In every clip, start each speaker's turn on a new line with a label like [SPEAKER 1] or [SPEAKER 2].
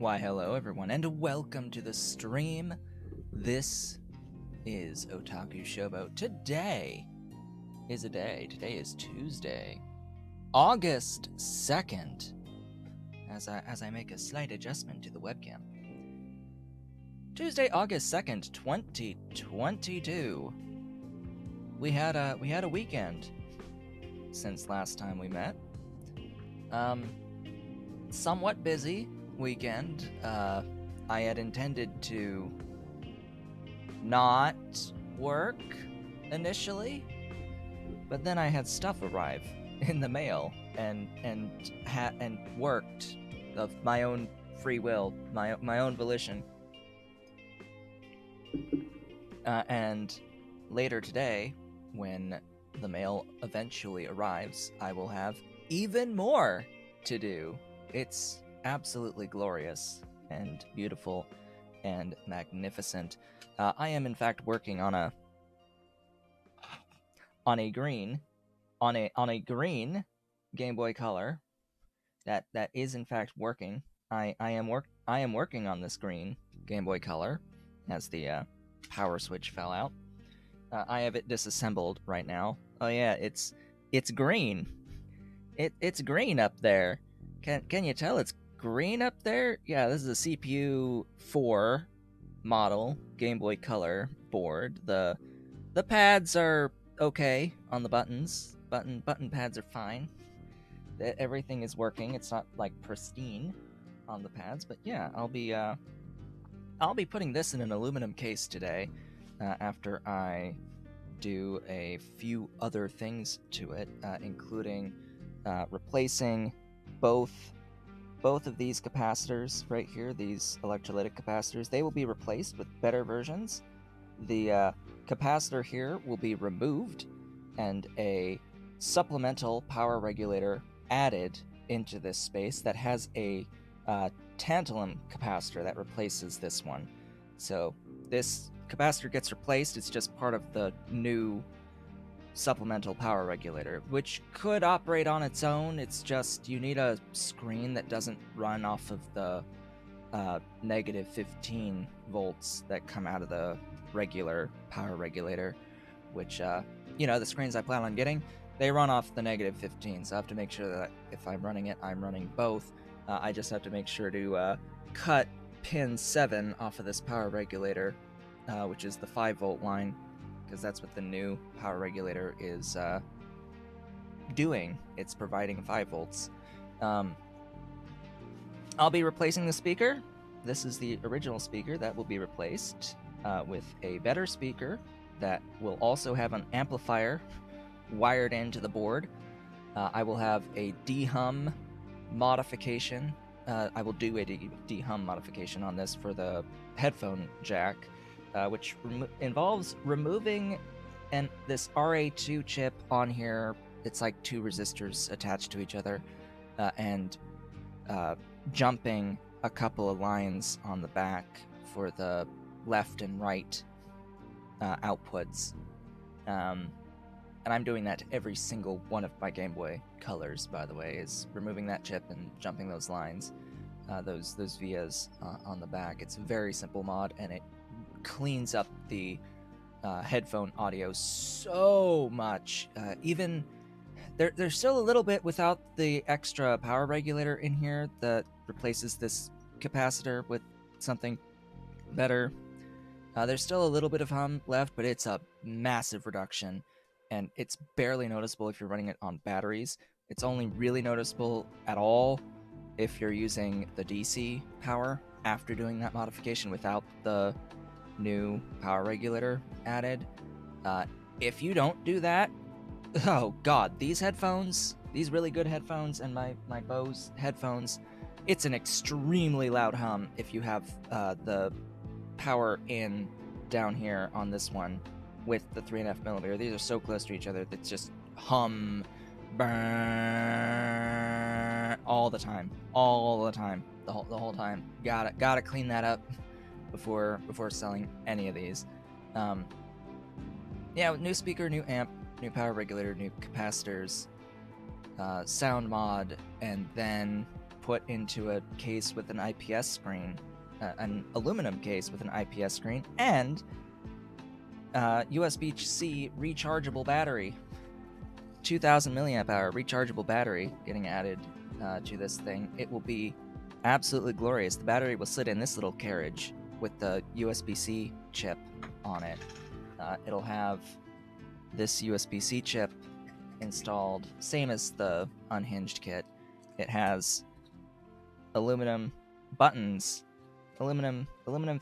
[SPEAKER 1] Why, hello everyone, and welcome to the stream. This is Otaku Showboat. Today is Tuesday, August 2nd, as I make a slight adjustment to the webcam. Tuesday, August 2nd, 2022. We had a weekend since last time we met. Somewhat busy weekend. I had intended to not work initially, but then I had stuff arrive in the mail and worked of my own free will, my own volition. And later today, when the mail eventually arrives, I will have even more to do. It's absolutely glorious and beautiful and magnificent. I am in fact working on a green Game Boy Color that is in fact working. I am working on this green Game Boy Color as the power switch fell out. I have it disassembled right now. Oh yeah, it's green. It's green up there. Can you tell it's green up there? Yeah, this is a CPU 4 model Game Boy Color board. The pads are okay on the buttons. Button pads are fine. Everything is working. It's not like pristine on the pads, but yeah, I'll be putting this in an aluminum case today after I do a few other things to it, including replacing both of these capacitors right here, these electrolytic capacitors. They will be replaced with better versions. The capacitor here will be removed and a supplemental power regulator added into this space that has a tantalum capacitor that replaces this one. So this capacitor gets replaced. It's just part of the new supplemental power regulator, which could operate on its own. It's just you need a screen that doesn't run off of the negative 15 volts that come out of the regular power regulator, which the screens I plan on getting, they run off the negative 15, so I have to make sure that if I'm running it, I'm running both. I just have to make sure to cut pin 7 off of this power regulator, which is the 5 volt line, because that's what the new power regulator is doing. It's providing 5 volts. I'll be replacing the speaker. This is the original speaker that will be replaced with a better speaker that will also have an amplifier wired into the board. I will have a de-hum modification. I will do a de-hum modification on this for the headphone jack, which involves removing this RA2 chip on here. It's like 2 resistors attached to each other, and jumping a couple of lines on the back for the left and right outputs. And I'm doing that to every single one of my Game Boy Colors, by the way, is removing that chip and jumping those lines, those vias on the back. It's a very simple mod, and it cleans up the headphone audio so much. Even there's still a little bit without the extra power regulator in here that replaces this capacitor with something better. There's still a little bit of hum left, but it's a massive reduction, and it's barely noticeable if you're running it on batteries. It's only really noticeable at all if you're using the DC power after doing that modification without the new power regulator added. If you don't do that, oh god, these headphones, these really good headphones, and my Bose headphones, it's an extremely loud hum if you have the power in down here on this one with the 3.5 millimeter. These are so close to each other that it's just hum, burn, all the time, the whole time. Gotta clean that up before selling any of these. New speaker, new amp, new power regulator, new capacitors, sound mod, and then put into a case with an IPS screen, an aluminum case with an IPS screen, and USB-C rechargeable battery. 2000 milliamp hour rechargeable battery getting added to this thing. It will be absolutely glorious. The battery will sit in this little carriage with the USB-C chip on it. It'll have this USB-C chip installed, same as the unhinged kit. It has aluminum buttons, aluminum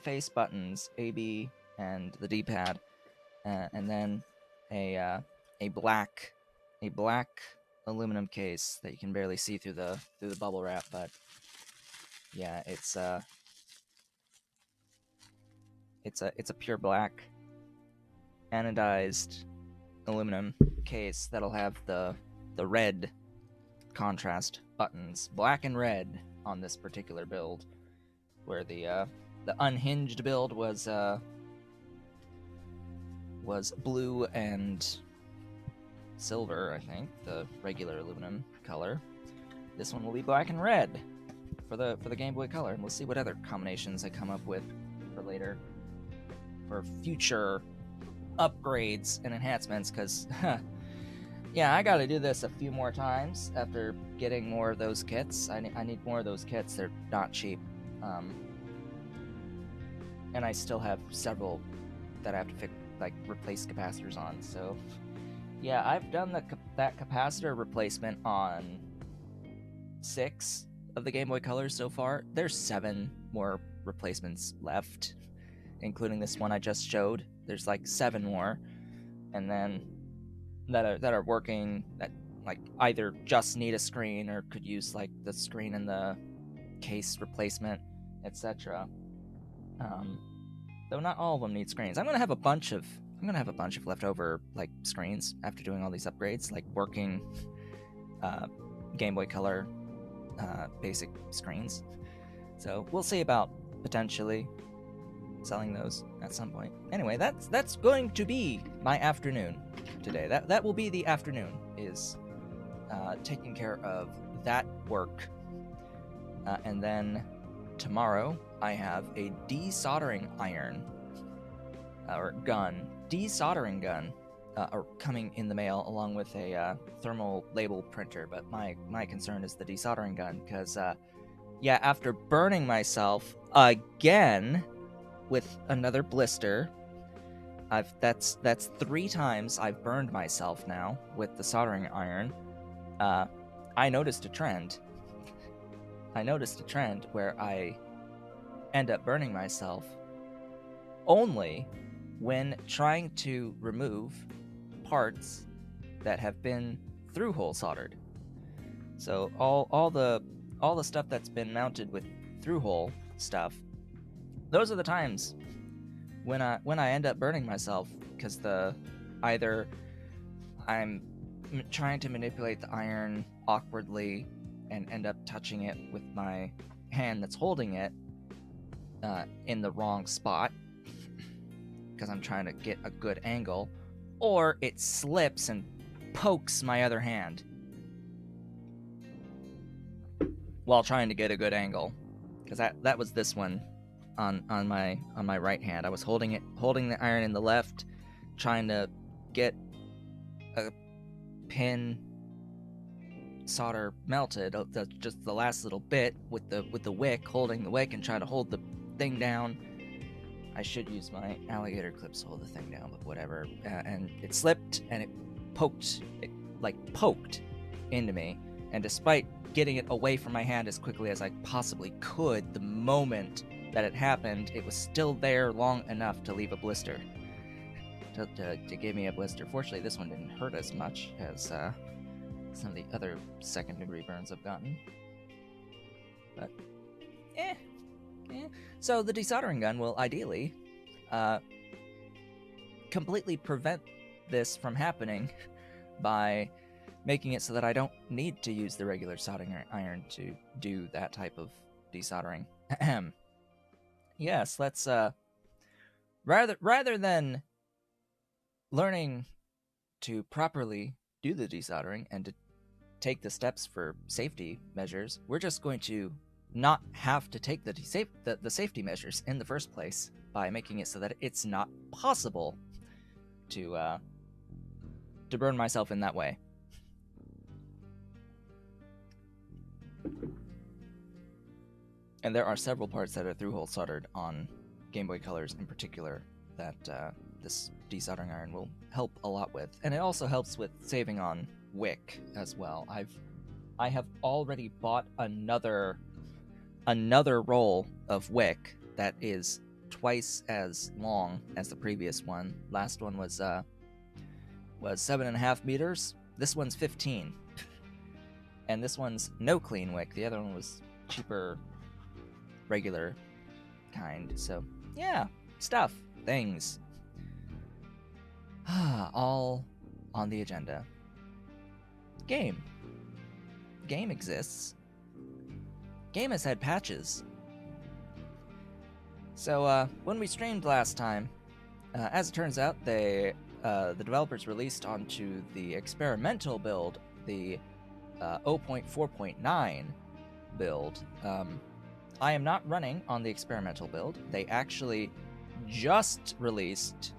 [SPEAKER 1] face buttons, AB and the D-pad, and then a black aluminum case that you can barely see through the bubble wrap. But yeah, it's a pure black anodized aluminum case that'll have the red contrast buttons, black and red, on this particular build, where the unhinged build was blue and silver, I think, the regular aluminum color. This one will be black and red for the Game Boy Color, and we'll see what other combinations I come up with for later, for future upgrades and enhancements, because yeah, I gotta do this a few more times after getting more of those kits. I need more of those kits. They're not cheap, and I still have several that I have to replace capacitors on. So yeah, I've done that capacitor replacement on 6 of the Game Boy Colors so far. There's 7 more replacements left, including this one I just showed. There's 7 more, and then that are working, that either just need a screen or could use the screen and the case replacement, etc. Though not all of them need screens. I'm gonna have a bunch of leftover screens after doing all these upgrades, working Game Boy Color basic screens. So we'll see about potentially selling those at some point. Anyway, that's going to be my afternoon today. That will be the afternoon, is taking care of that work, and then tomorrow I have a desoldering iron or gun, desoldering gun, coming in the mail, along with a thermal label printer. But my concern is the desoldering gun, because yeah, after burning myself again with another blister, that's 3 times I've burned myself now with the soldering iron. I noticed a trend. Where I end up burning myself only when trying to remove parts that have been through-hole soldered. So all the stuff that's been mounted with through-hole stuff, those are the times when I end up burning myself, because either I'm trying to manipulate the iron awkwardly and end up touching it with my hand that's holding it in the wrong spot, because I'm trying to get a good angle, or it slips and pokes my other hand while trying to get a good angle, because that was this one on my right hand. I was holding the iron in the left, trying to get a pin solder melted, just the last little bit with the wick, holding the wick and trying to hold the thing down. I should use my alligator clips to hold the thing down, but whatever. And it slipped and it poked into me, and despite getting it away from my hand as quickly as I possibly could, the moment that it happened, it was still there long enough to leave a blister, to give me a blister. Fortunately, this one didn't hurt as much as some of the other second-degree burns I've gotten. But, So the desoldering gun will ideally completely prevent this from happening by making it so that I don't need to use the regular soldering iron to do that type of desoldering. Yes, let's rather than learning to properly do the desoldering and to take the steps for safety measures, we're just going to not have to take the safety measures in the first place by making it so that it's not possible to burn myself in that way. And there are several parts that are through-hole soldered on Game Boy Colors in particular that this desoldering iron will help a lot with. And it also helps with saving on wick as well. I have already bought another roll of wick that is twice as long as the previous one. Last one was 7.5 meters. This one's 15. And this one's no clean wick. The other one was cheaper, regular kind. So yeah, stuff, things. All on the agenda. Game exists. Game has had patches. So when we streamed last time, as it turns out, the developers released onto the experimental build the 0.4.9 build. I am not running on the experimental build. They actually just released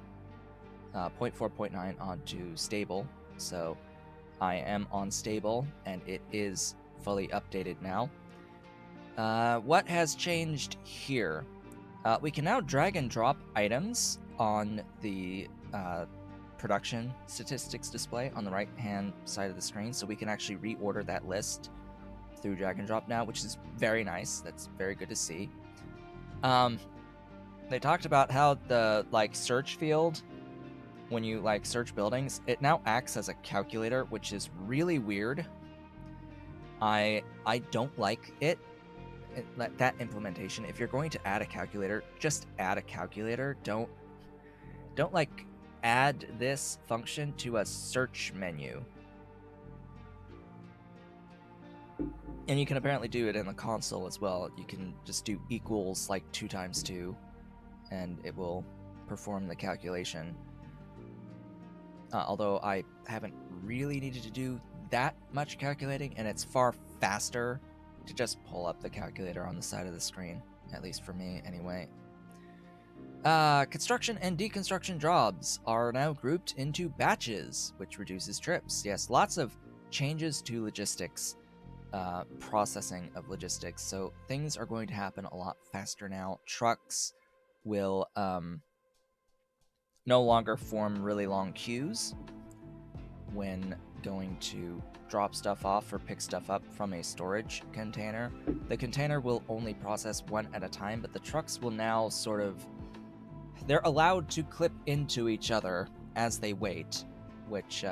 [SPEAKER 1] 0.4.9 onto stable, so I am on stable, and it is fully updated now. What has changed here? We can now drag and drop items on the production statistics display on the right-hand side of the screen, so we can actually reorder that list through drag and drop now, which is very nice. That's very good to see. They talked about how the search field, when you search buildings, it now acts as a calculator, which is really weird. I don't like it. That implementation. If you're going to add a calculator, just add a calculator. Don't add this function to a search menu. And you can apparently do it in the console as well. You can just do equals 2 times 2, and it will perform the calculation. Although I haven't really needed to do that much calculating, and it's far faster to just pull up the calculator on the side of the screen, at least for me anyway. Construction and deconstruction jobs are now grouped into batches, which reduces trips. Yes, lots of changes to logistics, processing of logistics, so things are going to happen a lot faster now. Trucks will no longer form really long queues when going to drop stuff off or pick stuff up from a storage container. The container will only process one at a time, but the trucks will now they're allowed to clip into each other as they wait, which,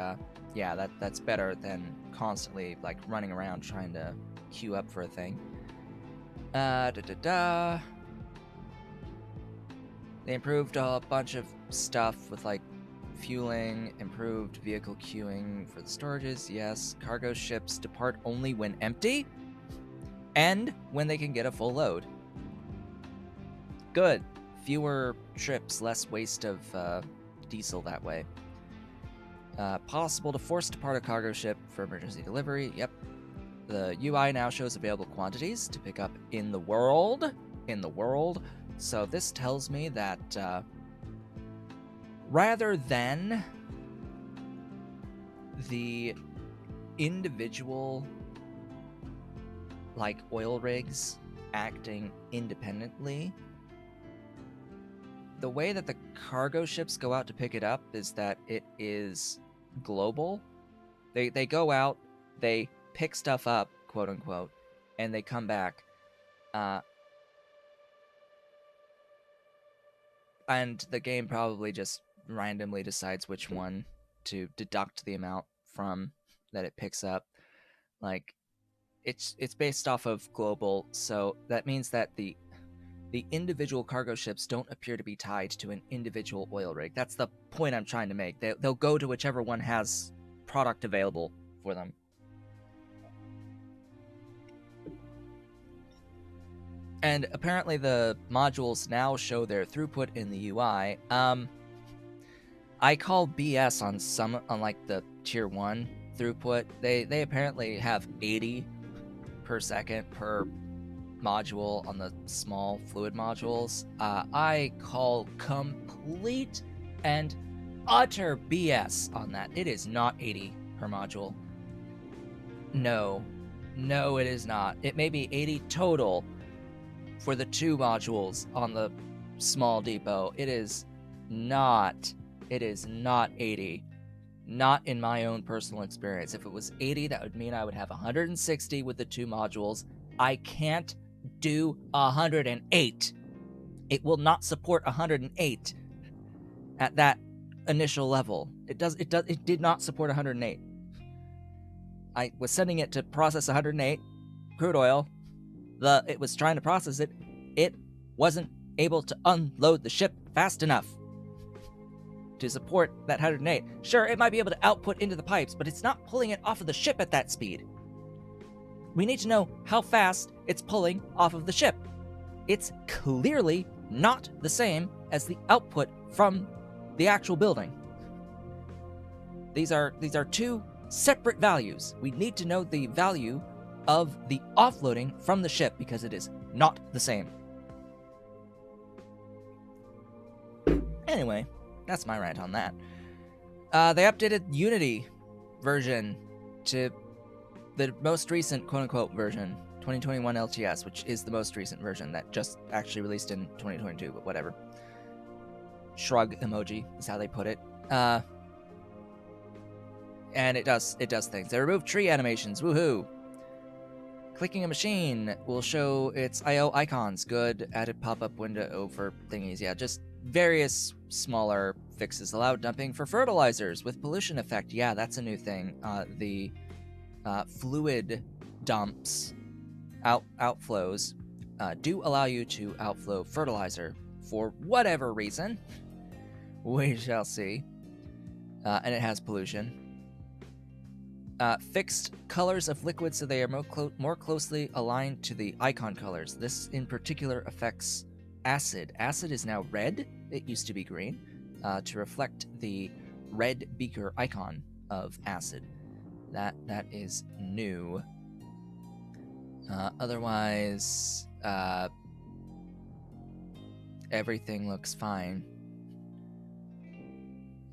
[SPEAKER 1] yeah, that's better than constantly, running around trying to queue up for a thing. They improved a bunch of stuff with, fueling, improved vehicle queuing for the storages, yes. Cargo ships depart only when empty, and when they can get a full load. Good. Fewer trips, less waste of diesel that way. Possible to force depart a cargo ship for emergency delivery, yep. The UI now shows available quantities to pick up in the world. So this tells me that rather than the individual oil rigs acting independently, the way that the cargo ships go out to pick it up is that it is global. They go out, they pick stuff up, quote unquote, and they come back. And the game probably just randomly decides which one to deduct the amount from that it picks up. It's based off of global, so that means that the individual cargo ships don't appear to be tied to an individual oil rig. That's the point I'm trying to make. They'll go to whichever one has product available for them. And apparently the modules now show their throughput in the UI. I call BS on the tier 1 throughput. They apparently have 80 per second per module on the small fluid modules. I call complete and utter BS on that. It is not 80 per module. No, it is not. It may be 80 total for the 2 modules on the small depot. It is not 80. Not in my own personal experience. If it was 80, that would mean I would have 160 with the 2 modules. I can't do 108. It will not support 108 at that initial level. It did not support 108. I was sending it to process 108 crude oil. It was trying to process it. It wasn't able to unload the ship fast enough to support that 108. Sure, it might be able to output into the pipes, but it's not pulling it off of the ship at that speed. We need to know how fast it's pulling off of the ship. It's clearly not the same as the output from the actual building. These are 2 separate values. We need to know the value of the offloading from the ship because it is not the same. Anyway, that's my rant on that. They updated Unity version to the most recent quote-unquote version, 2021 LTS, which is the most recent version that just actually released in 2022, but whatever. Shrug emoji is how they put it. And it does things. They removed tree animations, woohoo! Clicking a machine will show its I/O icons. Good. Added pop-up window over thingies. Yeah, just various smaller fixes. Allowed dumping for fertilizers with pollution effect. Yeah, that's a new thing. The fluid dumps, outflows, do allow you to outflow fertilizer for whatever reason. We shall see. And it has pollution. Fixed colors of liquids so they are more closely aligned to the icon colors. This in particular affects acid. Acid is now red. It used to be green, to reflect the red beaker icon of acid. That is new. Otherwise, everything looks fine.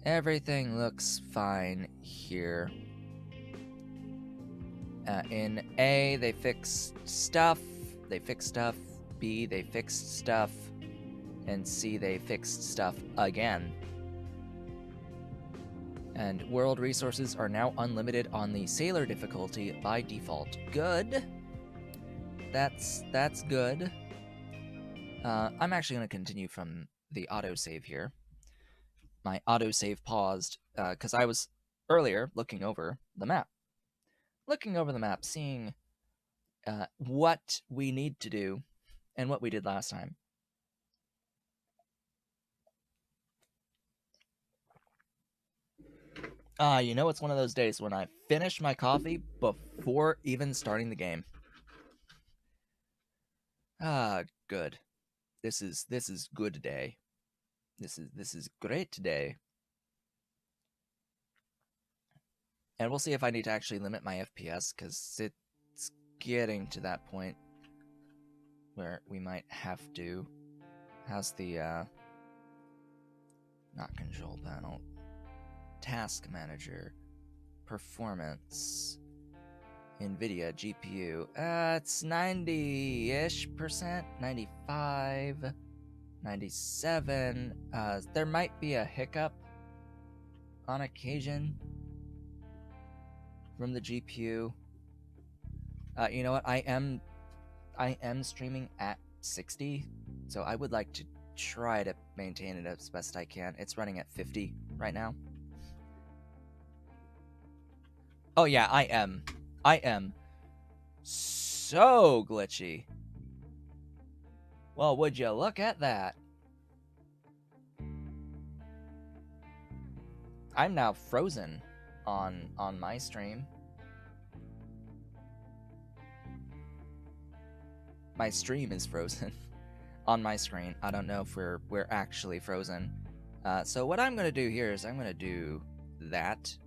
[SPEAKER 1] Everything looks fine here. In A, they fixed stuff. B, they fixed stuff. And C, they fixed stuff again. And world resources are now unlimited on the sailor difficulty by default. Good. That's good. I'm actually going to continue from the autosave here. My autosave paused because I was earlier looking over the map. Seeing what we need to do and what we did last time. You know, it's one of those days when I finish my coffee before even starting the game. Good. This is good today. This is great today. And we'll see if I need to actually limit my FPS, because it's getting to that point where we might have to. How's the, not control panel, task manager, performance, NVIDIA, GPU, it's 90-ish%, 95, 97, there might be a hiccup on occasion from the GPU. You know what? I am streaming at 60, so I would like to try to maintain it as best I can. It's running at 50 right now. Oh yeah, I am so glitchy. Well, would you look at that? I'm now frozen on my stream. My stream is frozen on my screen. I don't know if we're actually frozen. So what I'm gonna do here is I'm gonna do that.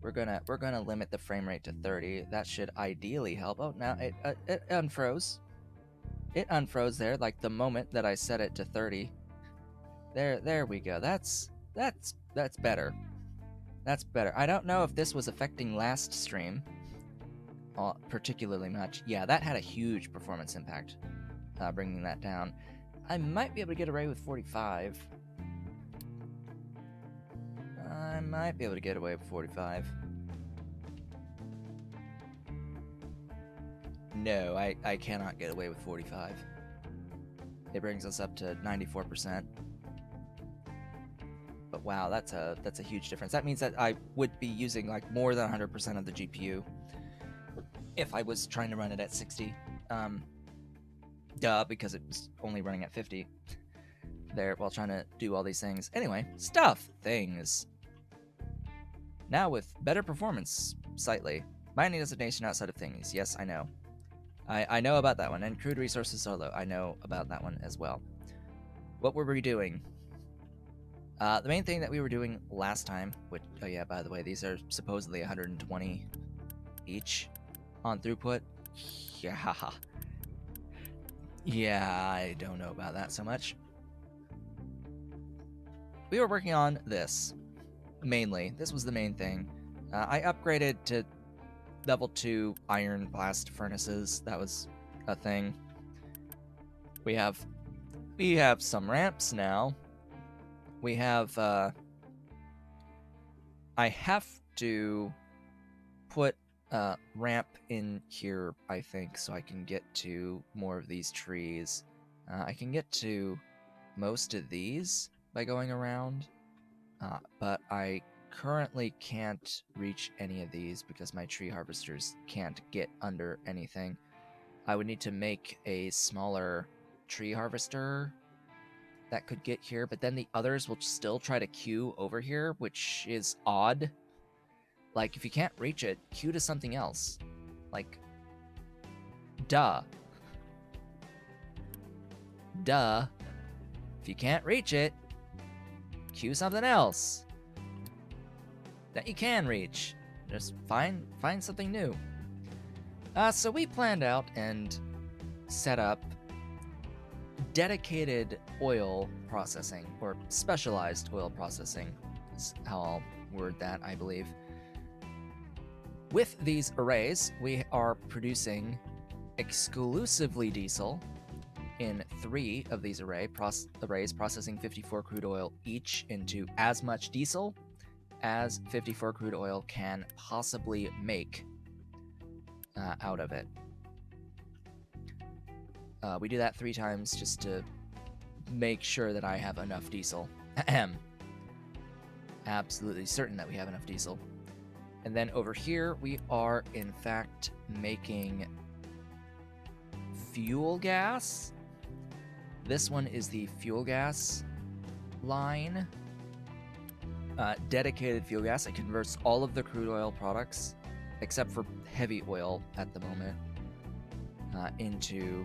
[SPEAKER 1] we're gonna limit the frame rate to 30. That should ideally help. Oh, now it unfroze. It unfroze there, like the moment that I set it to 30. There we go. That's better. That's better. I don't know if this was affecting last stream particularly much. Yeah, that had a huge performance impact, bringing that down. I might be able to get away with 45. I might be able to get away with 45. No, I cannot get away with 45. It brings us up to 94%. But wow, that's a huge difference. That means that I would be using like more than 100% of the GPU if I was trying to run it at 60. Duh, because it was only running at 50 there while trying to do all these things. Anyway, things. Now with better performance, slightly. Mining designation outside of things. Yes, I know. I know about that one. And crude resources solo. I know about that one as well. What were we doing? The main thing that we were doing last time, which, oh yeah, by the way, these are supposedly 120 each on throughput. Yeah. Yeah, I don't know about that so much. We were working on this, mainly. This was the main thing. I upgraded to level 2 iron blast furnaces. That was a thing. We have some ramps now. We have, I have to put a ramp in here, I think, so I can get to more of these trees. I can get to most of these by going around, but I currently can't reach any of these because my tree harvesters can't get under anything. I would need to make a smaller tree harvester that could get here, but then the others will still try to queue over here, which is odd. Like, if you can't reach it, queue to something else. Like, duh. Duh. If you can't reach it, queue something else that you can reach. Just find something new. So we planned out and set up dedicated oil processing, or specialized oil processing is how I'll word that, I believe. With these arrays, we are producing exclusively diesel in 3 of these arrays, processing 54 crude oil each into as much diesel as 54 crude oil can possibly make out of it. We do that 3 times just to make sure that I have enough diesel. Ahem. Absolutely certain that we have enough diesel. And then over here, we are in fact making fuel gas. This one is the fuel gas line. Dedicated fuel gas. It converts all of the crude oil products, except for heavy oil at the moment, into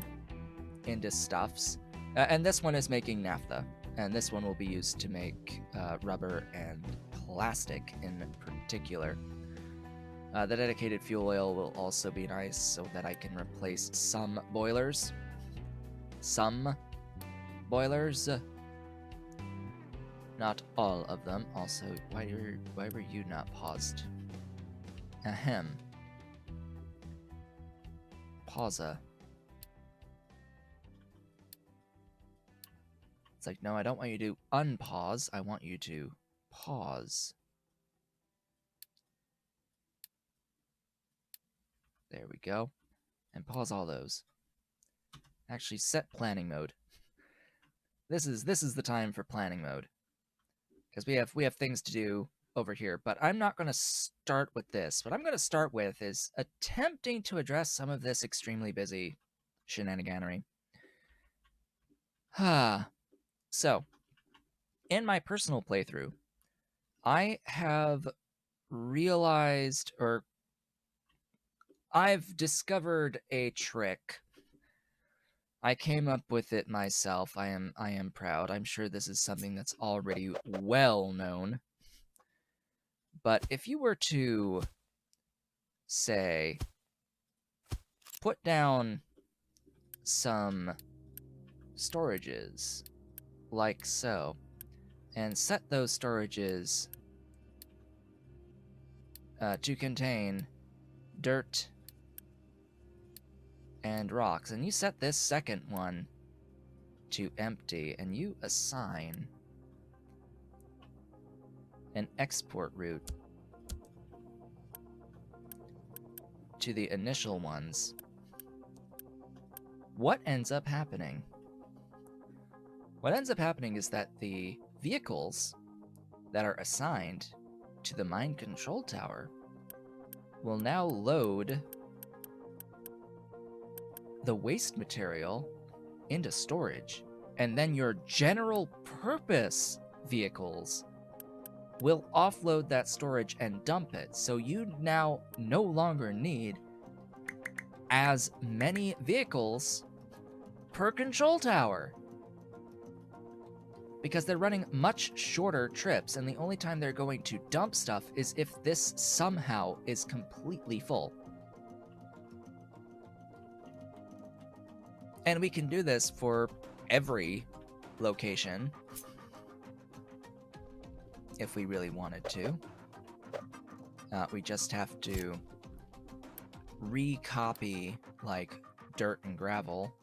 [SPEAKER 1] stuffs. And this one is making naphtha. And this one will be used to make rubber and plastic in particular. The dedicated fuel oil will also be nice so that I can replace some boilers. Some boilers. Not all of them. Also, why were you not paused? Ahem. Pausa. It's like, no, I don't want you to unpause. I want you to pause. There we go. And pause all those. Actually, set planning mode. This is the time for planning mode. Because we have things to do over here, but I'm not going to start with this. What I'm going to start with is attempting to address some of this extremely busy shenaniganery. So, in my personal playthrough, I have realized, or I've discovered a trick. I came up with it myself. I am proud. I'm sure this is something that's already well known. But if you were to, say, put down some storages like so, and set those storages to contain dirt and rocks, and you set this second one to empty, and you assign an export route to the initial ones, what ends up happening? What ends up happening is that the vehicles that are assigned to the mine control tower will now load the waste material into storage, and then your general purpose vehicles will offload that storage and dump it. So you now no longer need as many vehicles per control tower, because they're running much shorter trips, and the only time they're going to dump stuff is if this somehow is completely full. And we can do this for every location if we really wanted to. We just have to recopy like dirt and gravel.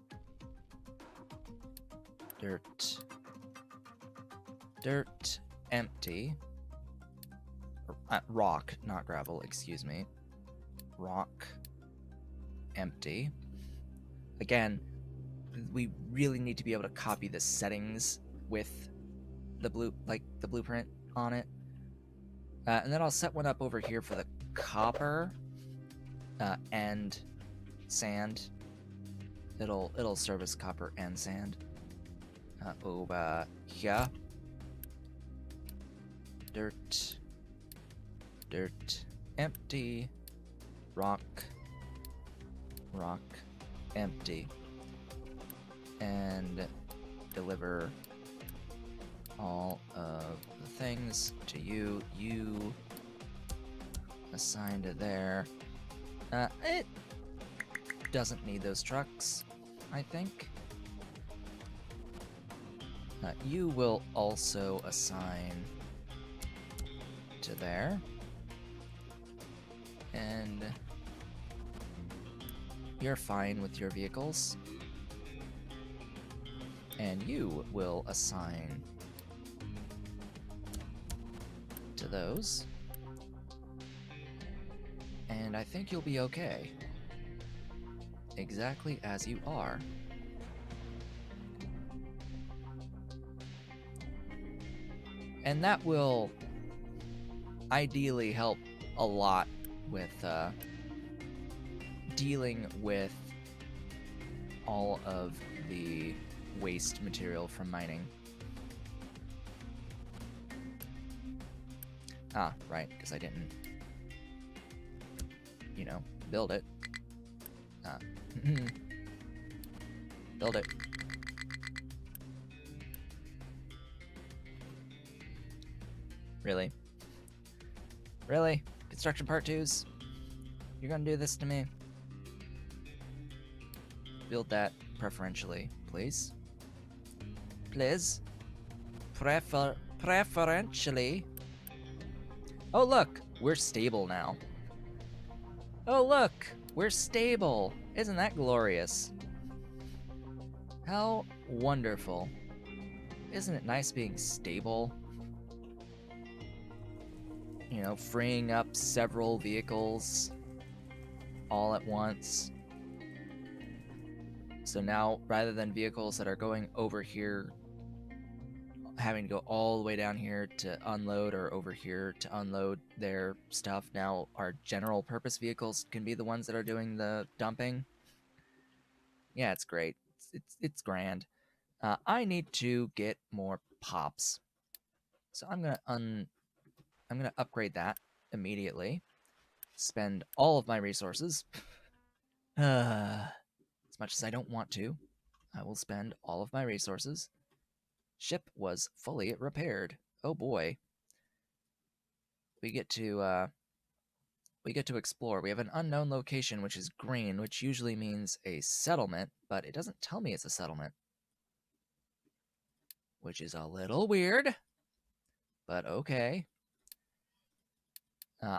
[SPEAKER 1] Dirt, empty. Rock, not gravel, excuse me. Rock, empty. Again, we really need to be able to copy the settings with the blueprint on it. And then I'll set one up over here for the copper and sand. It'll service copper and sand. Over here. Dirt, empty. Rock, empty. And deliver all of the things to you. You assign to there. It doesn't need those trucks, I think. You will also assign to there. And you're fine with your vehicles. And you will assign to those. And I think you'll be okay. Exactly as you are. And that will ideally help a lot with dealing with all of the waste material from mining. Ah, right, because I didn't, build it. Build it. Really? Really? Construction part 2s? You're gonna do this to me? Build that preferentially, please. Please? Preferentially? Oh look! We're stable now. Oh look! We're stable! Isn't that glorious? How wonderful. Isn't it nice being stable? Freeing up several vehicles all at once. So now, rather than vehicles that are going over here, having to go all the way down here to unload, or over here to unload their stuff, now our general purpose vehicles can be the ones that are doing the dumping. Yeah, it's great. It's grand. I need to get more pops. So I'm gonna upgrade that immediately. Spend all of my resources. As much as I don't want to, I will spend all of my resources. Ship was fully repaired. Oh boy. we get to explore. We have an unknown location, which is green, which usually means a settlement, but it doesn't tell me it's a settlement, which is a little weird, but okay.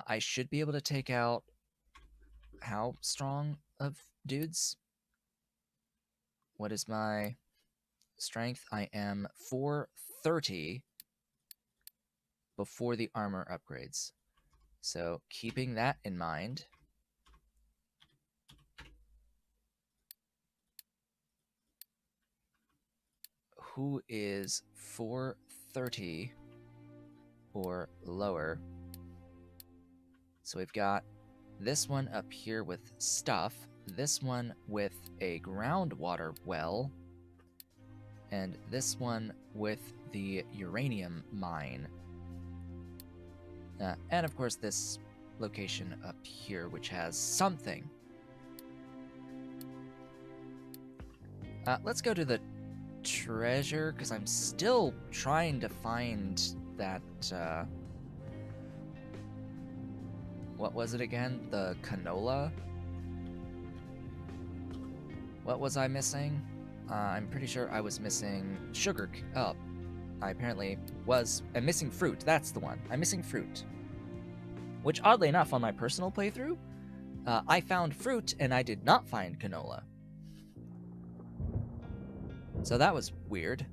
[SPEAKER 1] I should be able to take out how strong of dudes? What is my strength? I am 430 before the armor upgrades. So keeping that in mind, who is 430 or lower? So we've got this one up here with stuff, this one with a groundwater well, and this one with the uranium mine. And of course this location up here, which has something. Let's go to the treasure, because I'm still trying to find that, what was it again? The canola? What was I missing? I'm pretty sure I was missing sugar. Oh, I apparently was. I'm missing fruit. That's the one. I'm missing fruit. Which, oddly enough, on my personal playthrough, I found fruit and I did not find canola. So that was weird.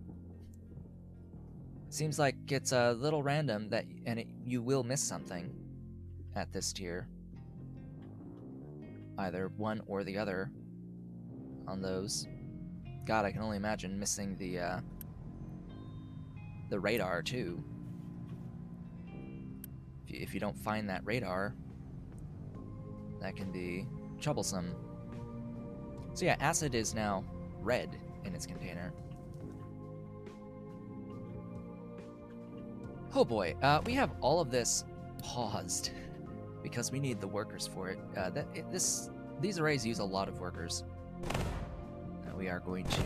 [SPEAKER 1] Seems like it's a little random that, you will miss something at this tier. Either one or the other on those. God, I can only imagine missing the radar too. If you don't find that radar, that can be troublesome. So yeah, acid is now red in its container. Oh boy, we have all of this paused because we need the workers for it. These arrays use a lot of workers. We are going to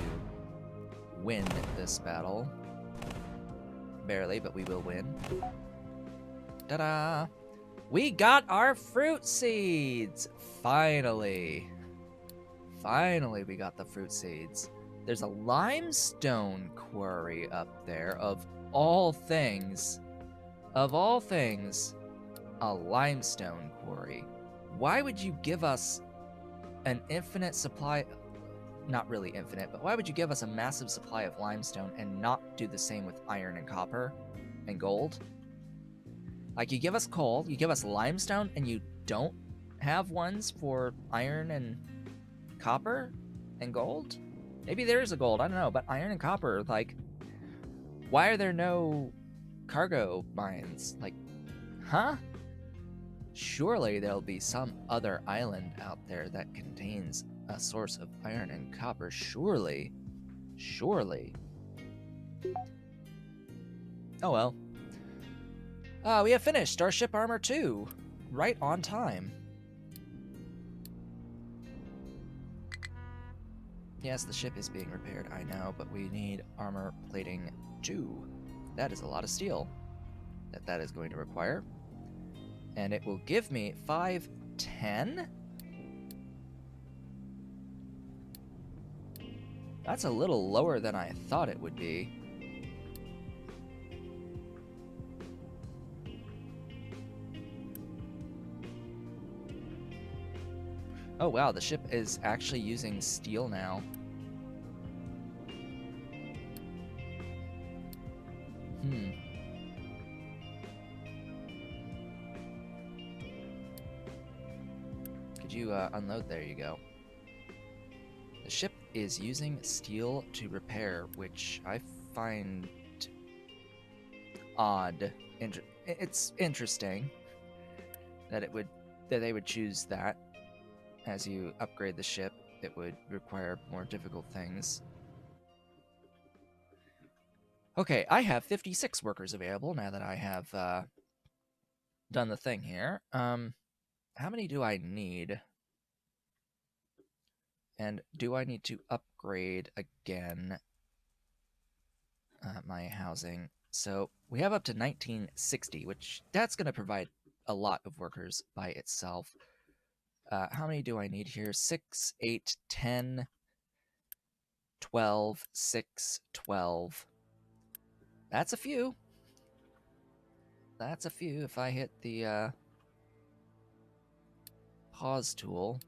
[SPEAKER 1] win this battle. Barely, but we will win. Ta-da! We got our fruit seeds! Finally! Finally, we got the fruit seeds. There's a limestone quarry up there, of all things. Of all things, a limestone quarry. Why would you give us an infinite supply? Not really infinite, but why would you give us a massive supply of limestone and not do the same with iron and copper and gold? Like, you give us coal, you give us limestone, and you don't have ones for iron and copper and gold? Maybe there is a gold, I don't know, but iron and copper, like, why are there no cargo mines? Like, huh? Surely there'll be some other island out there that contains a source of iron and copper. Surely. Surely. Oh well. We have finished Starship Armor 2. Right on time. Yes, the ship is being repaired, I know, but we need armor plating 2. That is a lot of steel that is going to require. And it will give me 510? That's a little lower than I thought it would be. Oh wow, the ship is actually using steel now. Could you unload? There you go. The ship is using steel to repair, which I find odd. It's interesting that they would choose that. As you upgrade the ship, it would require more difficult things. Okay, I have 56 workers available now that I have done the thing here. How many do I need? And do I need to upgrade again my housing? So we have up to 1960, which that's going to provide a lot of workers by itself. How many do I need here? 6, 8, 10, 12, 6, 12. That's a few. That's a few. If I hit the pause tool.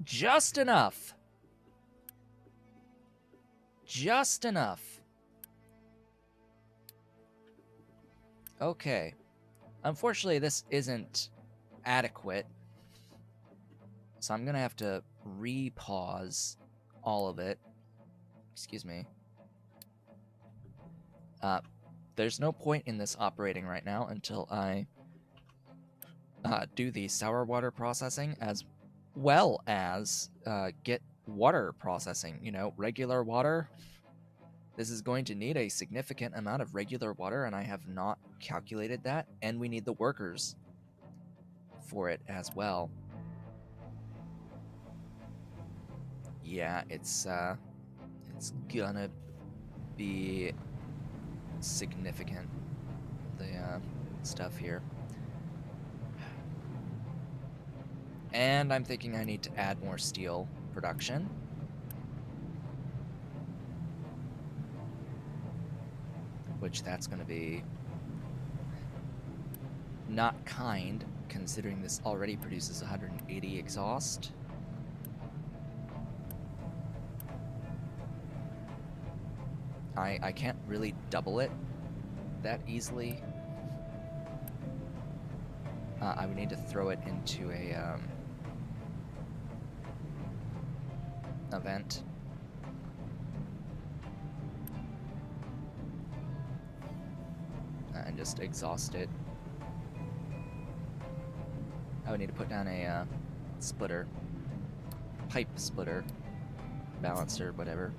[SPEAKER 1] Just enough. Just enough. Okay. Unfortunately, this isn't adequate. So I'm going to have to re-pause all of it. Excuse me. There's no point in this operating right now until I do the sour water processing as well as get water processing, you know, regular water. This is going to need a significant amount of regular water, and I have not calculated that, and we need the workers for it as well. Yeah, it's gonna be significant, the stuff here. And I'm thinking I need to add more steel production. Which that's going to be not kind, considering this already produces 180 exhaust. I can't really double it that easily. I would need to throw it into a vent. And just exhaust it. I would need to put down a splitter, pipe splitter, balancer, whatever.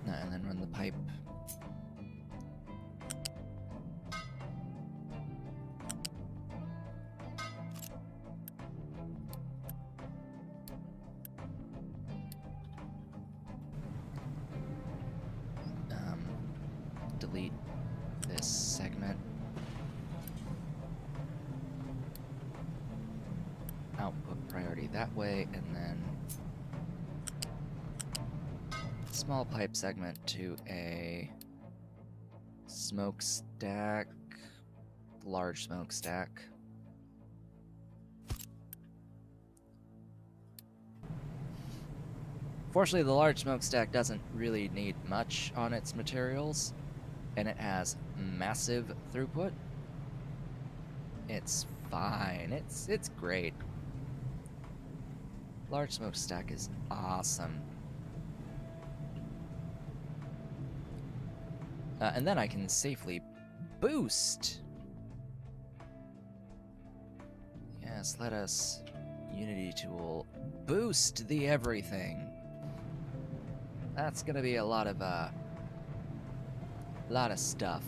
[SPEAKER 1] And then run the pipe. Delete this segment. Output priority that way, and then small pipe segment to a smokestack, large smokestack. Fortunately, the large smokestack doesn't really need much on its materials, and it has massive throughput. It's fine. It's great. Large smokestack is awesome. And then I can safely boost. Yes, let us, Unity tool, boost the everything. That's gonna be a lot of stuff.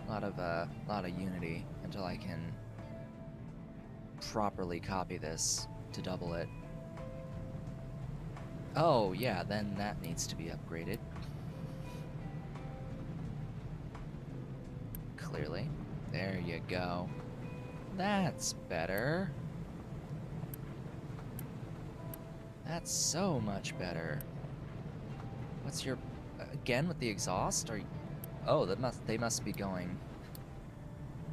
[SPEAKER 1] A lot of Unity until I can properly copy this to double it. Oh yeah, then that needs to be upgraded. Clearly. There you go. That's better. That's so much better. What's your... again with the exhaust? Or... oh, they must be going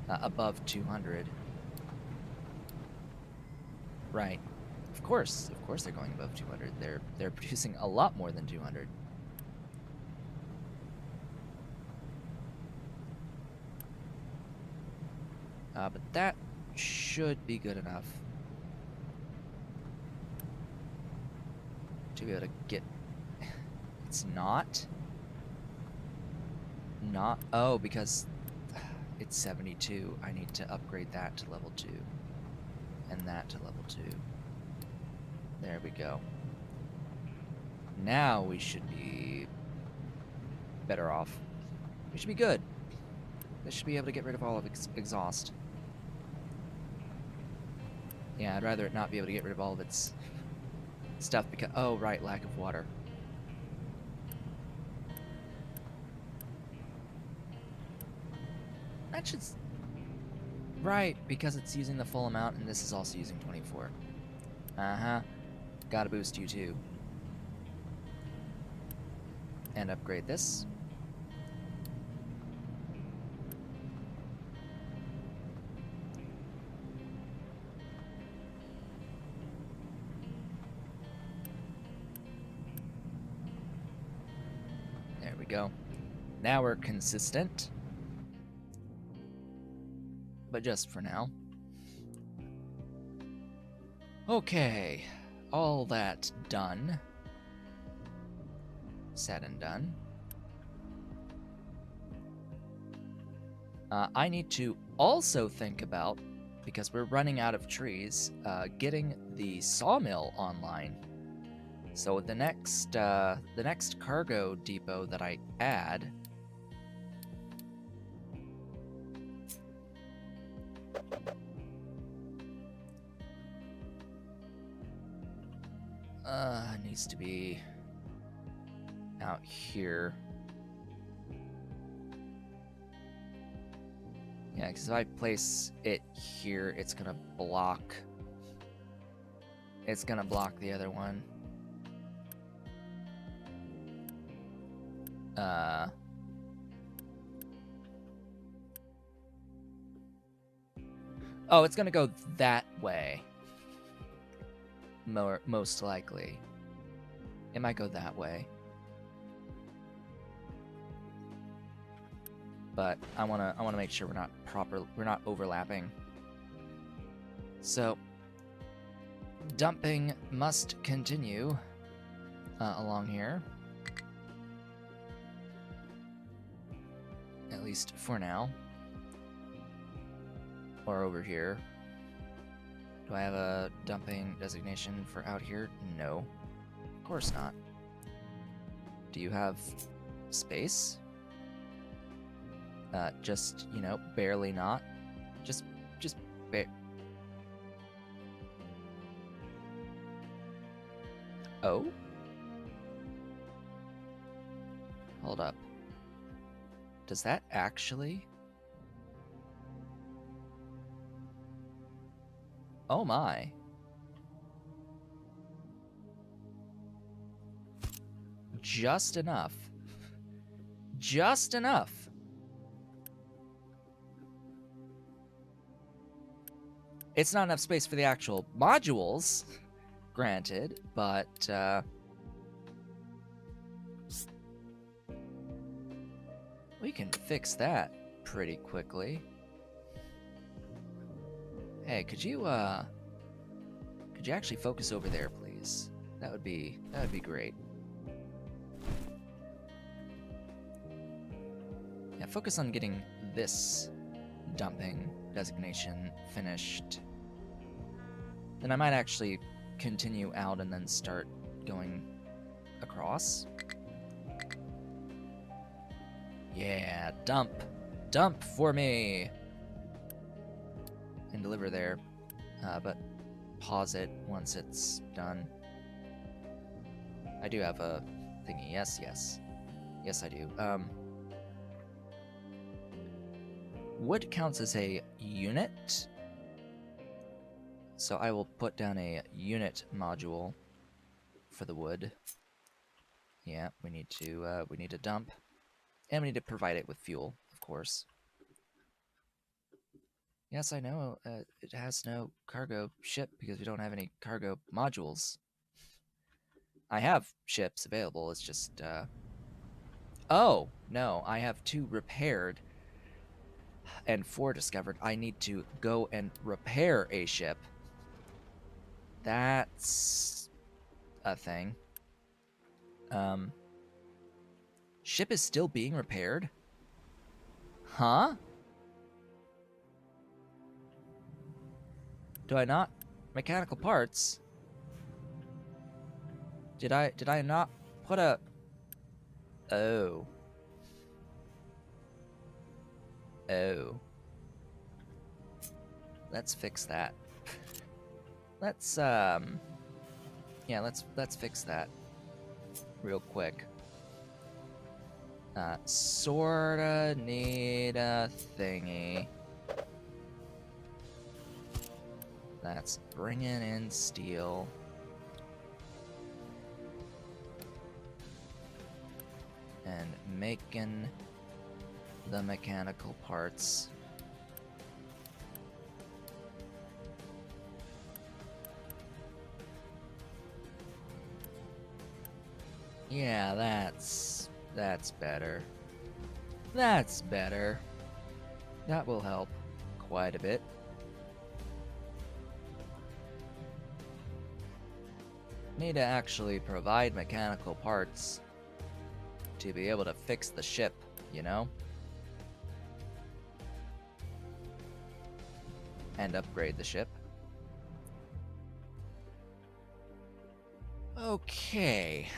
[SPEAKER 1] above 200. Right. Of course they're going above 200. They're producing a lot more than 200. But that should be good enough to be able to get... it's not? Not... oh, because it's 72. I need to upgrade that to level 2. And that to level 2. There we go. Now we should be better off. We should be good. This should be able to get rid of all of exhaust. Yeah, I'd rather it not be able to get rid of all of its stuff because... Oh, right, lack of water. That should... Right, because it's using the full amount, and this is also using 24. Uh-huh. Gotta boost you, too. And upgrade this. There we go. Now we're consistent. But just for now. Okay. All that done. Said and done. I need to also think about, because we're running out of trees, getting the sawmill online. So the next cargo depot that I add, needs to be out here. Yeah, because if I place it here, it's gonna block. It's gonna block the other one. Oh, it's gonna go that way. Most likely. It might go that way. But I wanna make sure we're not overlapping. So dumping must continue along here. At least for now. Or over here. Do I have a dumping designation for out here? No. Of course not. Do you have space? Just, you know, barely not. Just Oh? Hold up. Does that actually... Oh my. Just enough. Just enough. It's not enough space for the actual modules, granted, but we can fix that pretty quickly. Hey, could you actually focus over there, please? That would be great. Yeah, focus on getting this dumping designation finished. Then I might actually continue out and then start going across. Yeah, dump. Dump for me. And deliver there. But pause it once it's done. I do have a thingy. Yes, yes. Yes, I do. Wood counts as a unit. So I will put down a unit module for the wood. Yeah, we need to dump. And we need to provide it with fuel, of course. Yes, I know, it has no cargo ship because we don't have any cargo modules. I have ships available, it's just, Oh, no, I have 2 repaired and 4 discovered. I need to go and repair a ship. That's a thing. Ship is still being repaired? Huh? Do I not? Mechanical parts? Did I not put a... Oh. Oh. Let's fix that. let's yeah, let's fix that real quick. Sorta need a thingy. That's bringing in steel. And making the mechanical parts. Yeah, that's better. That's better. That will help quite a bit. Need to actually provide mechanical parts to be able to fix the ship, you know? And upgrade the ship. Okay,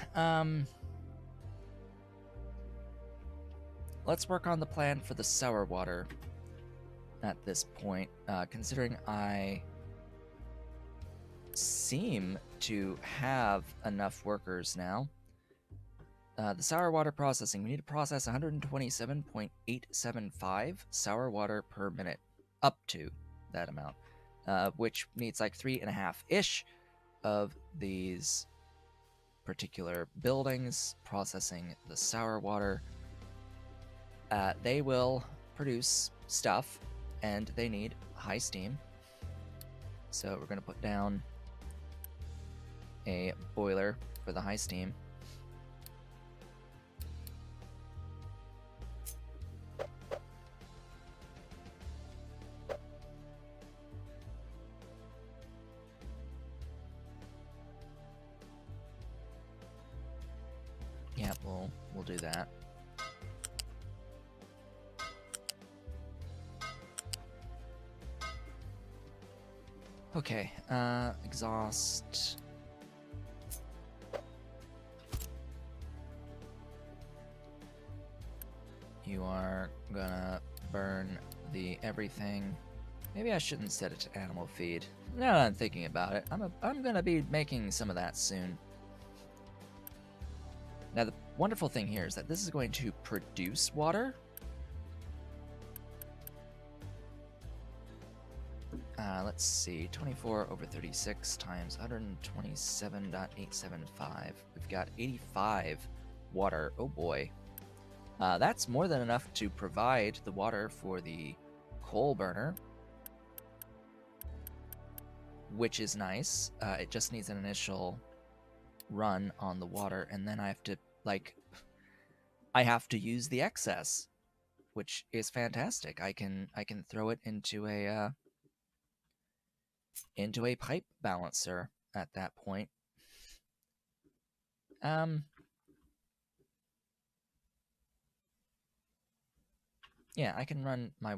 [SPEAKER 1] let's work on the plan for the sour water at this point, considering I seem to have enough workers now. The sour water processing, we need to process 127.875 sour water per minute, up to that amount, which needs like 3.5-ish of these particular buildings processing the sour water. They will produce stuff, and they need high steam. So we're going to put down a boiler for the high steam. Yeah, we'll do that. Okay, exhaust. You are gonna burn the everything. Maybe I shouldn't set it to animal feed. Now that I'm thinking about it, I'm gonna be making some of that soon. Now the wonderful thing here is that this is going to produce water. Let's see, 24 over 36 times 127.875. We've got 85 water. Oh boy. That's more than enough to provide the water for the coal burner, which is nice. It just needs an initial run on the water, and then I have to, I have to use the excess, which is fantastic. I can throw it into a pipe balancer at that point. Yeah, I can run my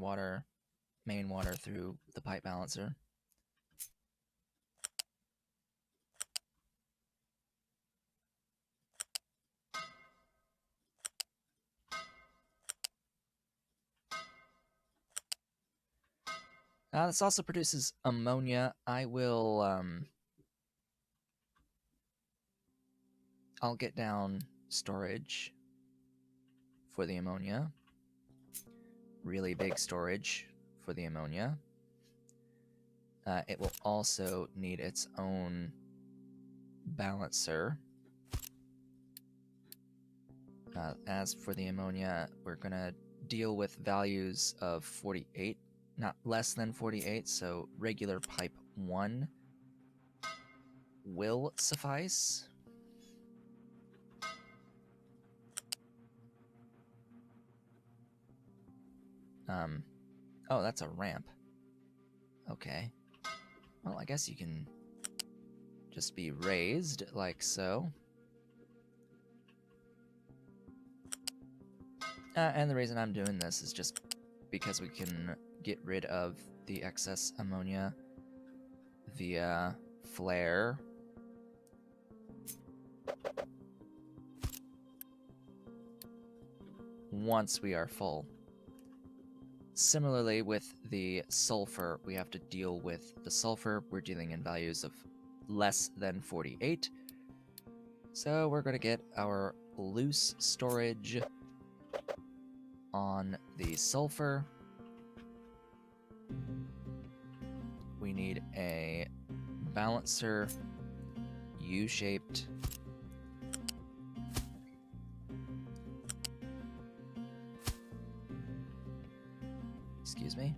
[SPEAKER 1] main water through the pipe balancer. This also produces ammonia. I'll get down storage for the ammonia. Really big storage for the ammonia. It will also need its own balancer. As for the ammonia, we're gonna deal with values of 48, not less than 48, so regular pipe 1 will suffice. Oh, that's a ramp. Okay. Well, I guess you can just be raised like so. And the reason I'm doing this is just because we can get rid of the excess ammonia via flare. Once we are full. Similarly, with the sulfur, we have to deal with the sulfur. We're dealing in values of less than 48. So we're going to get our loose storage on the sulfur. We need a balancer, U-shaped. Excuse me?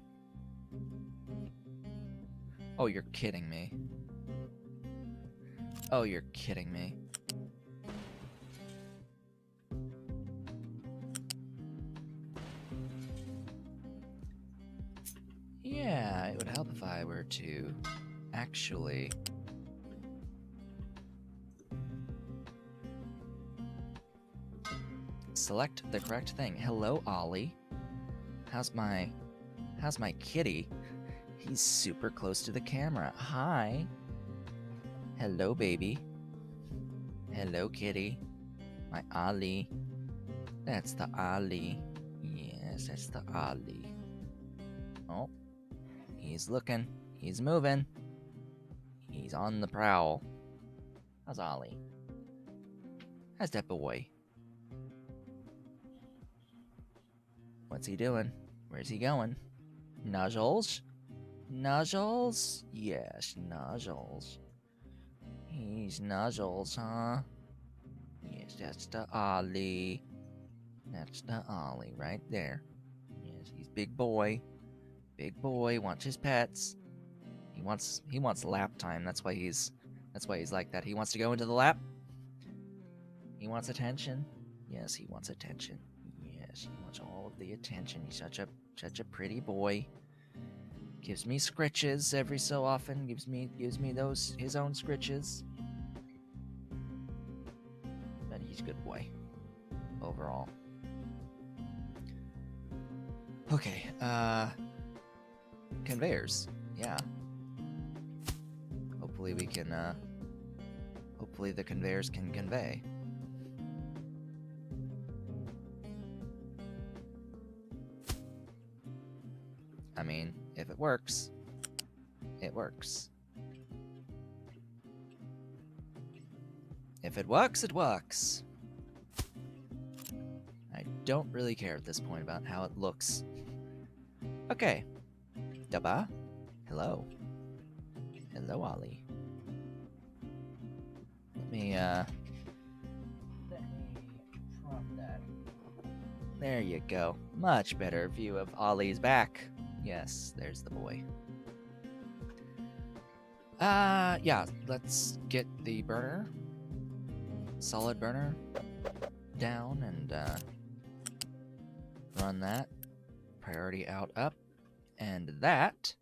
[SPEAKER 1] Oh, you're kidding me. Oh, you're kidding me. Yeah, it would help if I were to actually select the correct thing. Hello, Ollie. How's my kitty? He's super close to the camera. Hi. Hello, baby. Hello, kitty. My Ollie. That's the Ollie. Yes, that's the Ollie. Oh, he's looking. He's moving. He's on the prowl. How's Ollie? How's that boy? What's he doing? Where's he going? Nuzzles? Nuzzles? Yes, Nuzzles. He's Nuzzles, huh? Yes, that's the Ollie. That's the Ollie right there. Yes, he's big boy. Big boy wants his pets. He wants lap time. That's why he's like that. He wants to go into the lap. He wants attention. Yes, he wants attention. Yes, he wants all of the attention. He's such a pretty boy. Gives me scritches every so often. Gives me those his own scritches. But he's a good boy overall. Okay, conveyors. Yeah. Hopefully we can hopefully the conveyors can convey. I mean, if it works, it works. If it works, it works. I don't really care at this point about how it looks. Okay. Daba. Hello. Hello, Ollie. Let me prop that. There you go. Much better view of Ollie's back. Yes, there's the boy. Yeah, let's get the burner. Solid burner down and run that. Priority out up. And that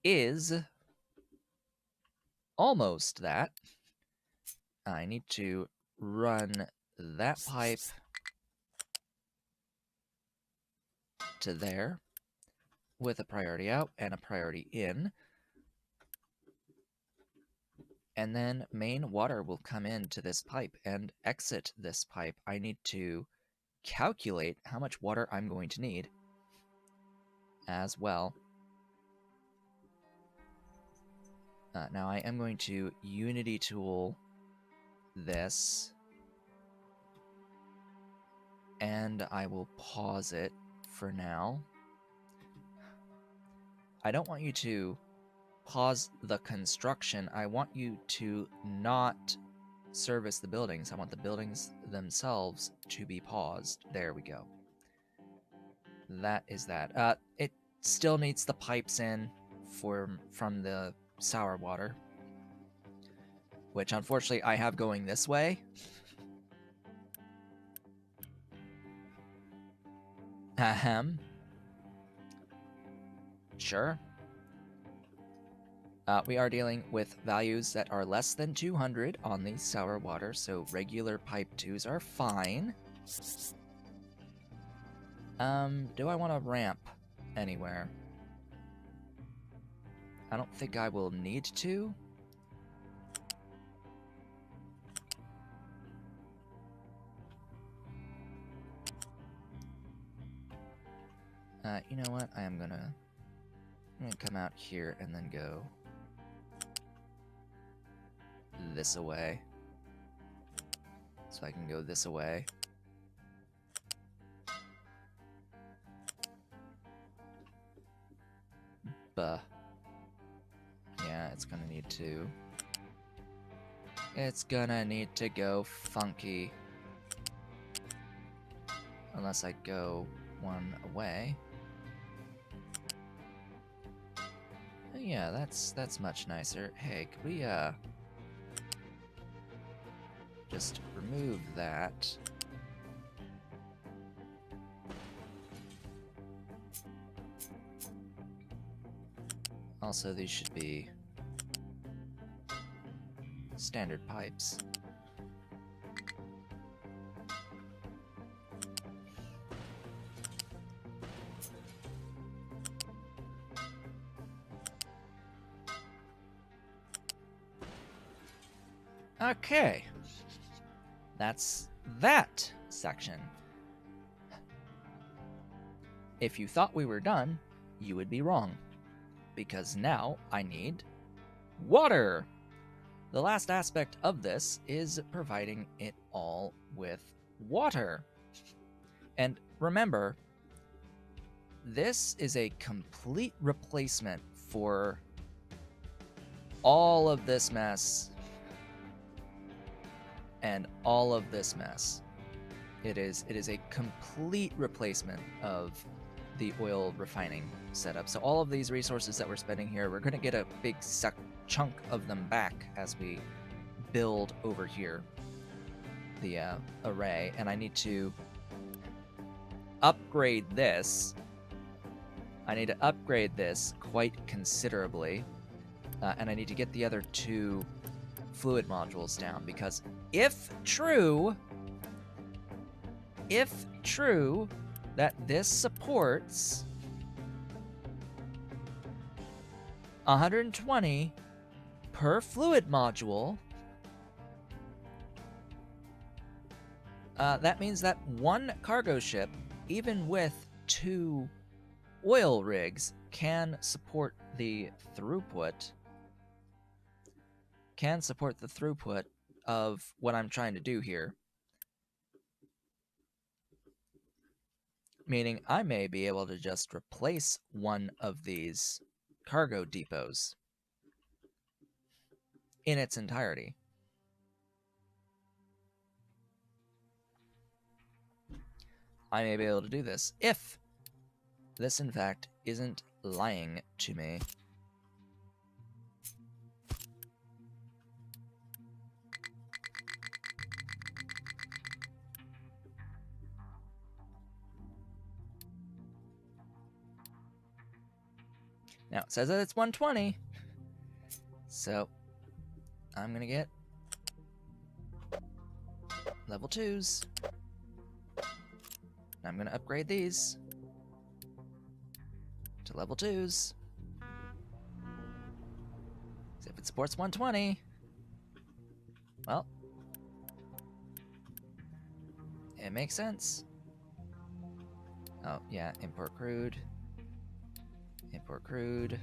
[SPEAKER 1] is almost that. I need to run that pipe to there with a priority out and a priority in. And then main water will come into this pipe and exit this pipe. I need to calculate how much water I'm going to need as well. Now I am going to Unity tool this, and I will pause it for now. I don't want you to pause the construction. I want you to not service the buildings. I want the buildings themselves to be paused. There we go. That is that. It still needs the pipes in from the sour water, which unfortunately I have going this way. Ahem. Sure. We are dealing with values that are less than 200 on the sour water, so regular pipe 2s are fine. Do I want to ramp anywhere? I don't think I will need to. You know what? I'm gonna come out here and then go this away. So I can go this away. Buh. Yeah, it's gonna need to... It's gonna need to go funky. Unless I go one away. Yeah, that's much nicer. Hey, could we, just remove that? Also, these should be standard pipes. Okay. That's that section. If you thought we were done, you would be wrong. Because now I need water. The last aspect of this is providing it all with water. And remember, this is a complete replacement for all of this mess and all of this mess. It is a complete replacement of the oil refining setup. So all of these resources that we're spending here, we're going to get a big chunk of them back as we build over here the array. And I need to upgrade this. I need to upgrade this quite considerably. And I need to get the other two fluid modules down, because if true that this supports 120 per fluid module, that means that one cargo ship, even with 2 oil rigs, can support the throughput of what I'm trying to do here. Meaning I may be able to just replace one of these cargo depots in its entirety. I may be able to do this if this, in fact, isn't lying to me. Now, it says that it's 120, so I'm going to get level 2s. I'm going to upgrade these to level 2s. So if it supports 120, well, it makes sense. Oh, yeah, import crude. Import crude.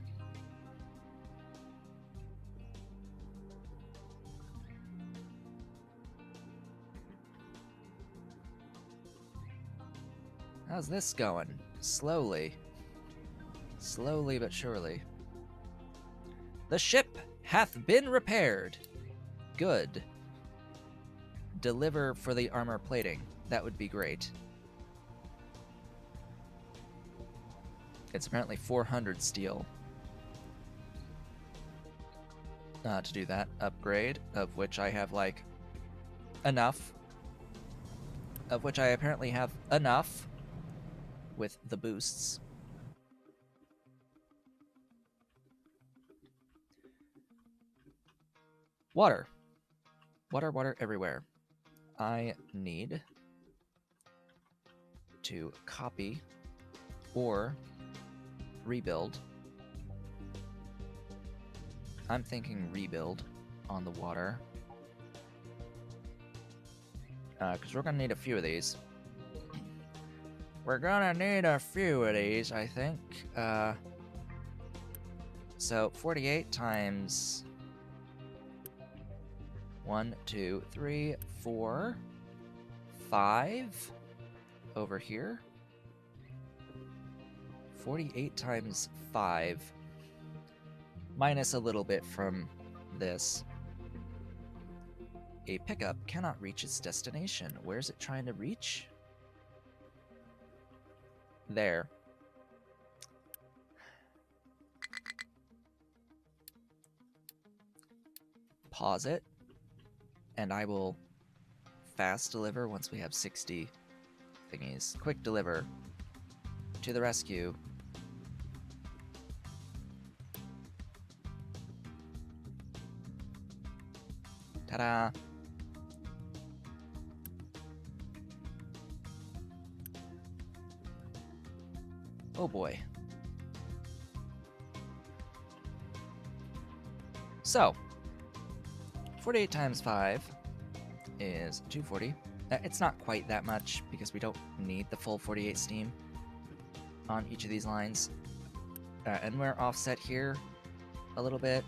[SPEAKER 1] How's this going? Slowly. Slowly but surely. The ship hath been repaired. Good. Deliver for the armor plating. That would be great. It's apparently 400 steel to do that upgrade, of which I have, like, enough. Of which I apparently have enough with the boosts. Water. Water, water everywhere. I need to copy or rebuild. I'm thinking rebuild on the water. Because we're going to need a few of these. We're gonna need a few of these, I think. So 48 times 1, 2, 3, 4, 5 over here. 48 times 5 minus a little bit from this. A pickup cannot reach its destination. Where is it trying to reach? There. Pause it, and I will fast deliver once we have 60 thingies. Quick deliver. To the rescue. Ta-da! Oh boy. So, 48 times 5 is 240. It's not quite that much because we don't need the full 48 steam on each of these lines. And we're offset here a little bit.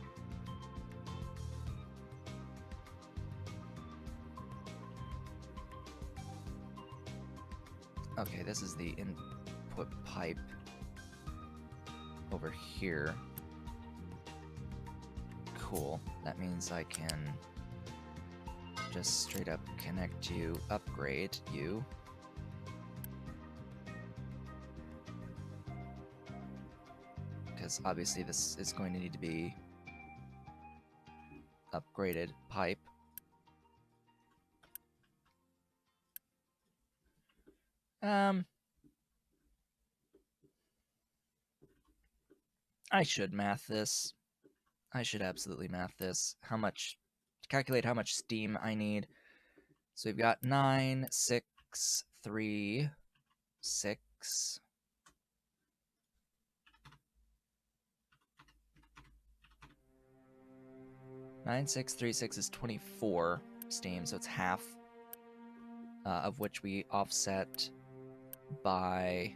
[SPEAKER 1] Okay, this is the input pipe over here. Cool. That means I can just straight up connect you, upgrade you. Because obviously this is going to need to be upgraded pipe. I should math this. I should absolutely math this. Calculate how much steam I need. So we've got 9, 6, 3, 6. Nine, 6, 3, 6 is 24 steam, so it's half, of which we offset by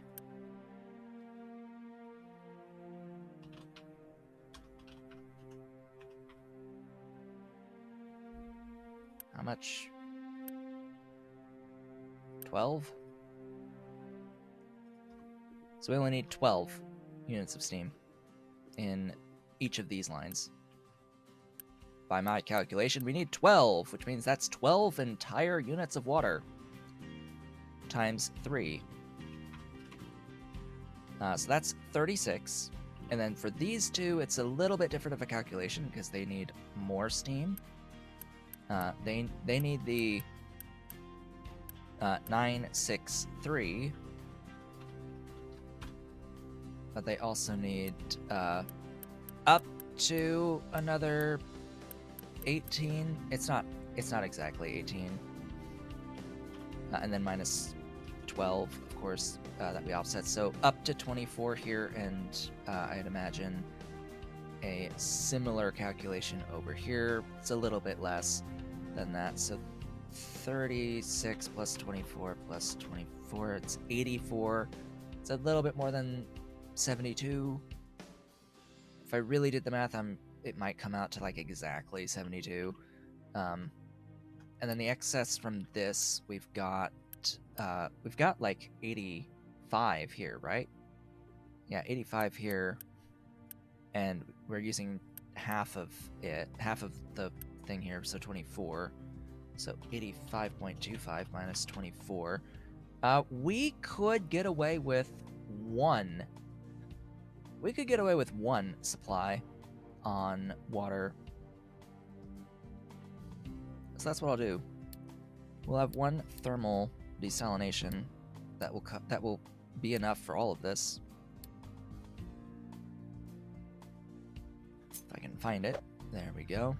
[SPEAKER 1] how much? 12? So we only need 12 units of steam in each of these lines. By my calculation, we need 12, which means that's 12 entire units of water times 3. So that's 36. And then for these two, it's a little bit different of a calculation because they need more steam. They need the 963, but they also need up to another 18. It's not exactly 18. And then minus 12, of course, that we offset. So up to 24 here, and I'd imagine a similar calculation over here. It's a little bit less than that. So 36 plus 24 plus 24, it's 84. It's a little bit more than 72. If I really did the math, it might come out to like exactly 72. And then the excess from this, we've got like 85 here, right? Yeah, 85 here, and we're using half of the thing here, so 24. So 85.25 minus 24. We could get away with one. We could get away with one supply on water. So that's what I'll do. We'll have one thermal desalination that will be enough for all of this. If I can find it. There we go.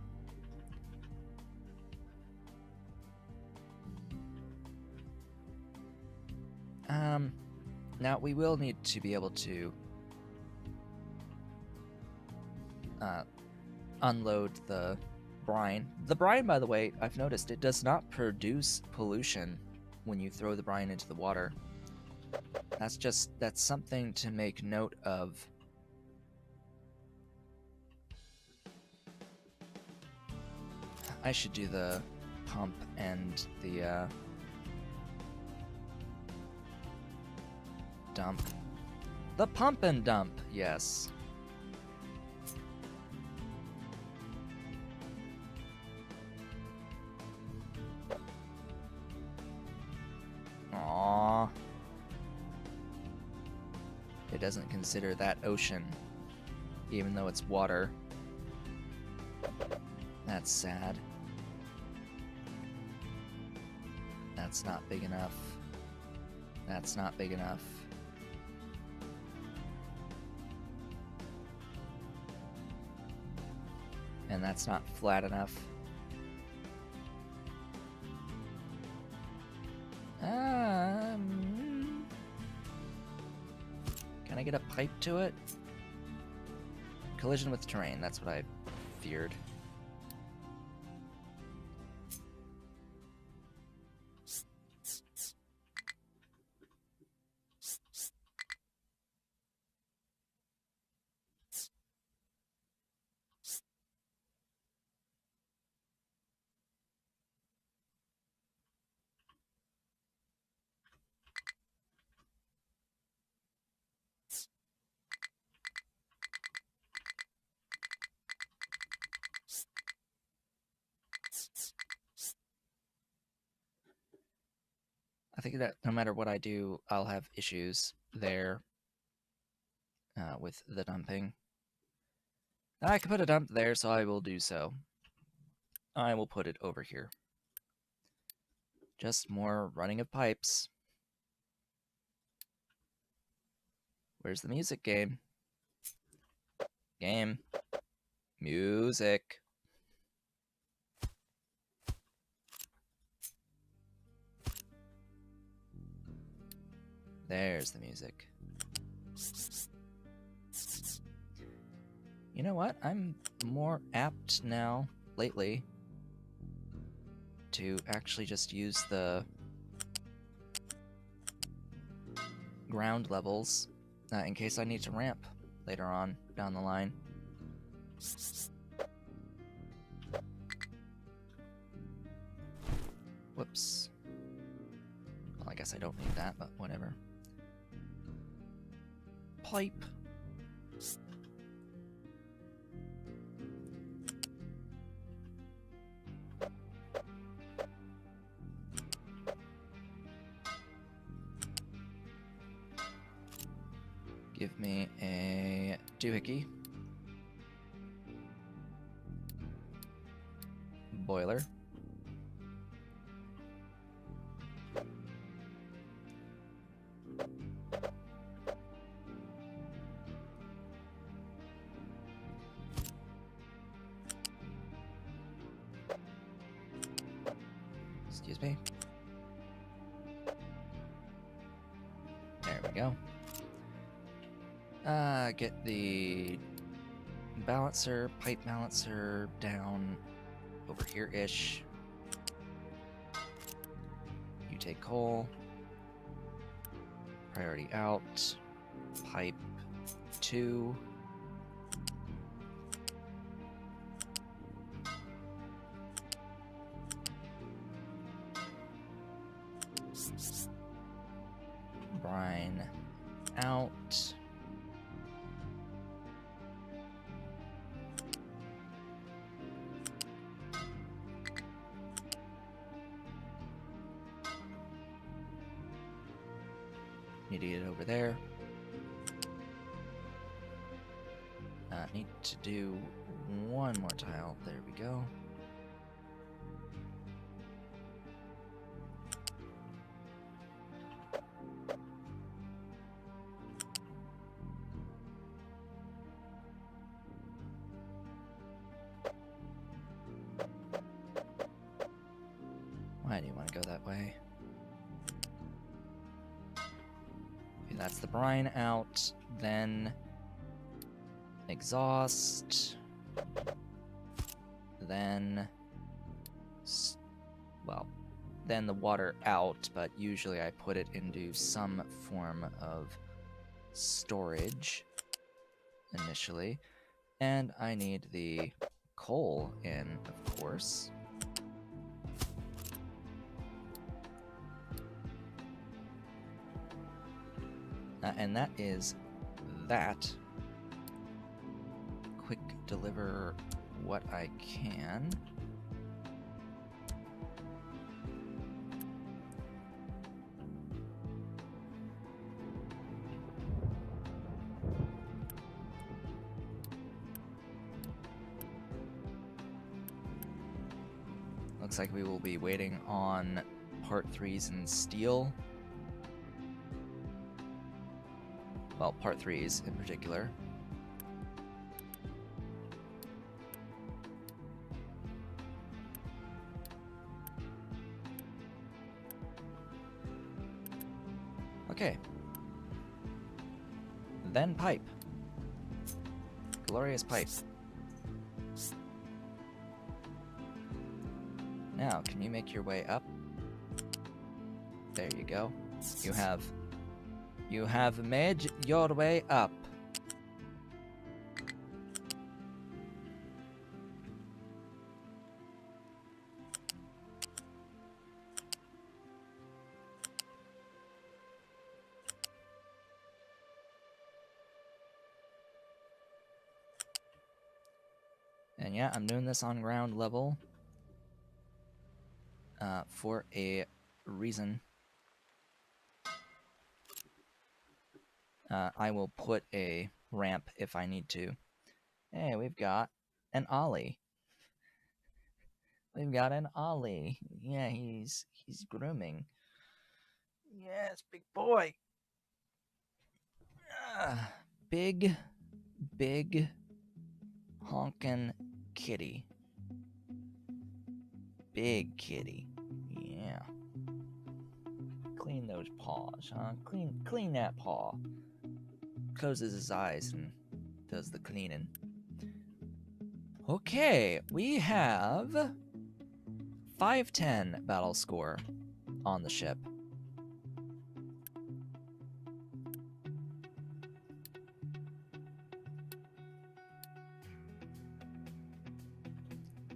[SPEAKER 1] Now we will need to be able to unload the brine. The brine, by the way, I've noticed it does not produce pollution when you throw the brine into the water. That's something to make note of. I should do the pump and the dump. The pump and dump, yes. Aww. It doesn't consider that ocean, even though it's water. That's sad. That's not big enough. That's not big enough. And that's not flat enough. Can I get a pipe to it? Collision with terrain, that's what I feared. I think that no matter what I do, I'll have issues there with the dumping. I can put a dump there, so I will do so. I will put it over here. Just more running of pipes. Where's the music, game? Game. Music. There's the music. You know what? I'm more apt now, lately, to actually just use the ground levels in case I need to ramp later on down the line. Whoops. Well, I guess I don't need that, but whatever. Pipe. Give me a doohickey. Boiler. Excuse me. There we go. Get the balancer, pipe balancer down over here-ish. You take coal. Priority out. Pipe 2. Brine out. Need to get it over there. Need to do one more tile. There we go. Why do you want to go that way? Okay, that's the brine out. Then exhaust. Then, well, then the water out, but usually I put it into some form of storage initially. And I need the coal in, of course. And that is that. Quick deliver what I can. Looks like we will be waiting on part 3s in steel. Well, part 3s in particular. Okay. Then pipe. Glorious pipe. Now, can you make your way up? There you go. You have made your way up. And yeah, I'm doing this on ground level for a reason. I will put a ramp if I need to. Hey, we've got an ollie. We've got an ollie. Yeah, he's grooming. Yes, big boy. Big honkin' kitty. Big kitty. Yeah. Clean those paws, huh? Clean that paw. Closes his eyes and does the cleaning. Okay, we have 510 battle score on the ship.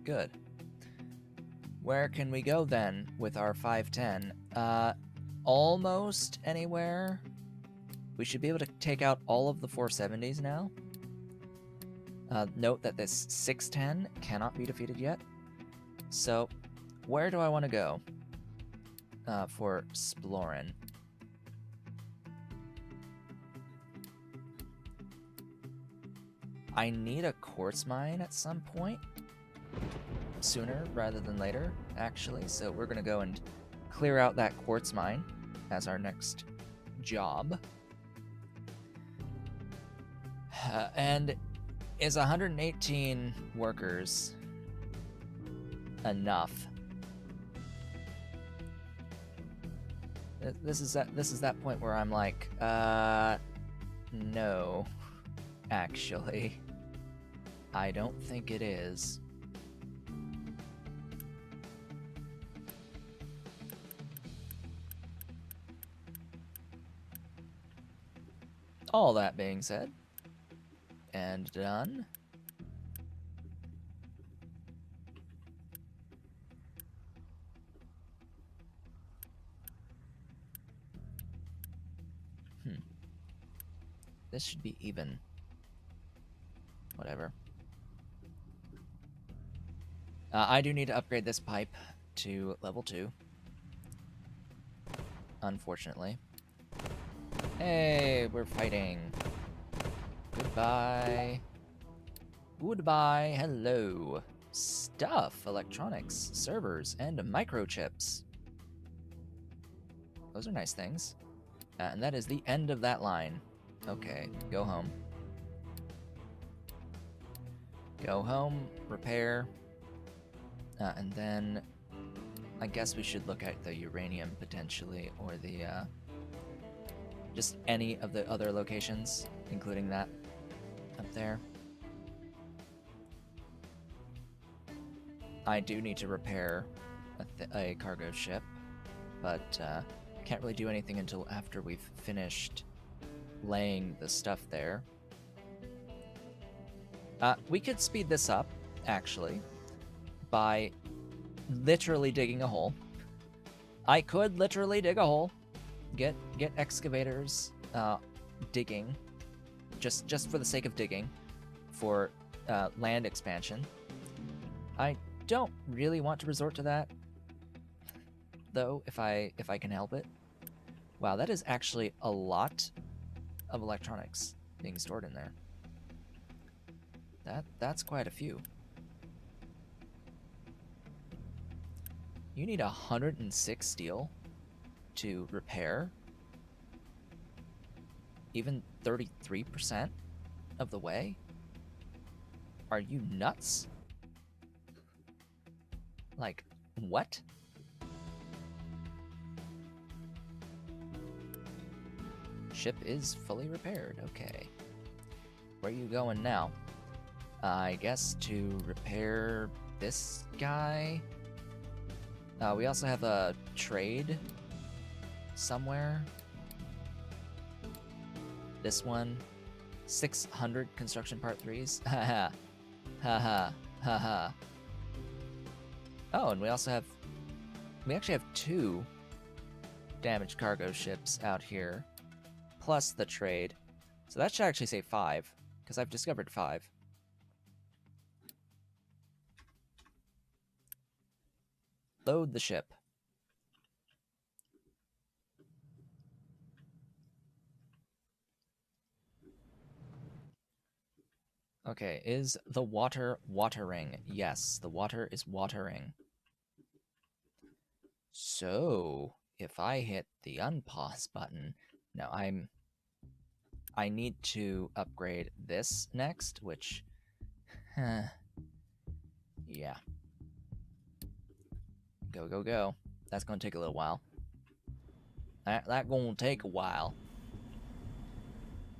[SPEAKER 1] Good. Where can we go then with our 510? Almost anywhere. We should be able to take out all of the 470s now. Note that this 610 cannot be defeated yet. So, where do I want to go for Splorin? I need a quartz mine at some point. Sooner rather than later, actually. So we're going to go and clear out that quartz mine as our next job. And is 118 workers enough? This is that point where I'm like, no, actually, I don't think it is. All that being said, and done. This should be even. Whatever. I do need to upgrade this pipe to level 2. Unfortunately. Hey, we're fighting. Goodbye. Goodbye. Hello. Stuff, electronics, servers, and microchips. Those are nice things. And that is the end of that line. Okay, go home. Go home, repair, and then I guess we should look at the uranium potentially, or the just any of the other locations, including that up there. I do need to repair a cargo ship. but can't really do anything until after we've finished laying the stuff there. We could speed this up, actually, by literally digging a hole. I could literally dig a hole, get excavators digging, just for the sake of digging, for land expansion. I don't really want to resort to that, though, if I can help it. Wow, that is actually a lot of electronics being stored in there. That's quite a few. You need 106 steel to repair even 33% of the way? Are you nuts? Like, what? Ship is fully repaired, okay. Where are you going now? I guess to repair this guy. We also have a trade somewhere. This one, 600 construction part 3s. Haha. Haha. Haha. Oh, and we actually have 2 damaged cargo ships out here, plus the trade. So that should actually say 5, because I've discovered 5. Load the ship. Okay, is the water watering? Yes, the water is watering. So, if I hit the unpause button, now I need to upgrade this next, which, yeah. Go, go, go. That's gonna take a little while. That gonna take a while.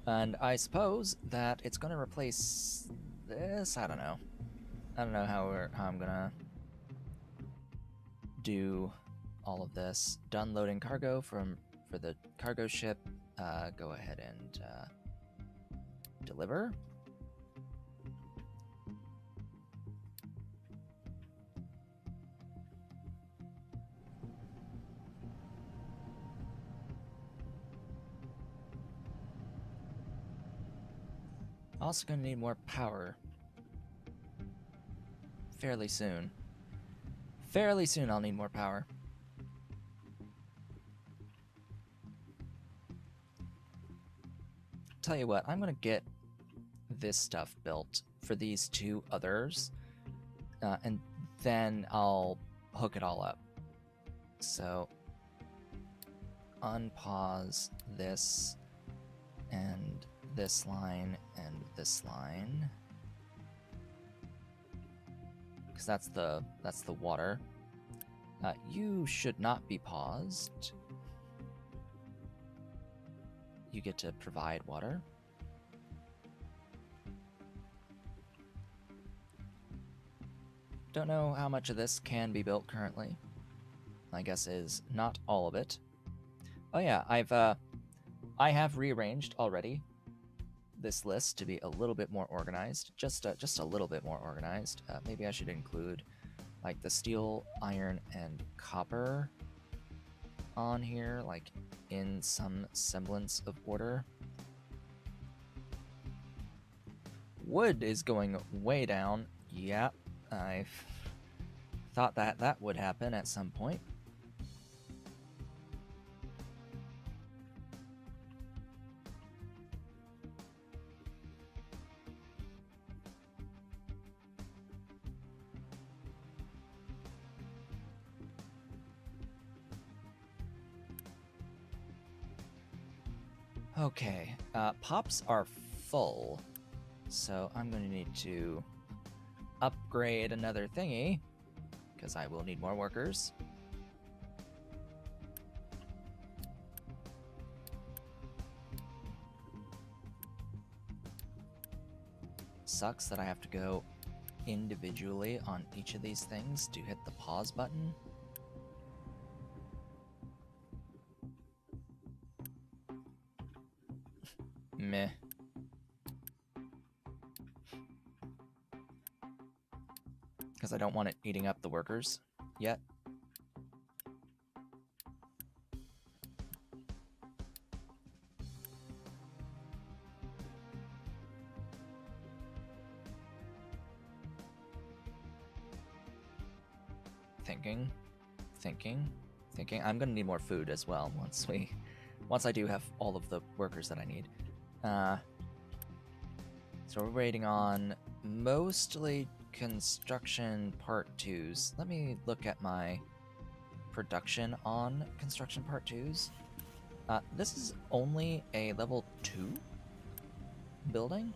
[SPEAKER 1] And I suppose that it's gonna replace this. I don't know. I don't know how I'm gonna do all of this. Done loading cargo for the cargo ship. Go ahead and deliver. Also gonna need more power. Fairly soon. Fairly soon I'll need more power. Tell you what, I'm gonna get this stuff built for these 2 others, and then I'll hook it all up. So, unpause this, and this line, and this line. Because that's the water. You should not be paused. You get to provide water. Don't know how much of this can be built currently. My guess is not all of it. Oh yeah, I have rearranged already this list to be a little bit more organized, just a little bit more organized. Maybe I should include like the steel, iron, and copper on here, like in some semblance of order. Wood is going way down. Yep, I thought that would happen at some point. Okay, pops are full, so I'm going to need to upgrade another thingy, because I will need more workers. Sucks that I have to go individually on each of these things to hit the pause button. Meh. Because I don't want it eating up the workers yet. Thinking. I'm gonna need more food as well once I do have all of the workers that I need. So we're waiting on mostly construction part 2s. Let me look at my production on construction part 2s. This is only a level 2 building,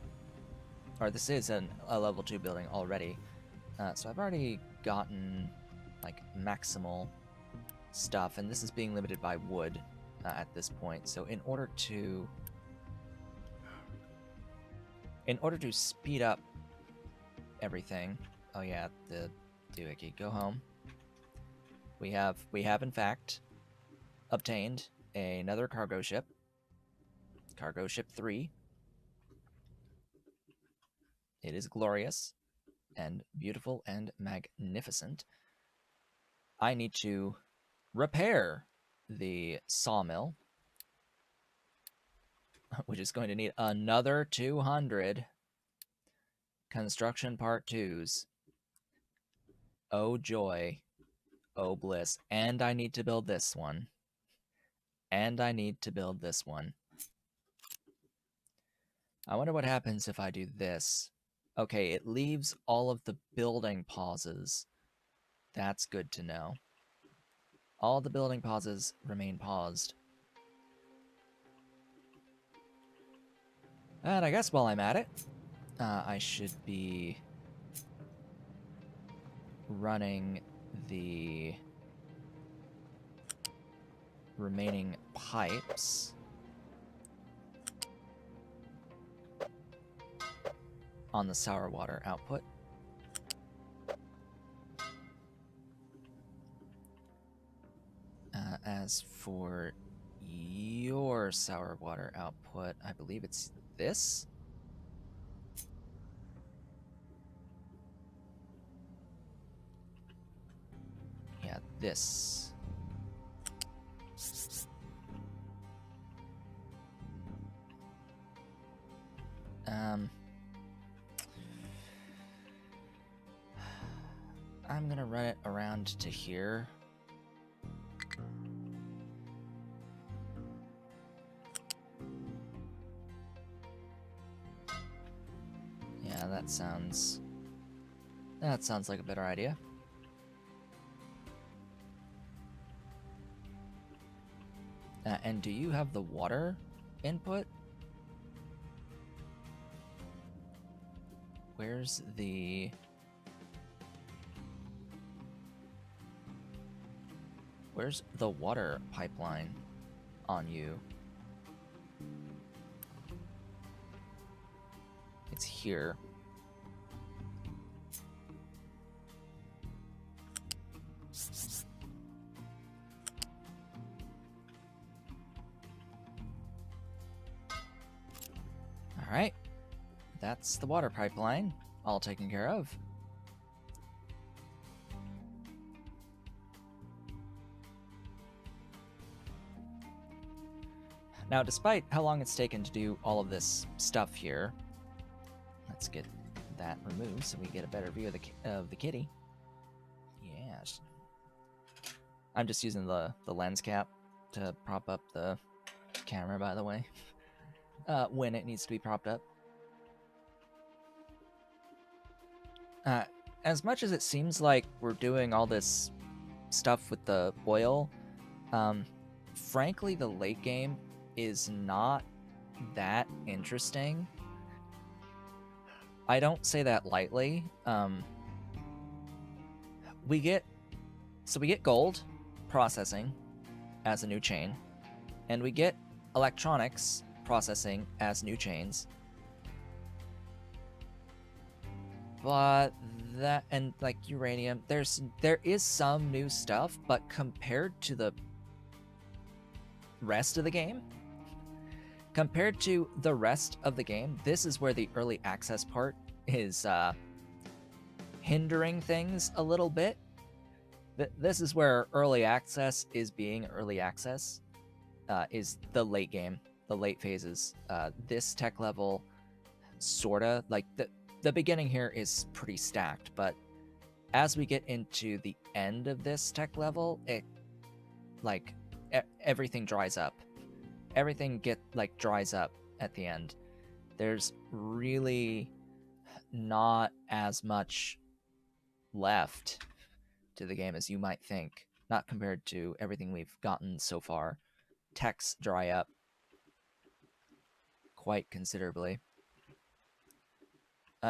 [SPEAKER 1] or this is a level 2 building already. So I've already gotten like maximal stuff, and this is being limited by wood at this point. So in order to speed up everything, oh yeah, the doohickey, go home. We have in fact obtained another cargo ship, cargo ship 3. It is glorious and beautiful and magnificent. I need to repair the sawmill, which is going to need another 200 construction part 2s. Oh joy, oh bliss. And I need to build this one. And I need to build this one. I wonder what happens if I do this. Okay, it leaves all of the building pauses. That's good to know. All the building pauses remain paused. And I guess while I'm at it, I should be running the remaining pipes on the sour water output. As for your sour water output, I believe it's this. Yeah, this. I'm gonna run it around to here. Yeah, that sounds like a better idea. And do you have the water input? Where's the water pipeline on you? It's here. All right. That's the water pipeline, all taken care of. Now, despite how long it's taken to do all of this stuff here, let's get that removed so we get a better view of the kitty. Yes. I'm just using the lens cap to prop up the camera, by the way, when it needs to be propped up. As much as it seems like we're doing all this stuff with the oil, frankly, the late game is not that interesting. I don't say that lightly. We get gold processing as a new chain, and we get electronics processing as new chains. But that, and like uranium, there is some new stuff, but compared to the rest of the game, compared to the rest of the game, this is where the early access part is hindering things a little bit. This is where early access is being early access, is the late game, the late phases. This tech level, sorta, like the beginning here is pretty stacked, but as we get into the end of this tech level, it, like, everything dries up. Everything dries up at the end. There's really not as much left to the game as you might think, not compared to everything we've gotten so far. Techs dry up quite considerably.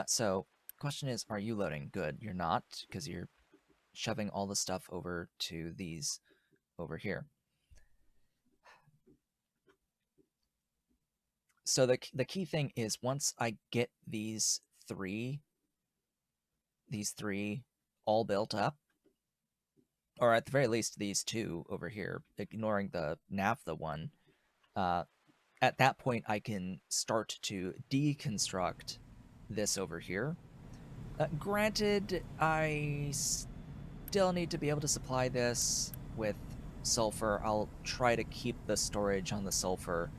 [SPEAKER 1] So, question is, are you loading? Good. You're not, because you're shoving all the stuff over to these over here. So the key thing is, once I get these three all built up, or at the very least these two over here, ignoring the naphtha one, at that point I can start to deconstruct this over here. Granted, I still need to be able to supply this with sulfur. I'll try to keep the storage on the sulfur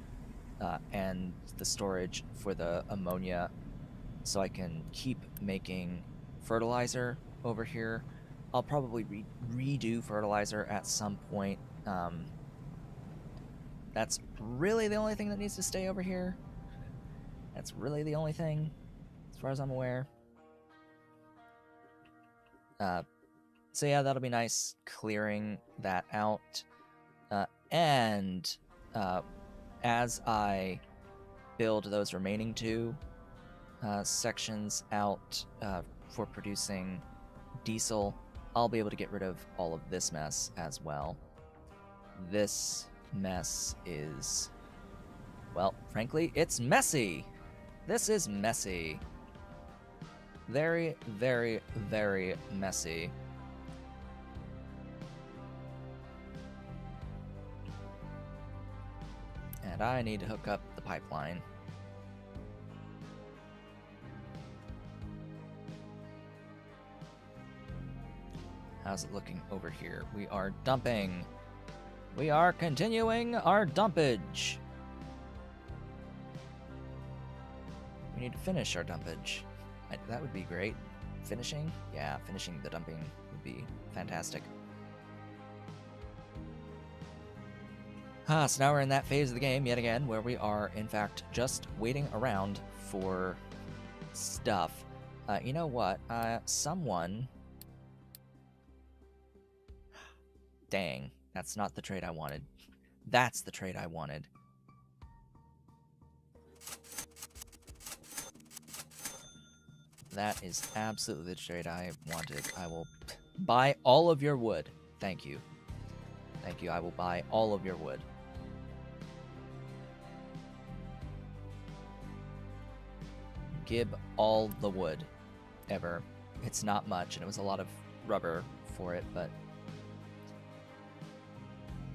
[SPEAKER 1] and the storage for the ammonia, so I can keep making fertilizer over here. I'll probably redo fertilizer at some point. That's really the only thing that needs to stay over here. That's really the only thing, as far as I'm aware. So yeah, that'll be nice, clearing that out. And as I build those remaining two sections out for producing diesel, I'll be able to get rid of all of this mess as well. This mess is, well, frankly, it's messy. This is messy. Very, very, very messy. And I need to hook up the pipeline. How's it looking over here? We are dumping. We are continuing our dumpage. We need to finish our dumpage. That would be great. Finishing? Yeah, finishing the dumping would be fantastic. So now we're in that phase of the game yet again, where we are, in fact, just waiting around for stuff. You know what? Someone... Dang, that's not the trade I wanted. That's the trade I wanted. That is absolutely the trade I wanted. I will buy all of your wood. Thank you. Thank you. I will buy all of your wood. Gib all the wood ever. It's not much, and it was a lot of rubber for it, but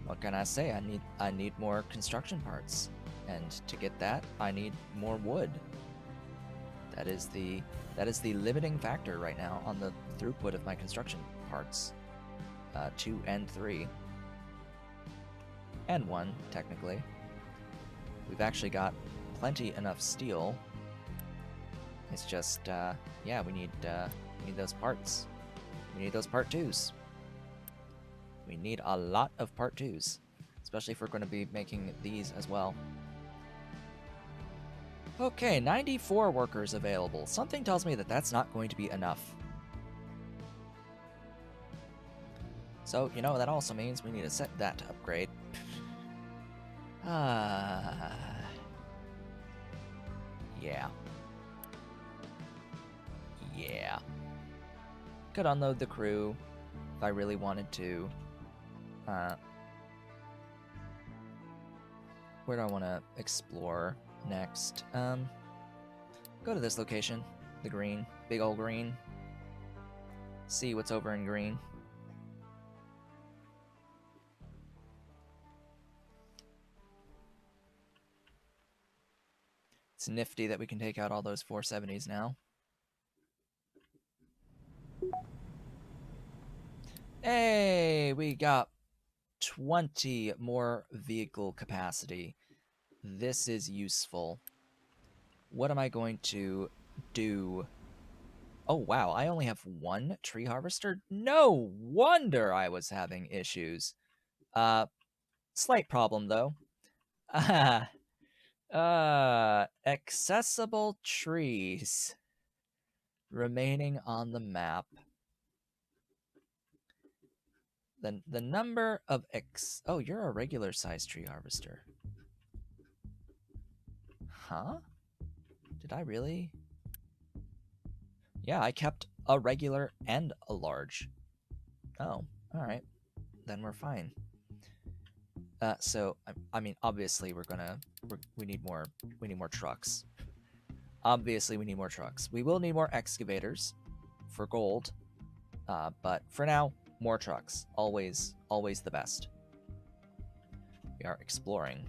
[SPEAKER 1] what can I say? I need more construction parts, and to get that, I need more wood. That is the limiting factor right now on the throughput of my construction parts. 2 and 3. And 1, technically. We've actually got plenty enough steel. It's just, yeah, we need those parts. We need those part 2s. We need a lot of part 2s, especially if we're going to be making these as well. Okay, 94 workers available. Something tells me that that's not going to be enough. So, you know, that also means we need to set that to upgrade. Yeah. Yeah. Could unload the crew if I really wanted to. Where do I want to explore next? Go to this location, the green, big old green. See what's over in green. It's nifty that we can take out all those 470s now. Hey, we got 20 more vehicle capacity. This is useful. What am I going to do? Oh, wow, I only have one tree harvester? No wonder I was having issues. Slight problem, though. Accessible trees remaining on the map. The number of oh, you're a regular size tree harvester. Huh? Did I really? Yeah, I kept a regular and a large. Oh, all right. Then we're fine. So I mean, obviously we need more trucks. Obviously, we need more trucks. We will need more excavators for gold, but for now, more trucks. Always the best. We are exploring.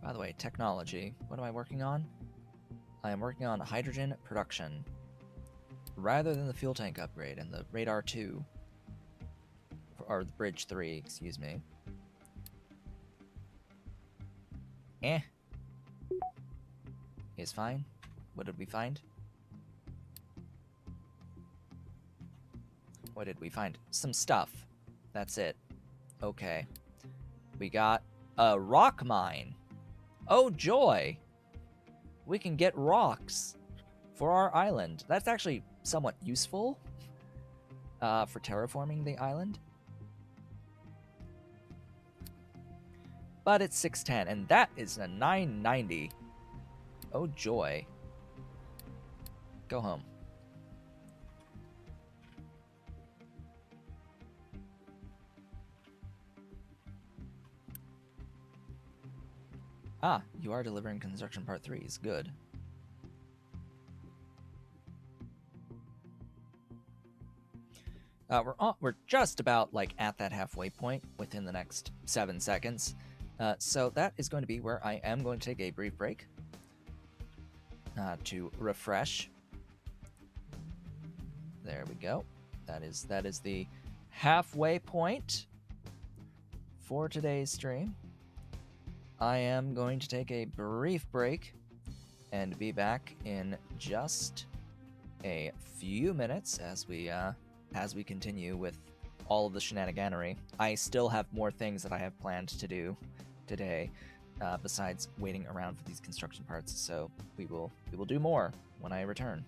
[SPEAKER 1] By the way, technology. What am I working on? I am working on hydrogen production. Rather than the fuel tank upgrade and the radar 2. Or the bridge 3, excuse me. Is fine. What did we find? What did we find? Some stuff. That's it. Okay. We got a rock mine. Oh, joy! We can get rocks for our island. That's actually somewhat useful for terraforming the island. But it's 610, and that is a 990. Oh, joy. Go home. Ah, you are delivering construction part 3s. Good. We're just about like at that halfway point within the next 7 seconds. So that is going to be where I am going to take a brief break to refresh. There we go. That is the halfway point for today's stream. I am going to take a brief break and be back in just a few minutes as we continue with all of the shenaniganery. I still have more things that I have planned to do today, besides waiting around for these construction parts. So we will do more when I return.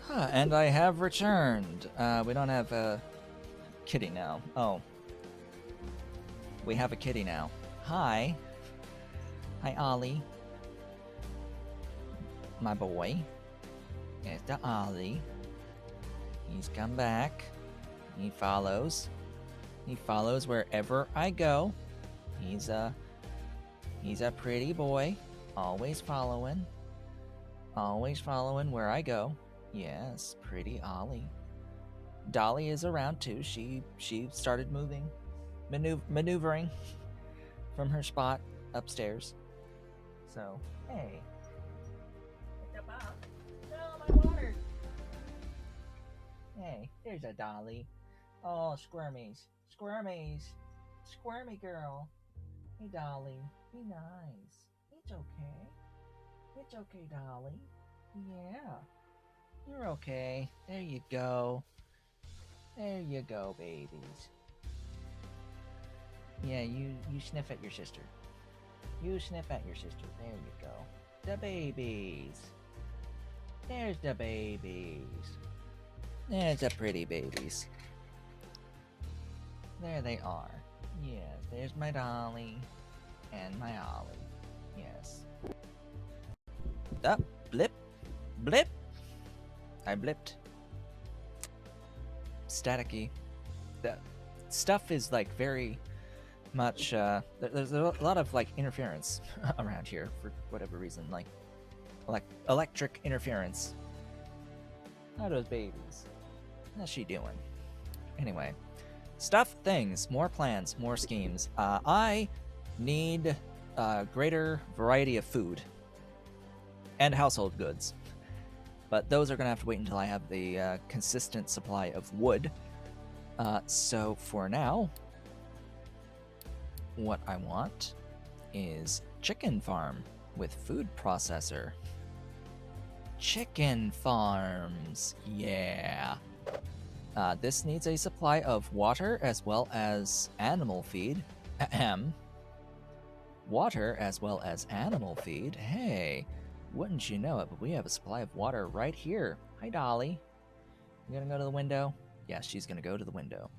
[SPEAKER 1] And I have returned. We don't have a kitty now. Oh. We have a kitty now. Hi. Hi, Ollie. My boy. It's the Ollie. He's come back. He follows. He follows wherever I go. He's a pretty boy. Always following. Always following where I go. Yes, pretty Ollie. Dolly is around too. She started moving, maneuvering from her spot upstairs. So, hey. Pick up. No, my water. Hey, there's a Dolly. Oh, squirmies. Squirmies. Squirmy girl. Hey, Dolly. Be nice. It's okay. It's okay, Dolly. Yeah. You're okay. There you go. There you go, babies. Yeah, you sniff at your sister. You sniff at your sister. There you go. The babies. There's the babies. There's the pretty babies. There they are. Yes, there's my Dolly and my Ollie. Yes. Up, blip, blip. I blipped. Staticky. The stuff is like very much. There's a lot of like interference around here for whatever reason, like electric interference. How are those babies? How's she doing? Anyway, stuff, things, more plans, more schemes. I need a greater variety of food and household goods. But those are going to have to wait until I have the consistent supply of wood. So for now, what I want is chicken farm with food processor. Chicken farms, yeah. This needs a supply of water as well as animal feed. Ahem. Water as well as animal feed. Hey. Wouldn't you know it, but we have a supply of water right here. Hi, Dolly. You gonna go to the window? Yeah, she's gonna go to the window.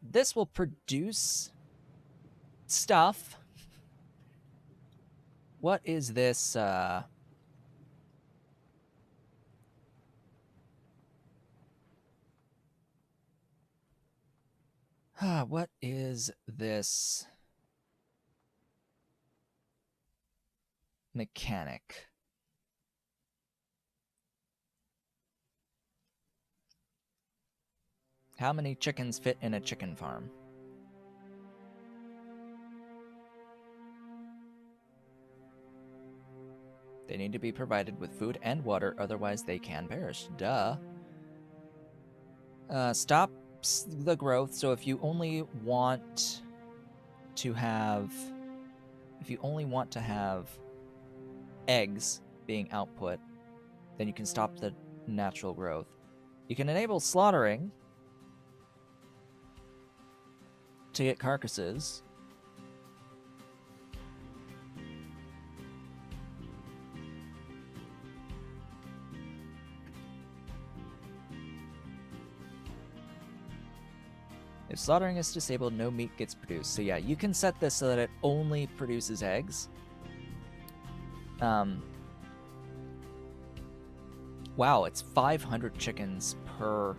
[SPEAKER 1] This will produce stuff. What is this, what is this mechanic? How many chickens fit in a chicken farm? They need to be provided with food and water, otherwise they can perish. Duh. Stops the growth, so if you only want to have eggs being output, then you can stop the natural growth. You can enable slaughtering to get carcasses. If slaughtering is disabled, no meat gets produced. So yeah, you can set this so that it only produces eggs. Wow, it's 500 chickens per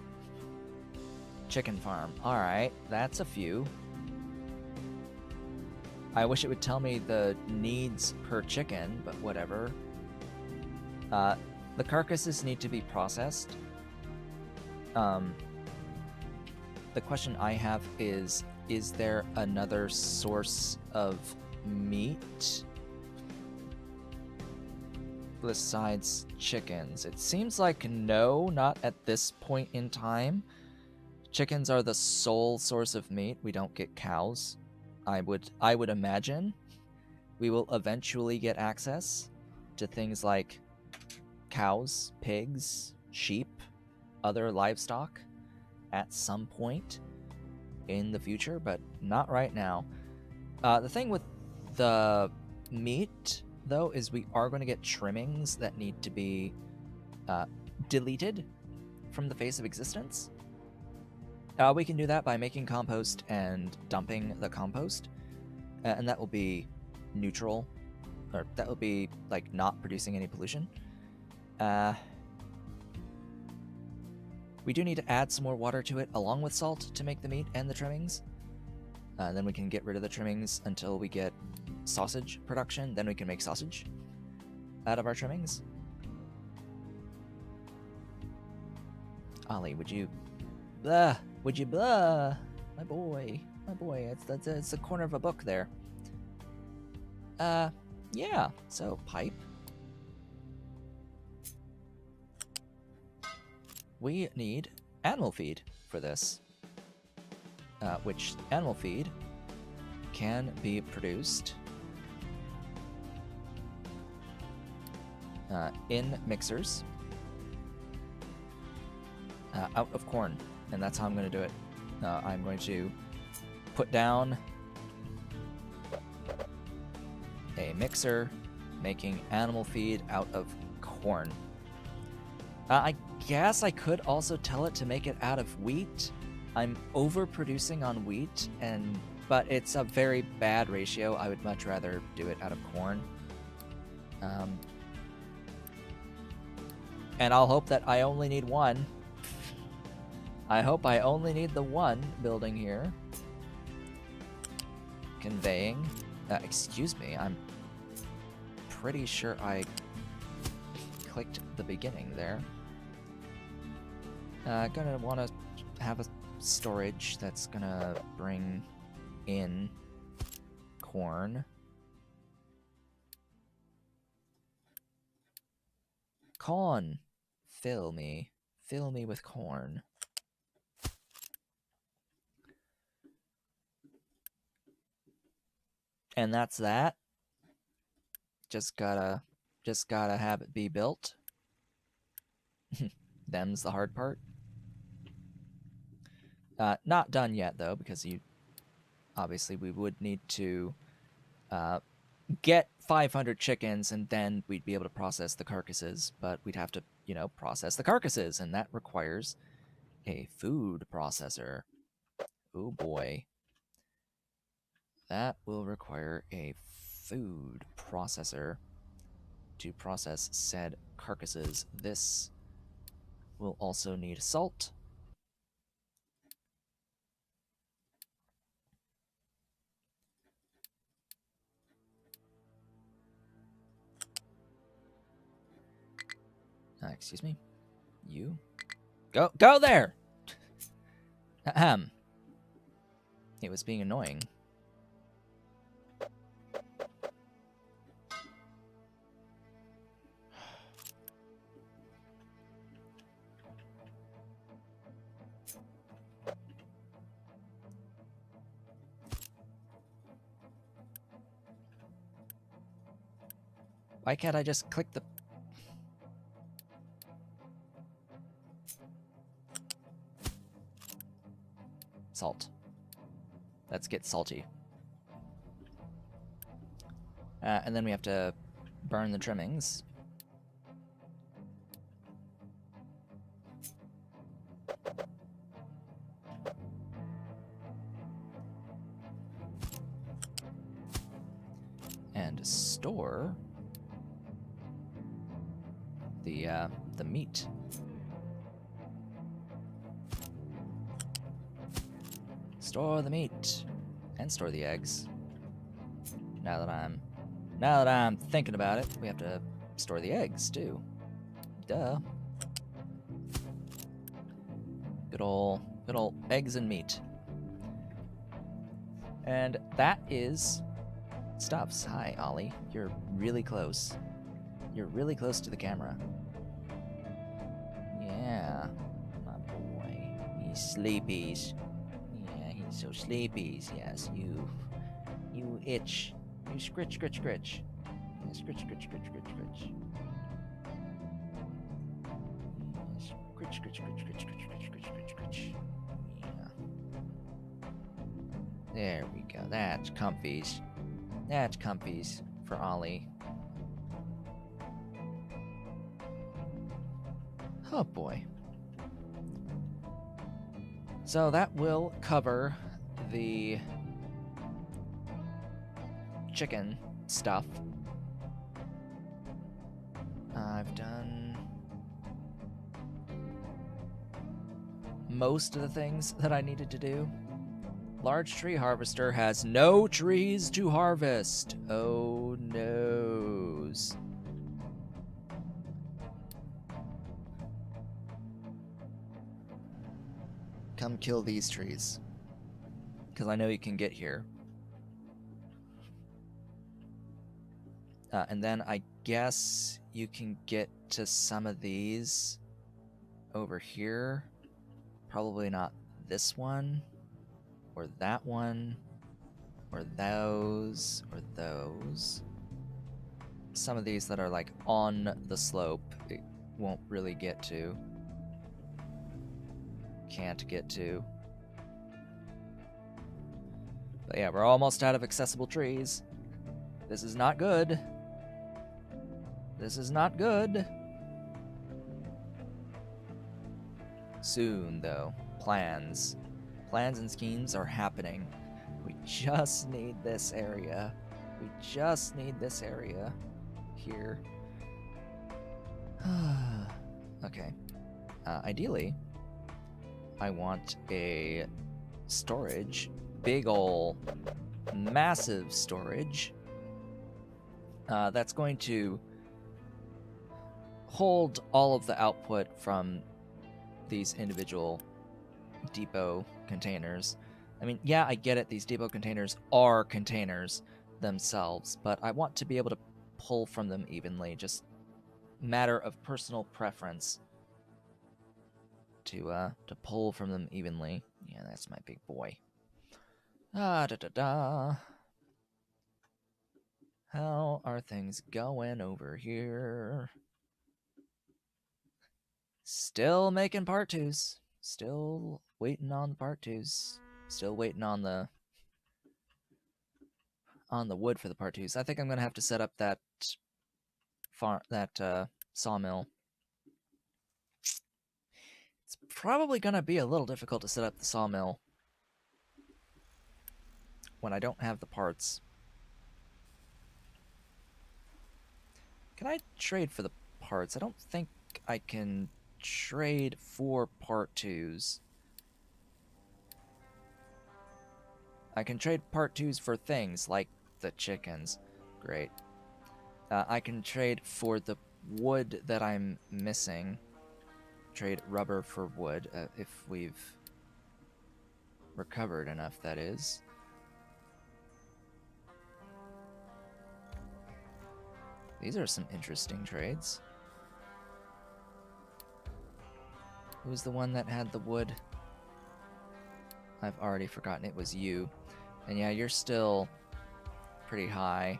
[SPEAKER 1] chicken farm. Alright, that's a few. I wish it would tell me the needs per chicken, but whatever. The carcasses need to be processed. The question I have is there another source of meat besides chickens? It seems like no, not at this point in time. Chickens are the sole source of meat. We don't get cows. I would imagine we will eventually get access to things like cows, pigs, sheep, other livestock at some point in the future, but not right now. The thing with the meat, though, is we are going to get trimmings that need to be deleted from the face of existence. We can do that by making compost and dumping the compost, and that will be neutral, or that will be like not producing any pollution. We do need to add some more water to it along with salt to make the meat and the trimmings. Then we can get rid of the trimmings until we get sausage production. Then we can make sausage out of our trimmings. Ollie, would you... Blah! Would you blah? My boy. My boy. It's the corner of a book there. Yeah. So, pipe. We need animal feed for this. Which animal feed can be produced in mixers out of corn, and that's how I'm going to do it. I'm going to put down a mixer making animal feed out of corn. I guess I could also tell it to make it out of wheat. I'm overproducing on wheat, but it's a very bad ratio. I would much rather do it out of corn. And I'll hope that I only need one. I hope I only need the one building here. Conveying. Excuse me, I'm pretty sure I clicked the beginning there. Gonna want to have a storage that's gonna bring in corn. Corn! Fill me with corn. And that's that. Just gotta have it be built. Them's the hard part. Not done yet though, because obviously we would need to get 500 chickens, and then we'd be able to process the carcasses. But we'd have to, process the carcasses, and that requires a food processor. Oh boy. That will require a food processor to process said carcasses. This will also need salt. Excuse me. You. Go there! Ahem. It was being annoying. Why can't I just click the... Salt. Let's get salty. And then we have to burn the trimmings. And store the meat. Store the meat and store the eggs. Now that I'm thinking about it, we have to store the eggs too. Duh. Good old eggs and meat. And that is Stuffs. Hi, Ollie. You're really close. You're really close to the camera. Yeah, my boy. He's sleepies. Yeah, he's so sleepies. Yes, you itch. You scritch. Yeah, scritch. Yeah, scritch. Yeah. There we go. That's comfies. That's comfies for Ollie. Oh boy. So that will cover the chicken stuff. I've done most of the things that I needed to do. Large tree harvester has no trees to harvest. Oh noes. Come kill these trees. Because I know you can get here. And then I guess you can get to some of these over here. Probably not this one, or that one, or those, or those. Some of these that are like on the slope, it won't really get to. Can't get to. But yeah, we're almost out of accessible trees. This is not good. This is not good. Soon, though. Plans. Plans and schemes are happening. We just need this area. We just need this area here. Okay. Ideally, I want a storage. Big ol' massive storage. That's going to hold all of the output from these individual depot containers. I mean, yeah, I get it. These depot containers are containers themselves, but I want to be able to pull from them evenly. Just matter of personal preference to pull from them evenly. Yeah, that's my big boy. Da da da. How are things going over here? Still making part twos. Still waiting on the part twos. Still waiting on the wood for the part twos. I think I'm gonna have to set up that sawmill. It's probably gonna be a little difficult to set up the sawmill when I don't have the parts. Can I trade for the parts? I don't think I can trade for part twos. I can trade part twos for things like the chickens. Great. I can trade for the wood that I'm missing. Trade rubber for wood, if we've recovered enough, that is. These are some interesting trades. Who's the one that had the wood? I've already forgotten. It was you. And yeah, you're still pretty high.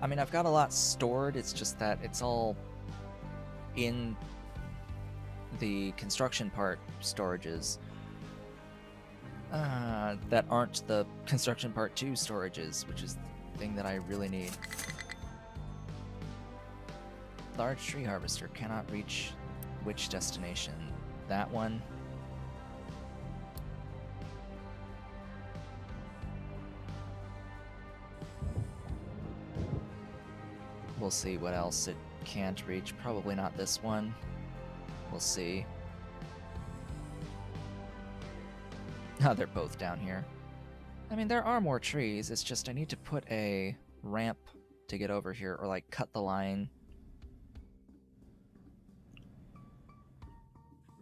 [SPEAKER 1] I mean, I've got a lot stored. It's just that it's all in the construction part storages that aren't the construction part 2 storages, which is the thing that I really need. Large tree harvester cannot reach which destination? That one? We'll see what else it can't reach. Probably not this one. We'll see. Oh, they're both down here. I mean, there are more trees. It's just I need to put a ramp to get over here, or like cut the line.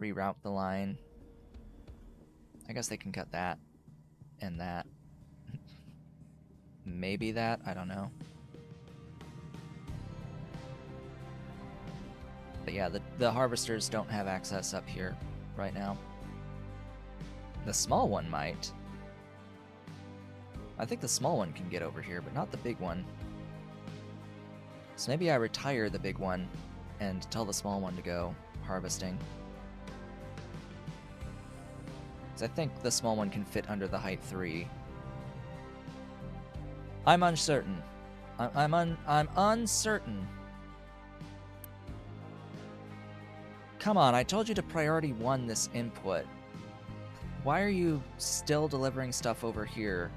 [SPEAKER 1] Reroute the line. I guess they can cut that and that. Maybe that, I don't know. But yeah, the harvesters don't have access up here right now. The small one might. I think the small one can get over here, but not the big one. So maybe I retire the big one and tell the small one to go harvesting. Because I think the small one can fit under the height 3 I'm uncertain. I'm uncertain. Come on, I told you to priority 1 this input. Why are you still delivering stuff over here?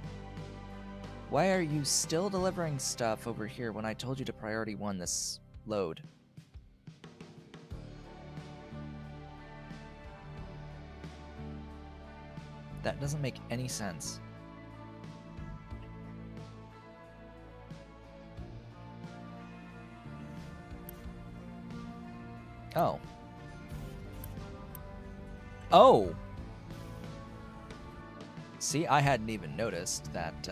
[SPEAKER 1] Why are you still delivering stuff over here when I told you to priority 1 this load? That doesn't make any sense. Oh. Oh! See, I hadn't even noticed that,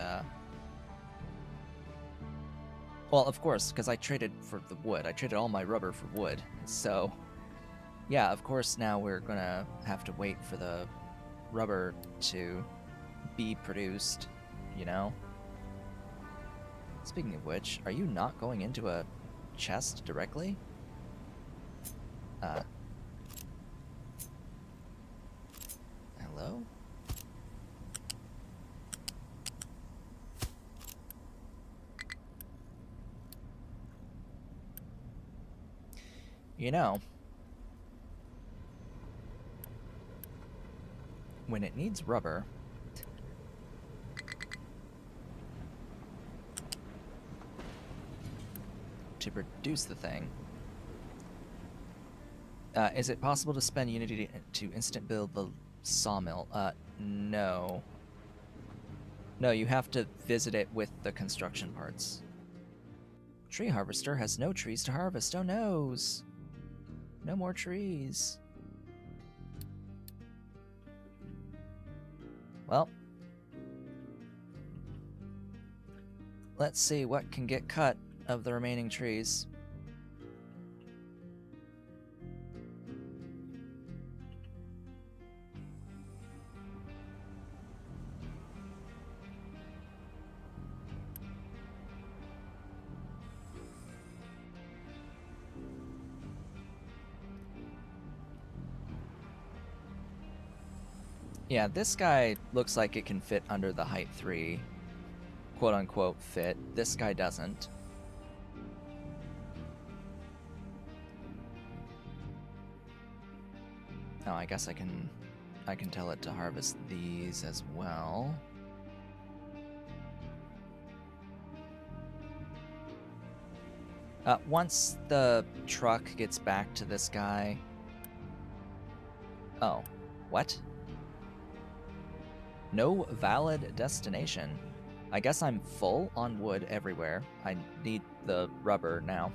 [SPEAKER 1] well, of course, because I traded for the wood. I traded all my rubber for wood. So, yeah, of course now we're gonna have to wait for the rubber to be produced, you know? Speaking of which, are you not going into a chest directly? Hello? You know, when it needs rubber, to produce the thing, is it possible to spend Unity to instant build the sawmill? No. No, you have to visit it with the construction parts. Tree harvester has no trees to harvest. Oh noes! No more trees. Well, let's see what can get cut of the remaining trees. Yeah, this guy looks like it can fit under the height 3, quote-unquote fit. This guy doesn't. Oh, I guess I can tell it to harvest these as well. Once the truck gets back to this guy... Oh, what? No valid destination. I guess I'm full on wood everywhere. I need the rubber now.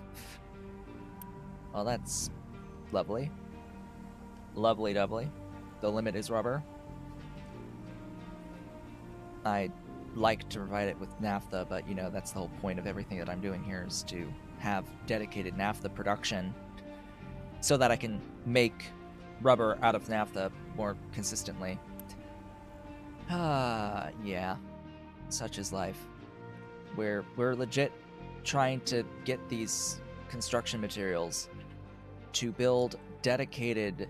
[SPEAKER 1] Well, that's lovely. Lovely doubly. The limit is rubber. I'd like to provide it with naphtha, but you know, that's the whole point of everything that I'm doing here is to have dedicated naphtha production so that I can make rubber out of naphtha more consistently. Yeah. Such is life. We're legit trying to get these construction materials to build dedicated,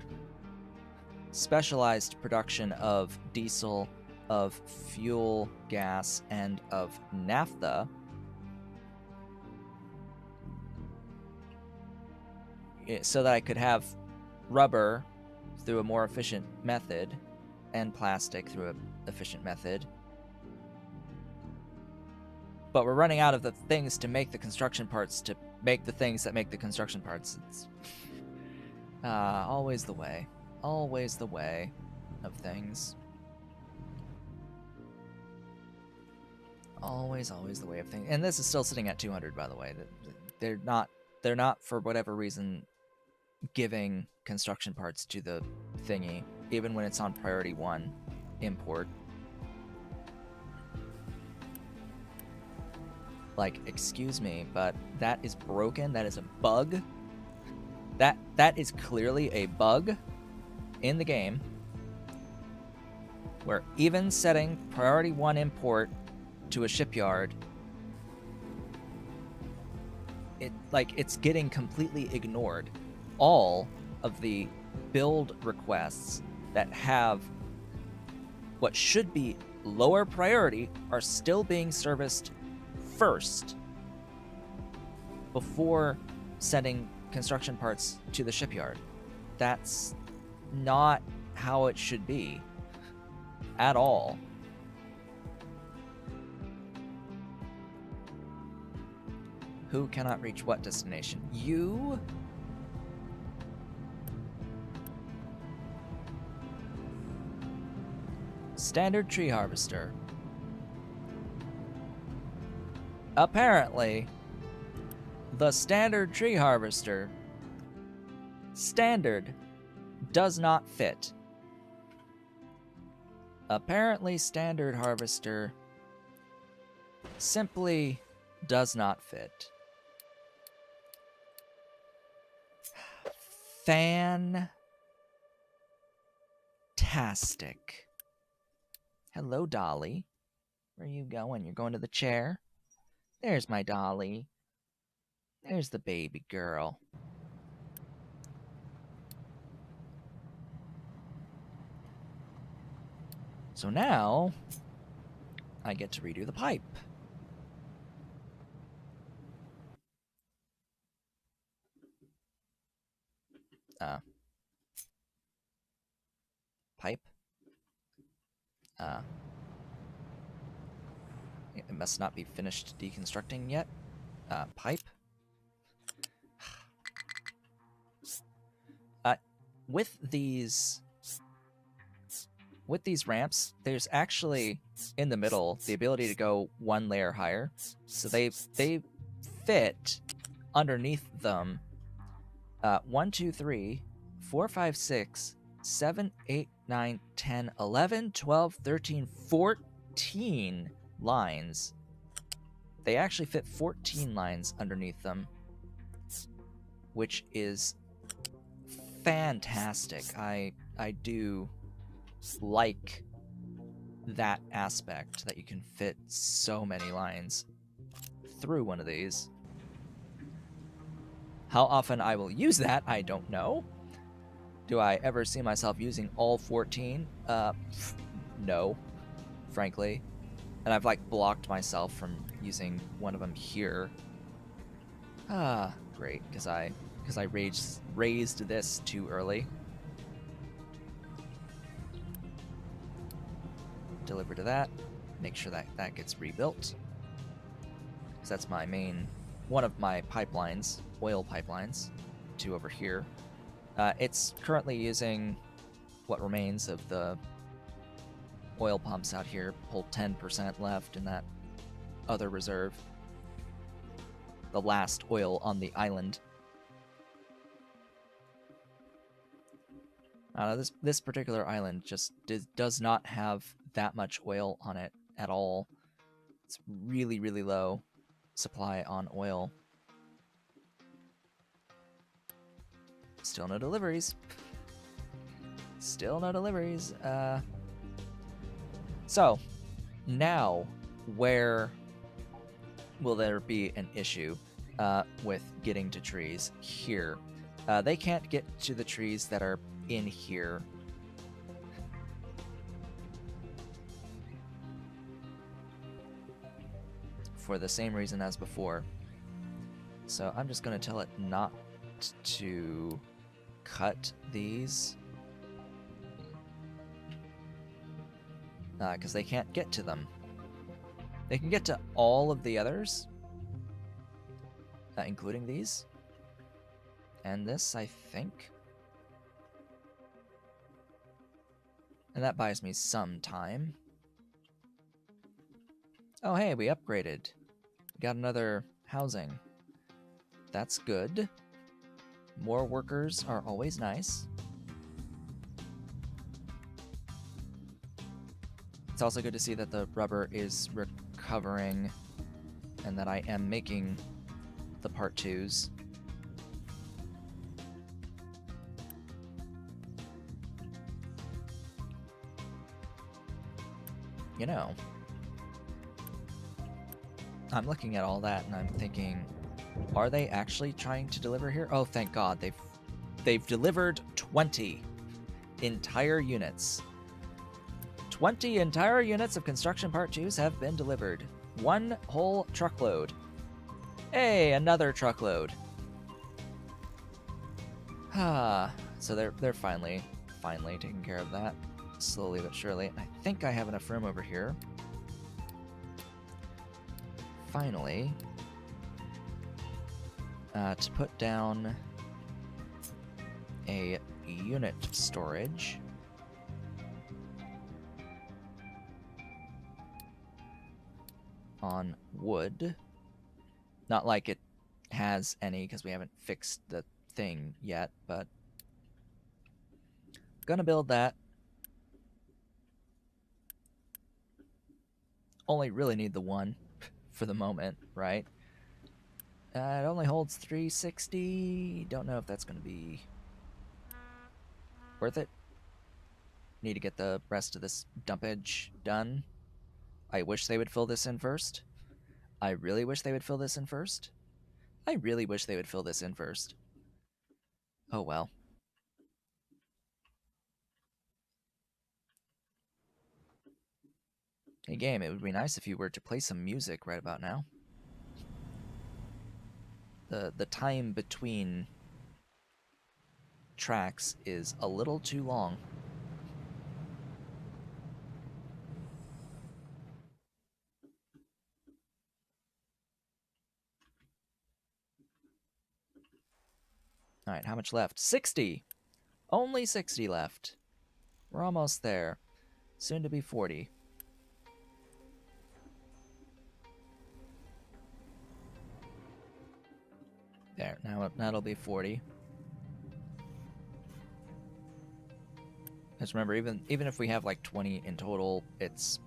[SPEAKER 1] specialized production of diesel, of fuel, gas, and of naphtha. So that I could have rubber through a more efficient method and plastic through an efficient method. But we're running out of the things to make the construction parts to make the things that make the construction parts. It's always the way. Always the way of things. Always the way of things. And this is still sitting at 200, by the way. They're not for whatever reason giving construction parts to the thingy, even when it's on priority 1 import. Like, excuse me, but that is broken. That is a bug. That is clearly a bug in the game where even setting priority 1 import to a shipyard, it's getting completely ignored. All of the build requests that have what should be lower priority are still being serviced first before sending construction parts to the shipyard. That's not how it should be at all. Who cannot reach what destination? You? Standard tree harvester. Apparently, the standard tree harvester standard does not fit. Apparently, standard harvester simply does not fit. Fantastic. Hello, Dolly. Where are you going? You're going to the chair? There's my Dolly. There's the baby girl. So now, I get to redo the pipe. Pipe. It must not be finished deconstructing yet. Pipe. With these ramps, there's actually in the middle the ability to go one layer higher. So they fit underneath them 1, 2, 3, 4, 5, 6, 7, 8, 9, 10, 11, 12, 13, 14 lines. They actually fit 14 lines underneath them, which is fantastic. I do like that aspect, that you can fit so many lines through one of these. How often I will use that, I don't know. Do I ever see myself using all 14? No, frankly. And I've like blocked myself from using one of them here. Great, because I raised this too early. Deliver to that. Make sure that gets rebuilt. Because that's my main, one of my pipelines, oil pipelines, to over here. It's currently using what remains of the oil pumps out here. Pulled 10% left in that other reserve. The last oil on the island. This particular island just does not have that much oil on it at all. It's really, really low supply on oil. Still no deliveries. Still no deliveries. So, now, where will there be an issue with getting to trees? Here. They can't get to the trees that are in here. For the same reason as before. So I'm just going to tell it not to cut these. Because they can't get to them. They can get to all of the others. Including these. And this, I think. And that buys me some time. Oh hey, we upgraded. We got another housing. That's good. More workers are always nice. It's also good to see that the rubber is recovering and that I am making the part 2s. You know, I'm looking at all that and I'm thinking, are they actually trying to deliver here? Oh, thank God, they've delivered 20 entire units. 20 entire units of construction part 2s have been delivered. 1 whole truckload. Hey, another truckload. Ah, so they're finally taking care of that, slowly but surely. I think I have enough room over here. Finally, to put down a unit storage. On wood. Not like it has any, because we haven't fixed the thing yet, but gonna build that. Only really need the one for the moment, right? It only holds 360. Don't know if that's gonna be worth it. Need to get the rest of this dumpage done. I wish they would fill this in first. I really wish they would fill this in first. I really wish they would fill this in first. Oh well. Hey game, it would be nice if you were to play some music right about now. The time between tracks is a little too long. Alright, how much left? 60! Only 60 left. We're almost there. Soon to be 40. There, now that'll be 40. Just remember, even if we have like 20 in total, it's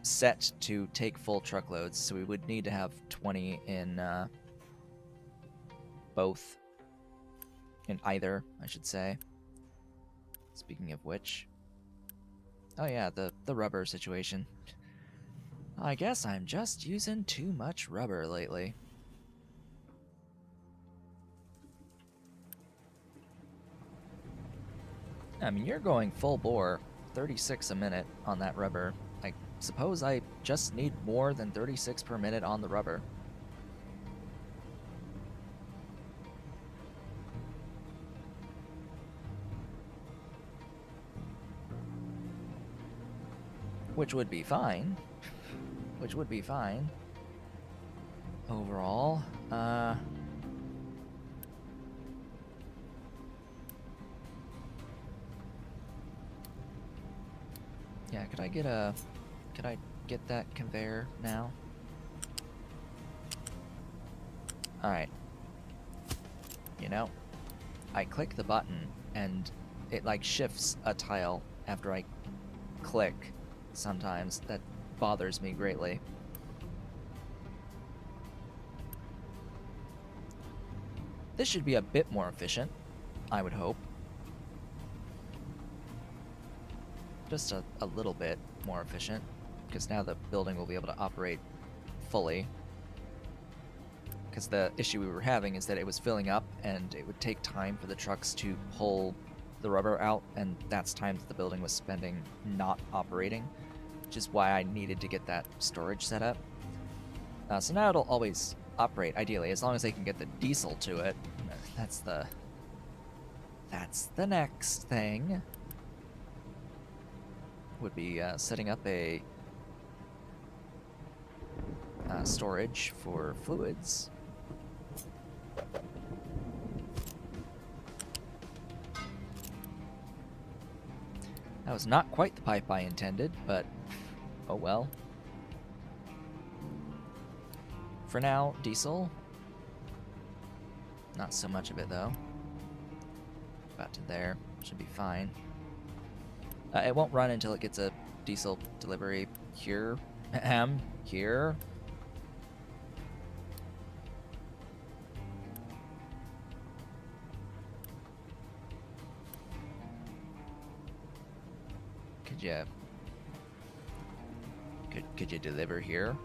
[SPEAKER 1] set to take full truckloads, so we would need to have 20 in both. In either, I should say. Speaking of which. Oh yeah, the rubber situation. I guess I'm just using too much rubber lately. I mean, you're going full bore, 36 a minute on that rubber. I suppose I just need more than 36 per minute on the rubber. Which would be fine. Which would be fine. Overall, yeah, could I get that conveyor now? Alright. You know, I click the button and it like shifts a tile after I click sometimes. That bothers me greatly. This should be a bit more efficient, I would hope. Just a little bit more efficient, because now the building will be able to operate fully. Because the issue we were having is that it was filling up, and it would take time for the trucks to pull the rubber out, and that's time that the building was spending not operating, which is why I needed to get that storage set up. So now it'll always operate, ideally, as long as they can get the diesel to it. That's the next thing. Would be setting up a storage for fluids. That was not quite the pipe I intended, but oh well. For now, diesel. Not so much of it though. About to there. Should be fine. It won't run until it gets a diesel delivery here. Here. Could you deliver here?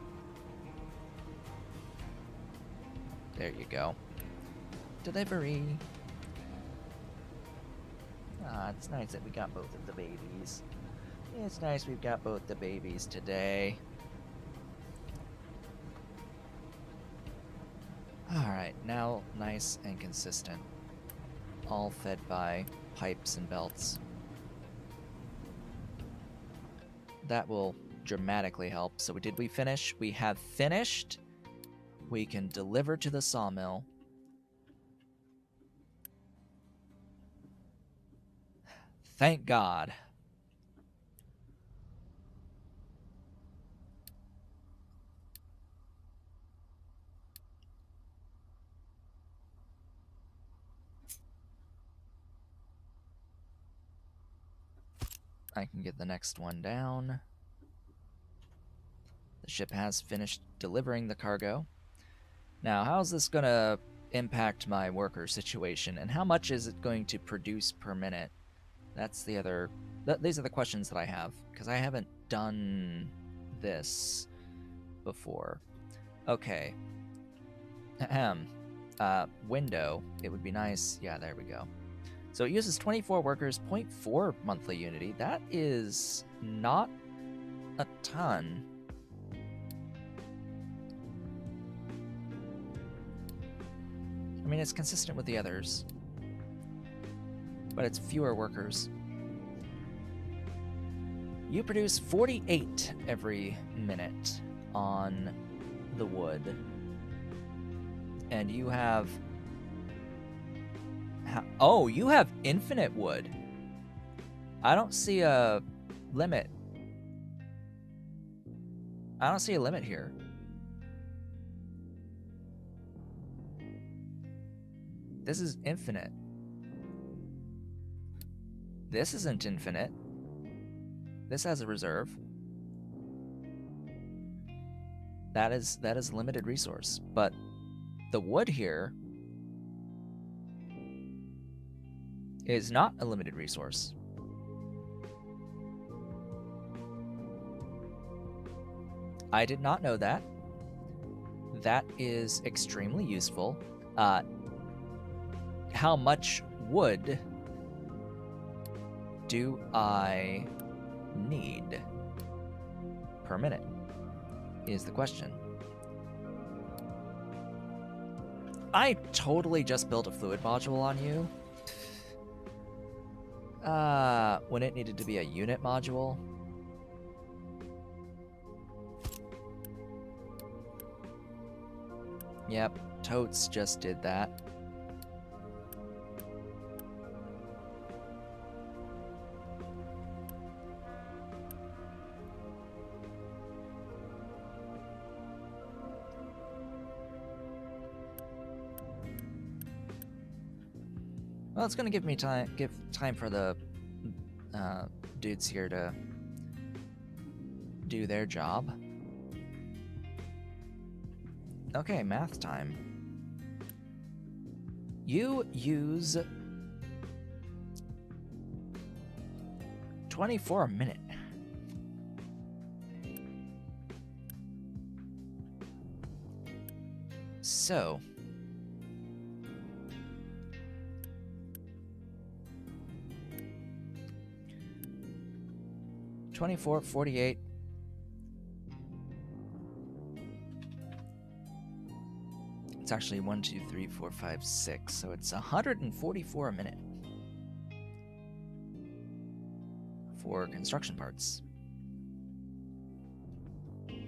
[SPEAKER 1] There you go. Delivery. Ah, it's nice that we got both of the babies. It's nice we've got both the babies today. Alright, now nice and consistent. All fed by pipes and belts. That will dramatically help. So did we finish? We have finished. We can deliver to the sawmill. Thank God. I can get the next one down. The ship has finished delivering the cargo. Now, how's this going to impact my worker situation, and how much is it going to produce per minute? That's the other... these are the questions that I have, because I haven't done this before. Okay. Ahem. Window. It would be nice. Yeah, there we go. So it uses 24 workers, 0.4 monthly unity. That is not a ton. I mean, it's consistent with the others, but it's fewer workers. You produce 48 every minute on the wood. And you have... Oh, you have infinite wood. I don't see a limit. I don't see a limit here. This is infinite. This isn't infinite. This has a reserve. That is a limited resource, but the wood here is not a limited resource. I did not know that. That is extremely useful. How much wood do I need per minute is the question. I totally just built a fluid module on you. When it needed to be a unit module. Yep, Totes just did that. Well, it's gonna give time for the dudes here to do their job. Okay, math time. You use 24 a minute. So, $24, $48. It's actually 1, 2, 3, 4, 5, 6. So it's 144 a minute for construction parts. Here,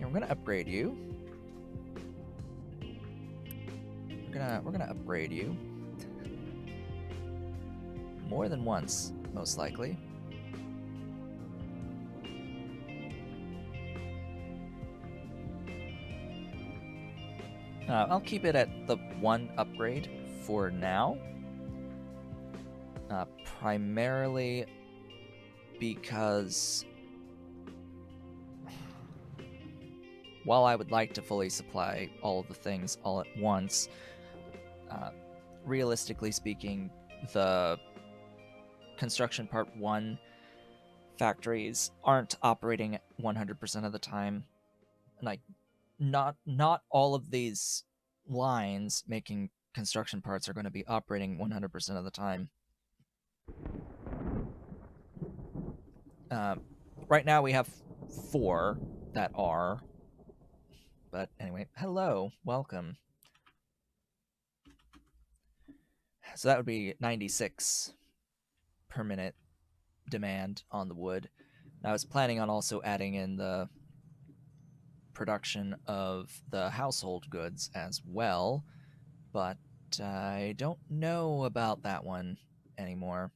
[SPEAKER 1] we're gonna upgrade you. We're gonna upgrade you more than once, most likely. I'll keep it at the 1 upgrade for now. Primarily because while I would like to fully supply all of the things all at once, realistically speaking, the construction part 1 factories aren't operating 100% of the time. Like, not all of these lines making construction parts are going to be operating 100% of the time. Right now we have 4 that are. But anyway, hello, welcome. So that would be 96 per minute demand on the wood. I was planning on also adding in the production of the household goods as well, but I don't know about that one anymore.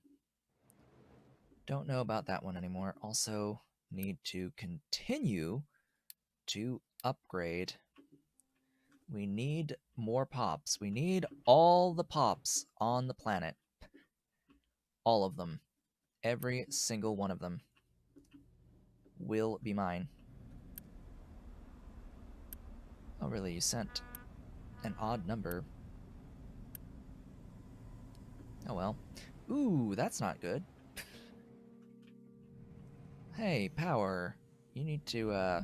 [SPEAKER 1] Don't know about that one anymore. Also, need to continue to upgrade. We need more pops. We need all the pops on the planet. All of them. Every single one of them will be mine. Oh, really? You sent an odd number. Oh, well. Ooh, that's not good. Hey, Power. You need to,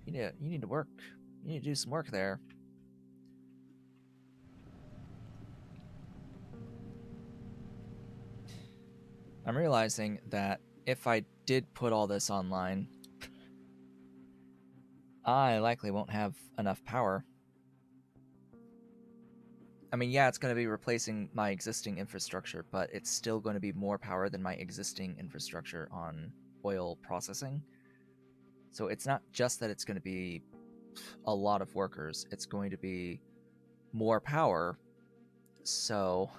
[SPEAKER 1] you need to work. You need to do some work there. I'm realizing that if I did put all this online, I likely won't have enough power. I mean, yeah, it's going to be replacing my existing infrastructure, but it's still going to be more power than my existing infrastructure on oil processing. So it's not just that it's going to be a lot of workers, it's going to be more power. So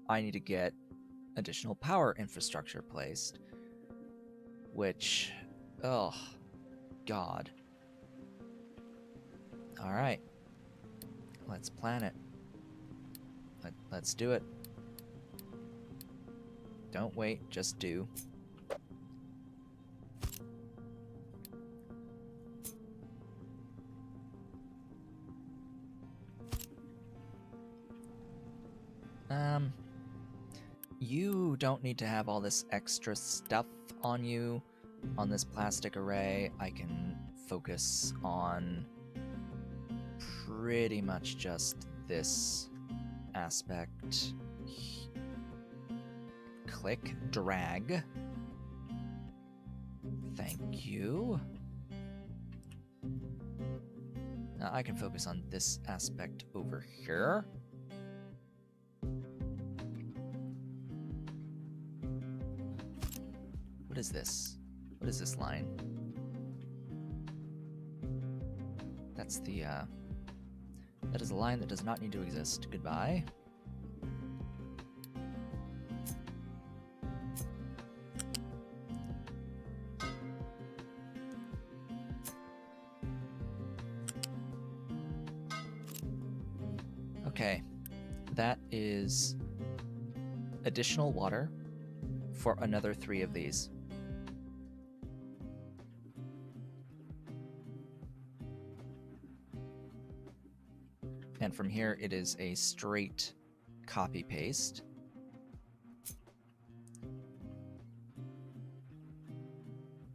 [SPEAKER 1] I need to get additional power infrastructure placed, which, oh, God. All right, let's plan it. Let's do it. Don't wait, just do. You don't need to have all this extra stuff on you on this plastic array. I can focus on pretty much just this aspect. Click, drag. Thank you. Now I can focus on this aspect over here. What is this? What is this line? That's the, that is a line that does not need to exist. Goodbye. Okay, that is additional water for another 3 of these. And from here, it is a straight copy paste.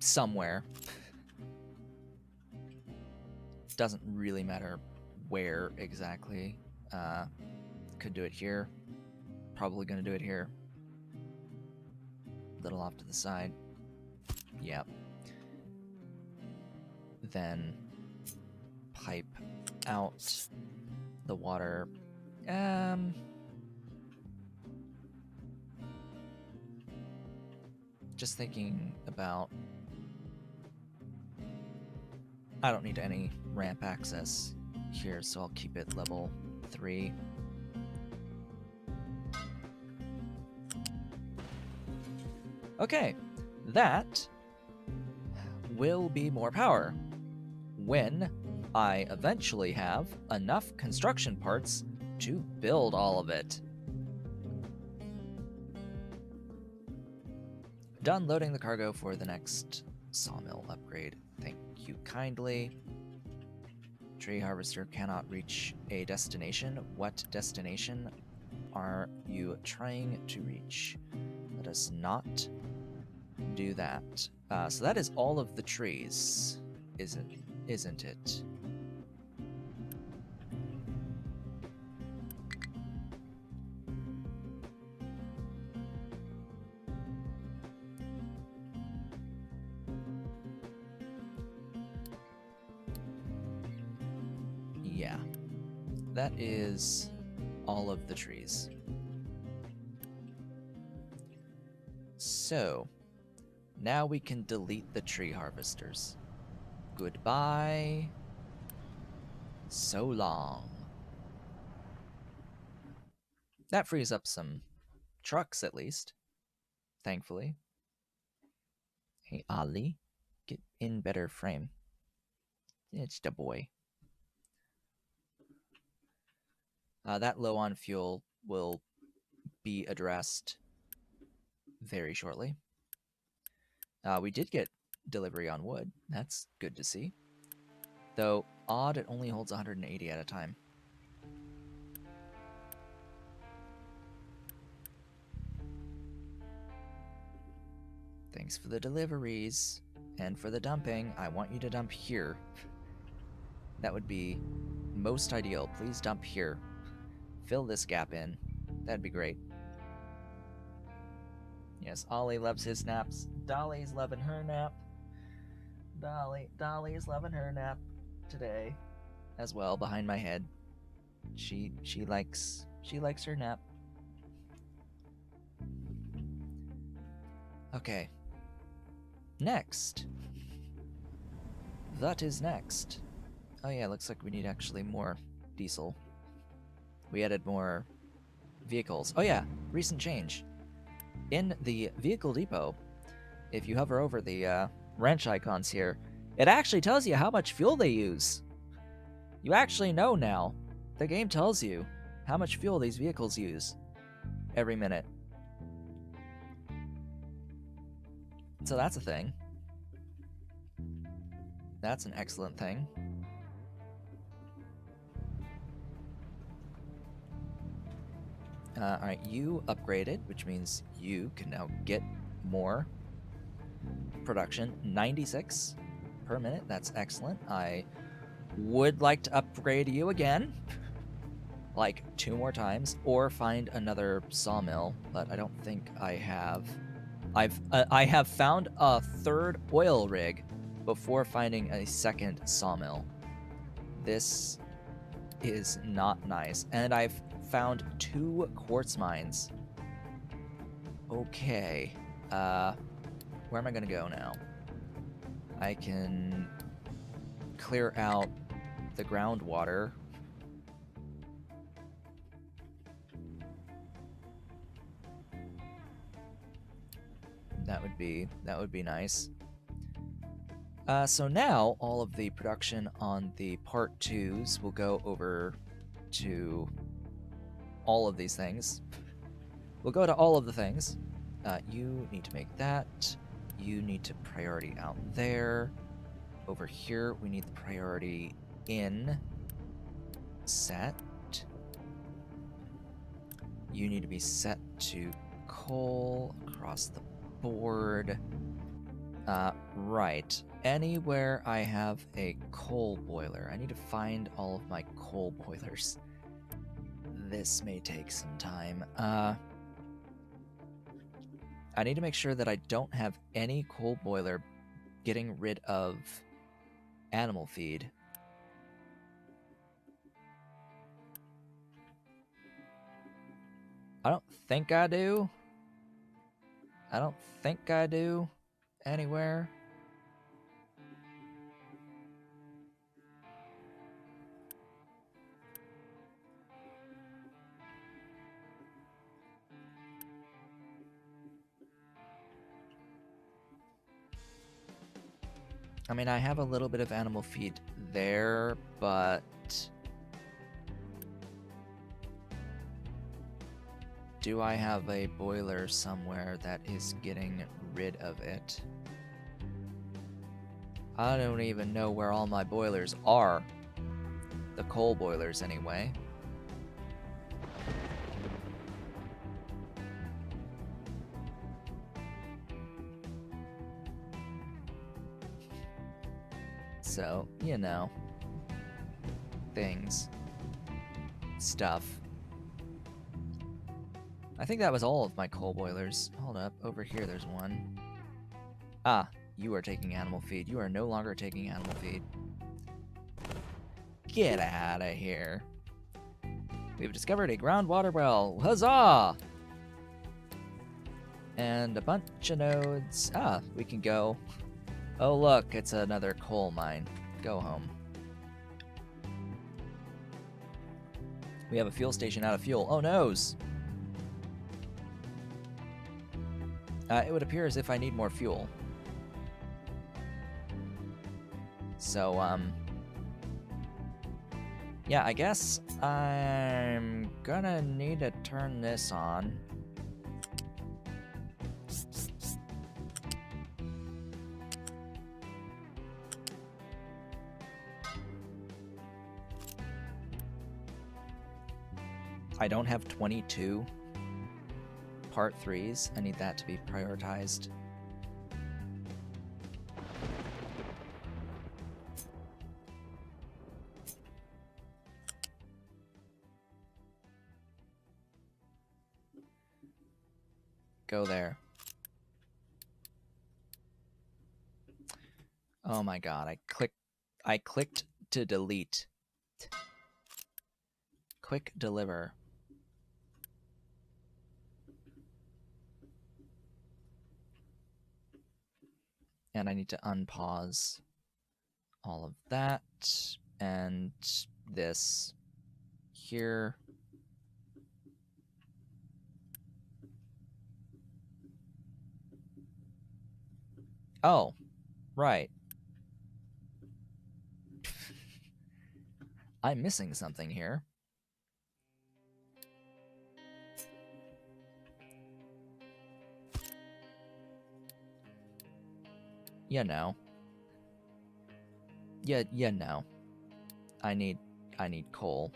[SPEAKER 1] Somewhere. Doesn't really matter where exactly. Could do it here. Probably gonna do it here. Little off to the side. Yep. Then pipe out the water. Just thinking about... I don't need any ramp access here, so I'll keep it level 3. Okay, that will be more power when I eventually have enough construction parts to build all of it. Done loading the cargo for the next sawmill upgrade. Thank you kindly. Tree harvester cannot reach a destination. What destination are you trying to reach? Let us not do that. So that is all of the trees, isn't it? that is all of the trees. So, now we can delete the tree harvesters. Goodbye. So long. That frees up some trucks, at least. Thankfully. Hey, Ali, get in better frame. It's the boy. That low on fuel will be addressed very shortly. We did get delivery on wood. That's good to see. Though, odd, it only holds 180 at a time. Thanks for the deliveries. And for the dumping, I want you to dump here. That would be most ideal. Please dump here. Fill this gap in. That'd be great. Yes, Ollie loves his naps. Dolly's loving her nap. Dolly's loving her nap today as well, behind my head. She likes her nap. Okay. Next. That is next. Oh yeah, looks like we need actually more diesel. We added more vehicles. Oh yeah, recent change. In the vehicle depot, if you hover over the wrench icons here, it actually tells you how much fuel they use. You actually know now. The game tells you how much fuel these vehicles use every minute. So that's a thing. That's an excellent thing. Alright, you upgraded, which means you can now get more production. 96 per minute, that's excellent. I would like to upgrade you again, like 2 more times, or find another sawmill, but I don't think I have. I have found a 3rd oil rig before finding a 2nd sawmill. This is not nice. And I've found 2 quartz mines. Okay. Where am I gonna go now? I can clear out the groundwater. That would be nice. So now all of the production on the part 2s will go over to all of these things. We'll go to all of the things. You need to make that. You need to priority out there. Over here, we need the priority in set. You need to be set to coal across the board. Right. Anywhere I have a coal boiler. I need to find all of my coal boilers. This may take some time. I need to make sure that I don't have any coal boiler getting rid of animal feed. I don't think I do. I don't think I do anywhere. I mean, I have a little bit of animal feed there, but do I have a boiler somewhere that is getting rid of it? I don't even know where all my boilers are. The coal boilers, anyway. So, you know, things, stuff. I think that was all of my coal boilers. Hold up, over here there's one. Ah, you are taking animal feed. You are no longer taking animal feed. Get out of here. We've discovered a groundwater well. Huzzah! And a bunch of nodes. Ah, we can go. Oh, look, it's another coal mine. Go home. We have a fuel station out of fuel. Oh, noes! It would appear as if I need more fuel. So, yeah, I guess I'm gonna need to turn this on. I don't have 22 part 3s. I need that to be prioritized. Go there. Oh my god, I clicked to delete. Quick deliver. And I need to unpause all of that and this here. Oh, right. I'm missing something here. You know. Yeah, no. I need coal.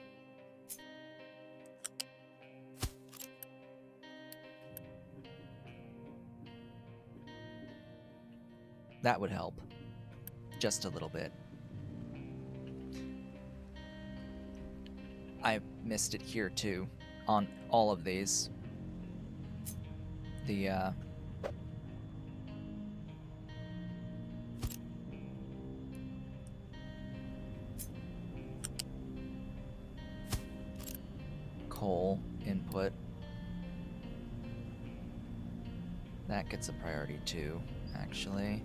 [SPEAKER 1] That would help. Just a little bit. I missed it here too, on all of these. The, coal input. That gets a priority too, actually.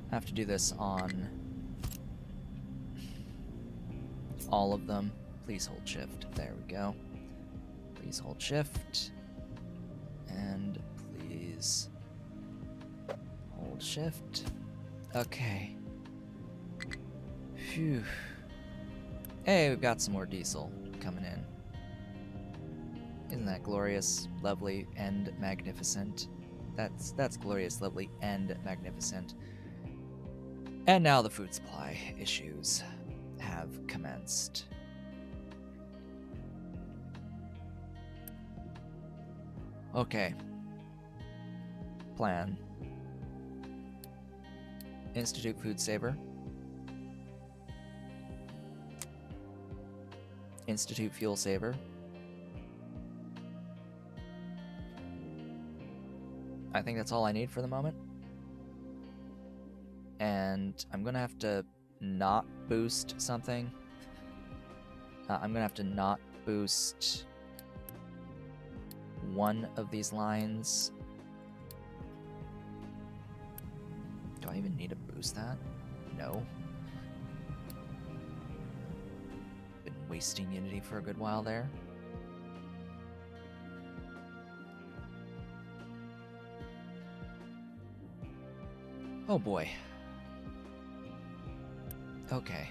[SPEAKER 1] I have to do this on all of them. Please hold shift. There we go. Please hold shift. And please hold shift. Okay. Phew. Hey, we've got some more diesel coming in. Isn't that glorious, lovely, and magnificent? That's glorious, lovely, and magnificent. And now the food supply issues have commenced. Okay. Plan. Institute Food Saver. Institute Fuel Saver. I think that's all I need for the moment. And I'm gonna have to not boost something. I'm gonna have to not boost one of these lines. Do I even need to boost that? No. Been wasting Unity for a good while there. Oh boy. Okay.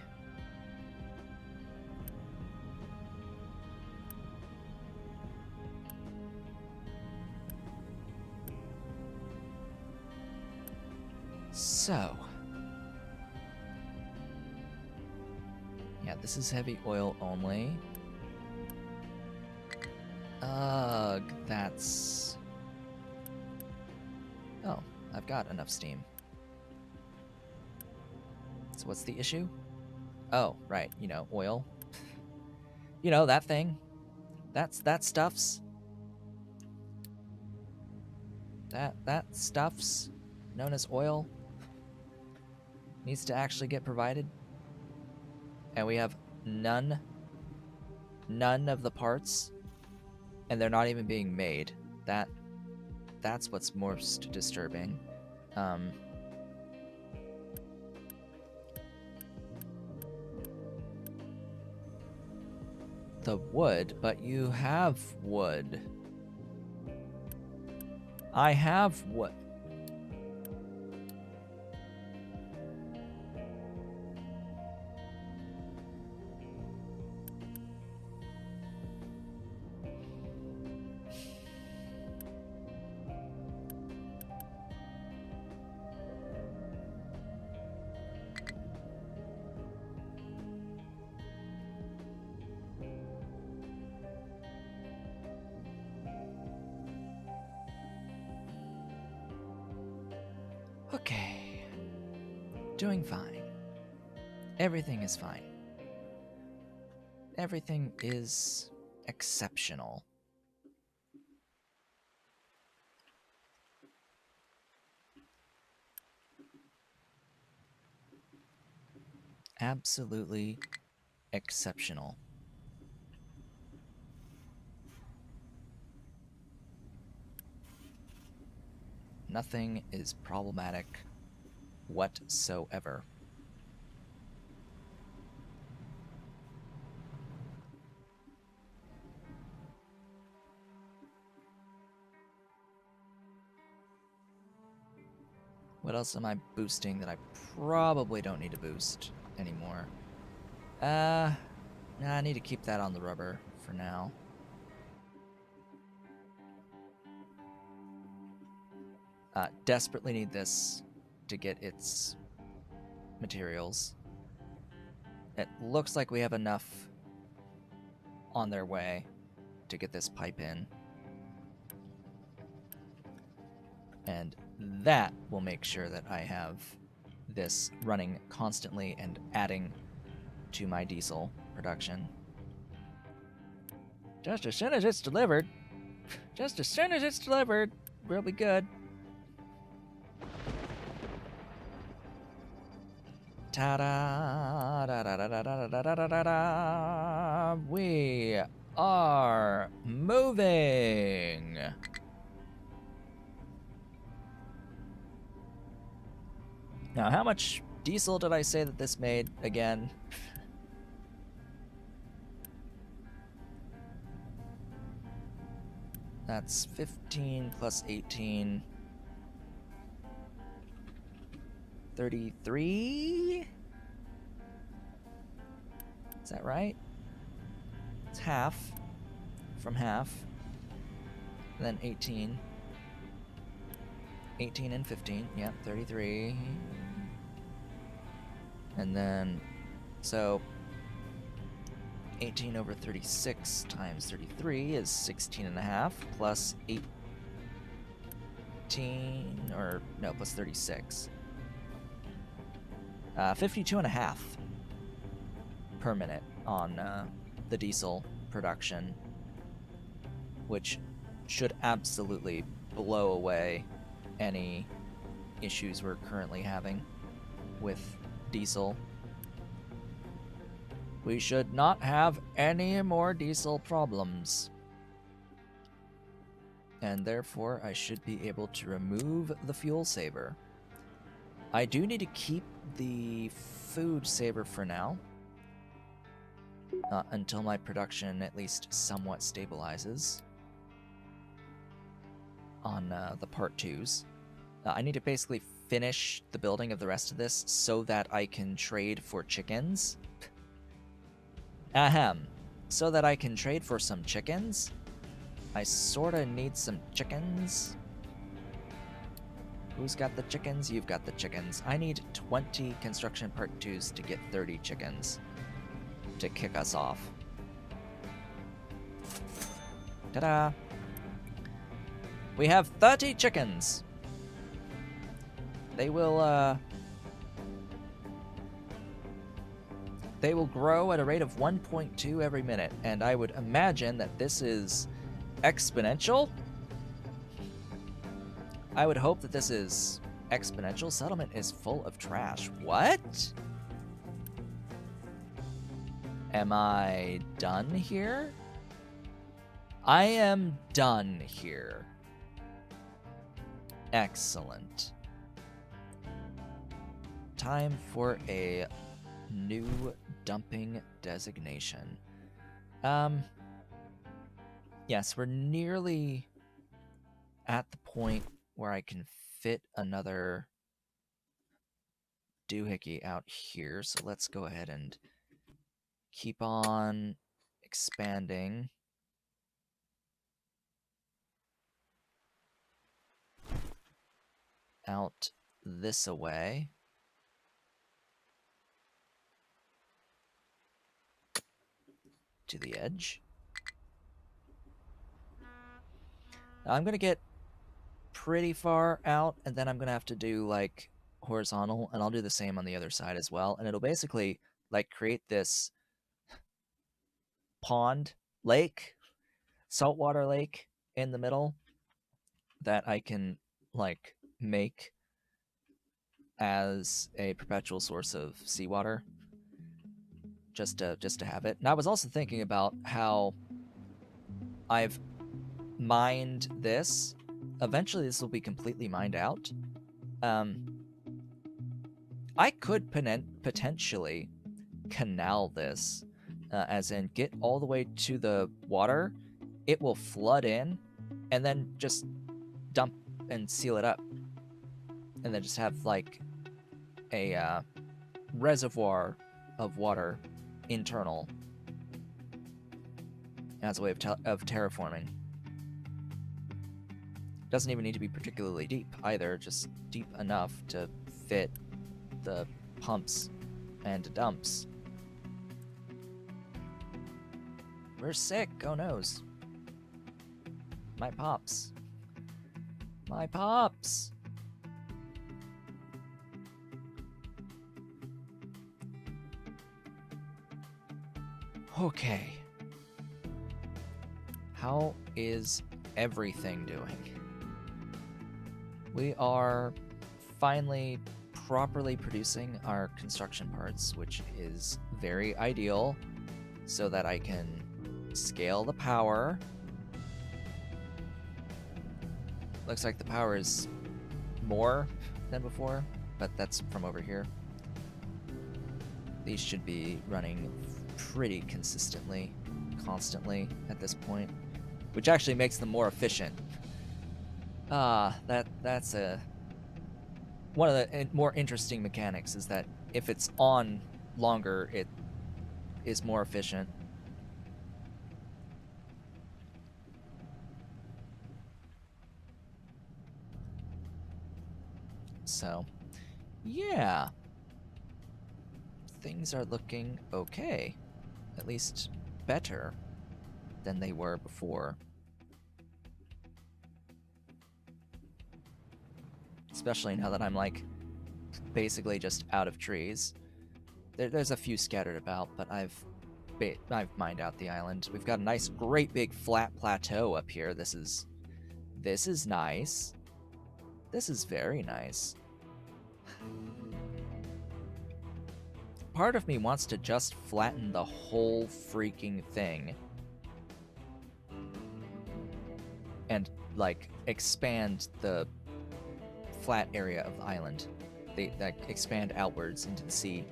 [SPEAKER 1] So. Yeah, this is heavy oil only. Ugh, that's... Oh, I've got enough steam. So what's the issue? Oh, right, you know, oil. You know, that thing. That stuff's. That stuff's known as oil needs to actually get provided. And we have none none of the parts, and they're not even being made. That's what's most disturbing. The wood, but you have wood. I have wood. Okay. Doing fine. Everything is fine. Everything is exceptional. Absolutely exceptional. Nothing is problematic whatsoever. What else am I boosting that I probably don't need to boost anymore? Nah, I need to keep that on the rubber for now. Desperately need this to get its materials. It looks like we have enough on their way to get this pipe in. And that will make sure that I have this running constantly and adding to my diesel production. Just as soon as it's delivered, we'll be good. Ta-da! Da-da-da-da-da-da-da-da! We are moving! Now, how much diesel did I say that this made again? That's 15 plus 18. 33? Is that right? It's half from half. And then 18. 18 and 15. Yep, 33. And then, so 18 over 36 times 33 is 16 and a half plus 18, or no, plus 36. 52 and a half per minute on the diesel production, which should absolutely blow away any issues we're currently having with diesel. We should not have any more diesel problems. And therefore, I should be able to remove the fuel saver. I do need to keep the food saver for now, until my production at least somewhat stabilizes on the part 2s. I need to basically finish the building of the rest of this so that I can trade for chickens. Ahem. So that I can trade for some chickens. I sorta need some chickens. Who's got the chickens? You've got the chickens. I need 20 construction part 2s to get 30 chickens to kick us off. Ta-da! We have 30 chickens! They will grow at a rate of 1.2 every minute, and I would imagine that this is exponential? I would hope that this is exponential. Settlement is full of trash. What? Am I done here? I am done here. Excellent. Time for a new dumping designation. Yes, we're nearly at the point where I can fit another doohickey out here, so let's go ahead and keep on expanding. Out this away. To the edge. I'm gonna get pretty far out, and then I'm gonna have to do like horizontal, and I'll do the same on the other side as well, and it'll basically like create this pond, lake, saltwater lake in the middle that I can like make as a perpetual source of seawater just to have it. And I was also thinking about how I've mined this. Eventually this will be completely mined out. I could potentially canal this, as in get all the way to the water. It will flood in, and then just dump and seal it up, and then just have like a reservoir of water internal as a way of terraforming. Doesn't even need to be particularly deep either, just deep enough to fit the pumps and dumps. We're sick, oh noes. My pops. My pops! Okay. How is everything doing? We are finally properly producing our construction parts, which is very ideal, so that I can scale the power. Looks like the power is more than before, but that's from over here. These should be running pretty consistently, constantly at this point, which actually makes them more efficient. That's one of the more interesting mechanics, is that if it's on longer, it is more efficient. So, yeah. Things are looking okay. At least better than they were before. Especially now that I'm like basically just out of trees. There's a few scattered about, but I've mined out the island. We've got a nice, great big flat plateau up here. This is nice. This is very nice. Part of me wants to just flatten the whole freaking thing and like expand the flat area of the island. They like expand outwards into the sea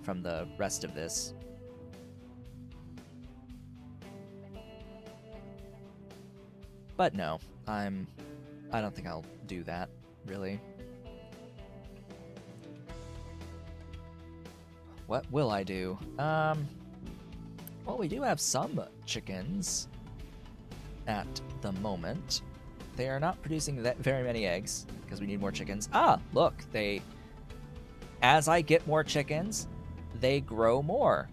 [SPEAKER 1] from the rest of this. But no, I don't think I'll do that, really. What will I do? Well, we do have some chickens at the moment. They are not producing that very many eggs because we need more chickens. Ah, look, as I get more chickens, they grow more.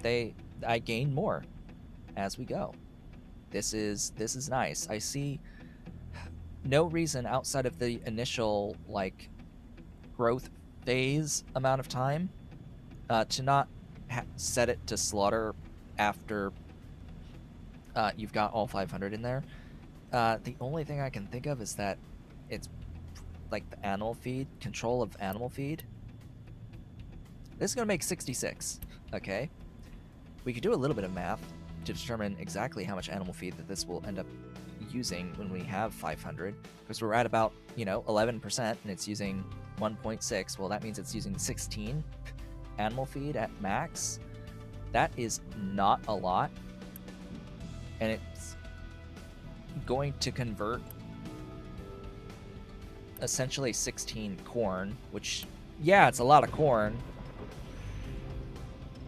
[SPEAKER 1] I gain more as we go. This is nice. I see no reason outside of the initial like growth phase amount of time to not set it to slaughter after you've got all 500 in there. The only thing I can think of is that it's like the animal feed, control of animal feed. This is going to make 66. Okay. We could do a little bit of math to determine exactly how much animal feed that this will end up using when we have 500. Because we're at about, 11%, and it's using 1.6. Well, that means it's using 16 animal feed at max. That is not a lot. And it's going to convert essentially 16 corn, which, yeah, it's a lot of corn.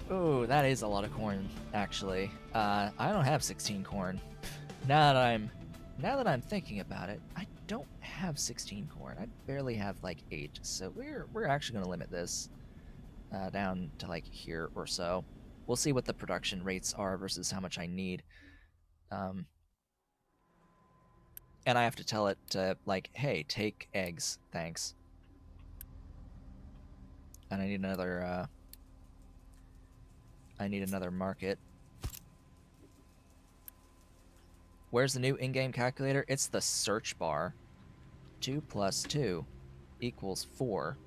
[SPEAKER 1] Oh, that is a lot of corn, actually. I don't have 16 corn. Now that I'm thinking about it, I don't have 16 corn. I barely have like 8, so we're actually going to limit this down to like here or so. We'll see what the production rates are versus how much I need. And I have to tell it to, like, hey, take eggs, thanks. And I need another market. Where's the new in-game calculator? It's the search bar. 2 plus 2 equals 4.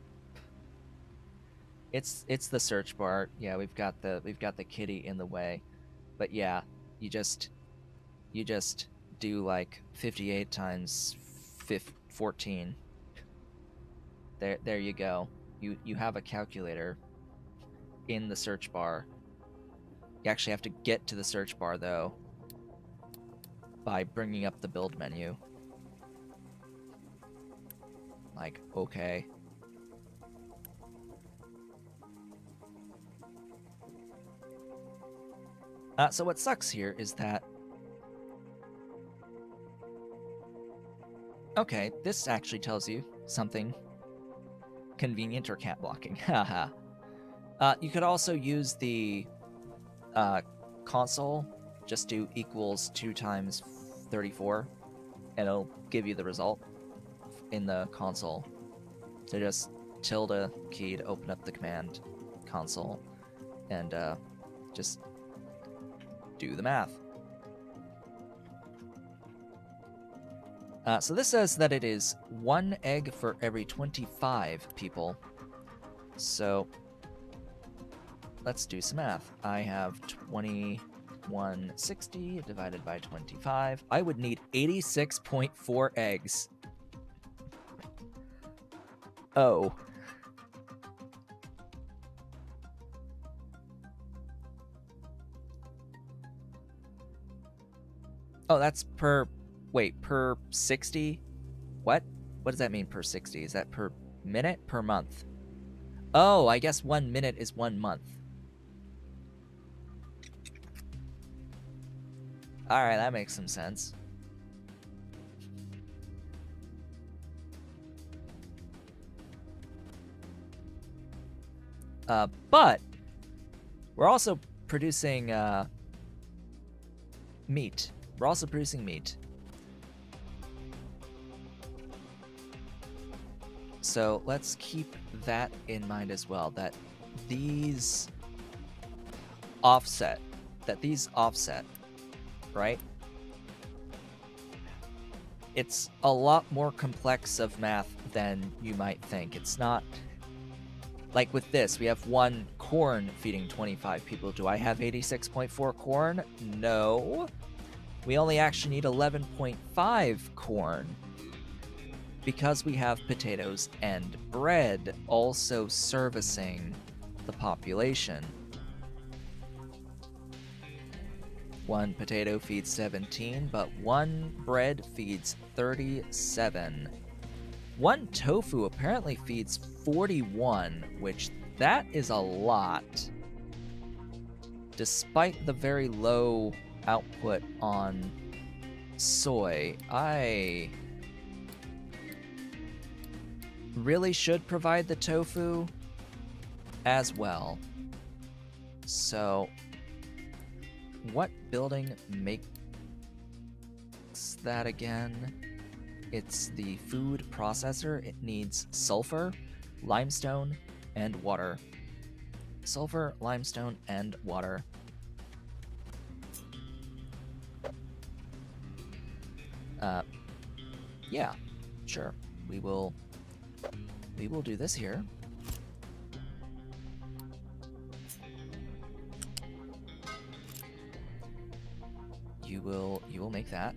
[SPEAKER 1] It's the search bar. Yeah, we've got the kitty in the way. But yeah, you just do like 58 times 14. There you go. You have a calculator in the search bar. You actually have to get to the search bar though by bringing up the build menu. Like, okay. So what sucks here is that... Okay, this actually tells you something convenient or cat blocking. Haha. You could also use the console. Just do equals 2 times 34, and it'll give you the result in the console. So just tilde key to open up the command console, and just do the math. So this says that it is 1 egg for every 25 people. So let's do some math. I have 2160 divided by 25. I would need 86.4 eggs. Oh. Oh, that's per... Wait, per 60? What? What does that mean per 60? Is that per minute? Per month? Oh, I guess 1 minute is 1 month. Alright, that makes some sense. But we're also producing meat. We're also producing meat. So let's keep that in mind as well, that these offset, right? It's a lot more complex of math than you might think. It's not... Like with this, we have 1 corn feeding 25 people. Do I have 86.4 corn? No. We only actually need 11.5 corn. Because we have potatoes and bread also servicing the population. 1 potato feeds 17, but 1 bread feeds 37. 1 tofu apparently feeds 41, which that is a lot. Despite the very low output on soy, I really should provide the tofu as well. So, what building makes that again? It's the food processor. It needs sulfur, limestone, and water. Sulfur, limestone, and water. Yeah, sure. We will do this here. you will make that.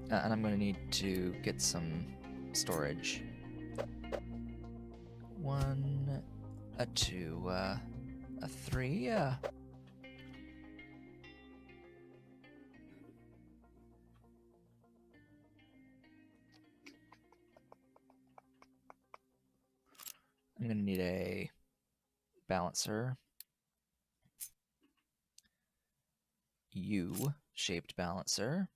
[SPEAKER 1] And I'm going to need to get some storage. 1, a 2, a 3, yeah. I'm going to need a balancer. U-shaped balancer.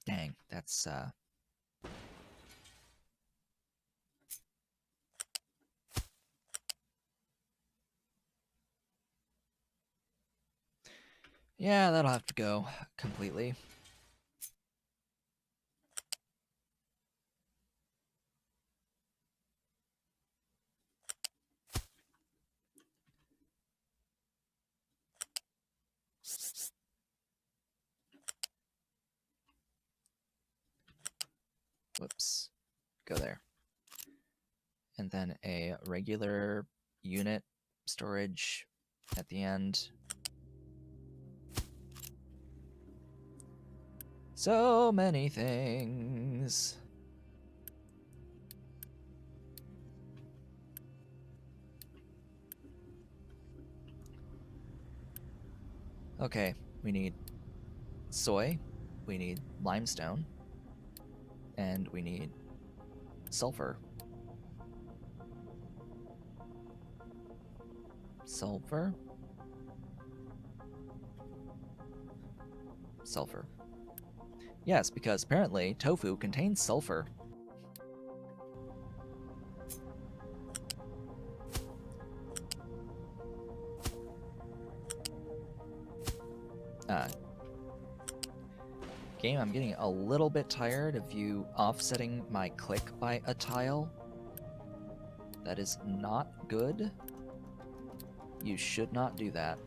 [SPEAKER 1] Dang, that's yeah, that'll have to go completely. Whoops. Go there. And then a regular unit storage at the end. So many things. Okay, we need soy, we need limestone, and we need sulfur. Sulfur? Sulfur. Yes, because apparently tofu contains sulfur. Game, I'm getting a little bit tired of you offsetting my click by a tile. That is not good. You should not do that.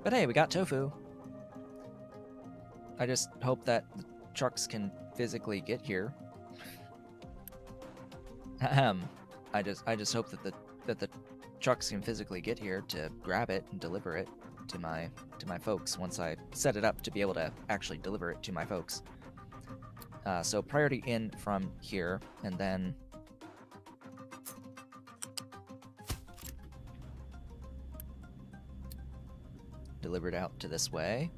[SPEAKER 1] But hey, we got tofu. I just hope that the trucks can physically get here. Ahem. I just hope that the trucks can physically get here to grab it and deliver it to my folks once I set it up to be able to actually deliver it to my folks. So priority in from here, and then delivered out to this way.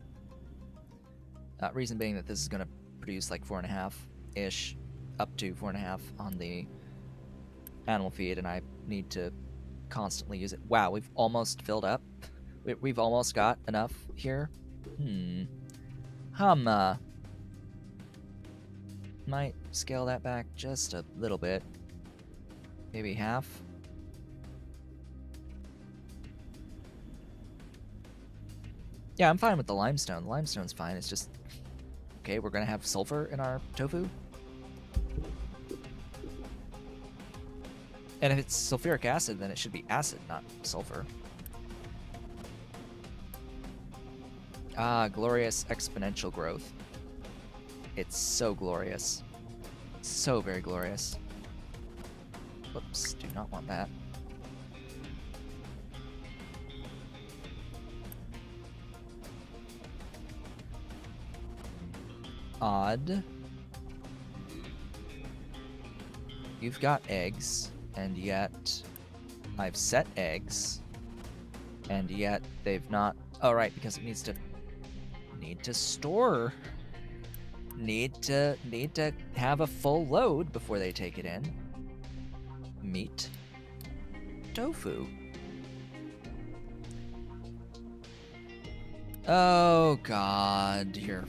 [SPEAKER 1] Reason being that this is going to produce like 4.5-ish, up to 4.5 on the animal feed, and I need to constantly use it. Wow, we've almost filled up. We've almost got enough here. Might scale that back just a little bit. Maybe half. Yeah, I'm fine with the limestone. The limestone's fine. It's just... Okay, we're gonna have sulfur in our tofu? And if it's sulfuric acid, then it should be acid, not sulfur. Ah, glorious exponential growth. It's so glorious. So very glorious. Whoops, do not want that. Odd. You've got eggs, and yet I've set eggs, and yet they've not... Oh, right, because it needs to... Need to store... Need to have a full load before they take it in. Meat. Tofu. Oh god, you're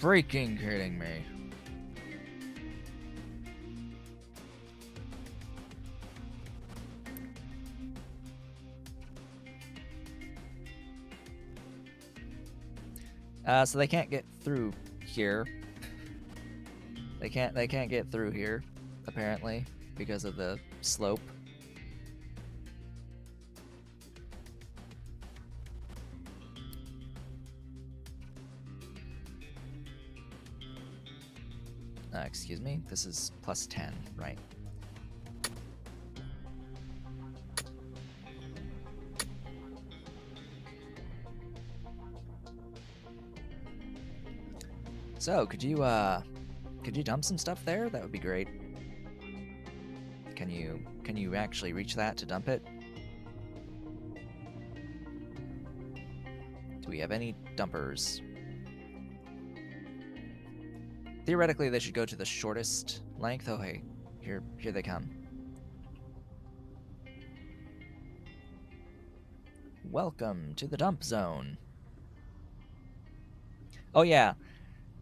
[SPEAKER 1] freaking kidding me. So they can't get through here. They can't get through here, apparently, because of the slope. Excuse me, this is plus 10, right? So, could you dump some stuff there? That would be great. Can you actually reach that to dump it? Do we have any dumpers? Theoretically, they should go to the shortest length. Oh, hey, here they come. Welcome to the dump zone. Oh yeah,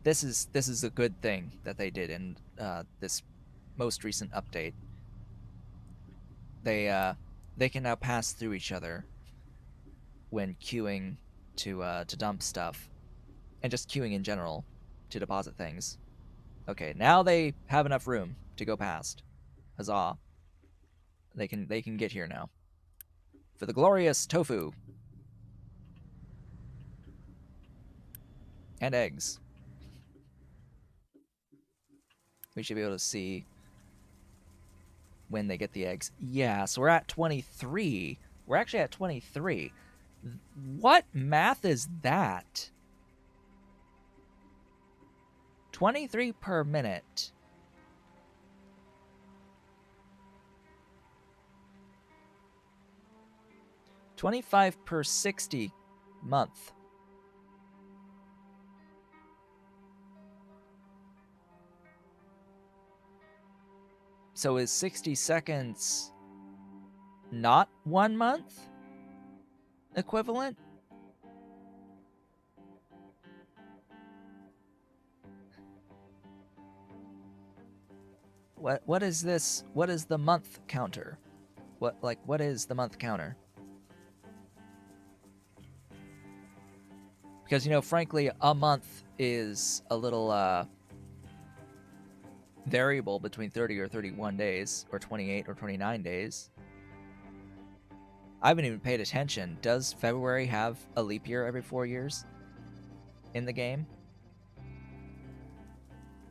[SPEAKER 1] this is a good thing that they did in this most recent update. They can now pass through each other when queuing to dump stuff, and just queuing in general to deposit things. Okay, now they have enough room to go past. Huzzah! They can get here now. For the glorious tofu and eggs. We should be able to see when they get the eggs. Yeah, so we're at 23. We're actually at 23. What math is that? 23 per minute. $25 per 60 month. So is 60 seconds not 1 month equivalent? What is this? What is the month counter? What is the month counter? Because, you know, frankly, a month is a little variable between 30 or 31 days, or 28 or 29 days. I haven't even paid attention. Does February have a leap year every 4 years in the game?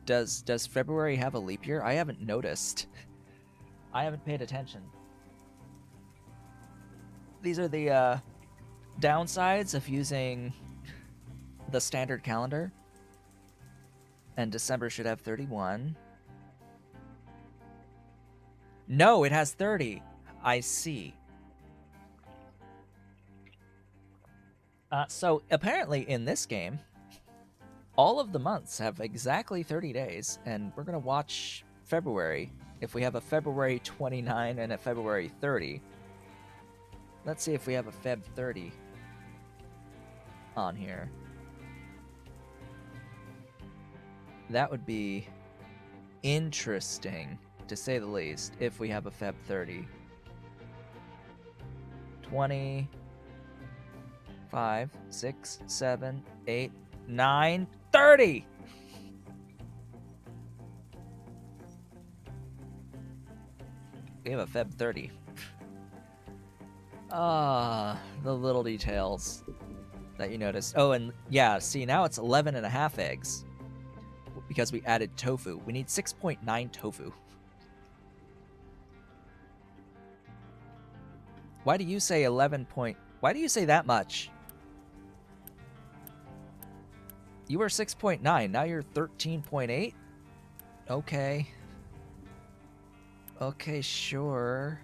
[SPEAKER 1] Does February have a leap year? I haven't noticed. I haven't paid attention. These are the downsides of using the standard calendar. And December should have 31. No, it has 30. I see. So apparently in this game, all of the months have exactly 30 days, and we're going to watch February. If we have a February 29 and a February 30. Let's see if we have a Feb 30 on here. That would be interesting, to say the least, if we have a Feb 30. 20, 5, 6, 7, 8, 9, 30! We have a Feb 30. The little details that you noticed. Oh, and yeah, see, now it's 11.5 eggs. Because we added tofu. We need 6.9 tofu. Why do you say 11 point... Why do you say that much? You were 6.9, now you're 13.8? Okay. Okay, sure.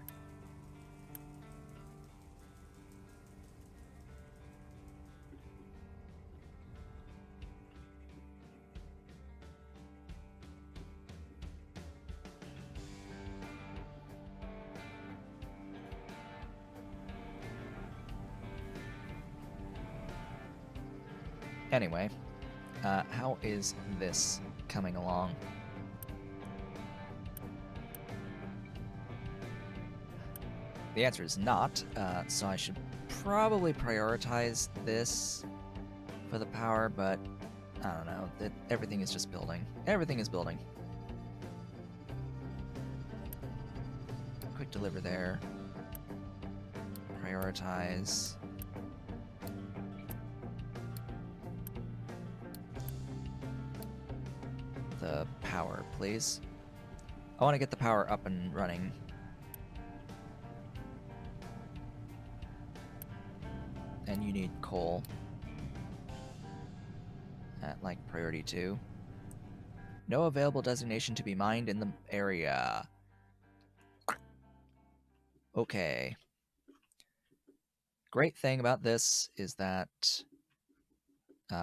[SPEAKER 1] Anyway, how is this coming along? The answer is not, so I should probably prioritize this for the power, but I don't know. Everything is just building. Everything is building. Quick deliver there. Prioritize. The power, please. I want to get the power up and running. And you need coal. At like priority 2. No available designation to be mined in the area. Okay. Great thing about this is that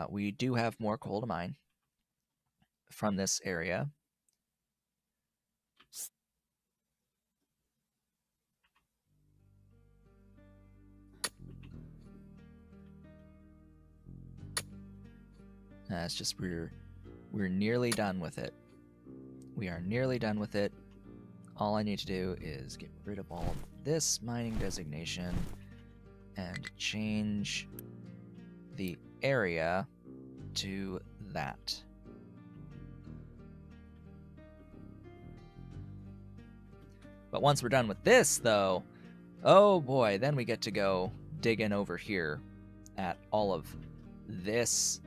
[SPEAKER 1] we do have more coal to mine from this area. It's just we're nearly done with it. We are nearly done with it. All I need to do is get rid of all of this mining designation and change the area to that. But once we're done with this, though, oh boy, then we get to go dig in over here at all of this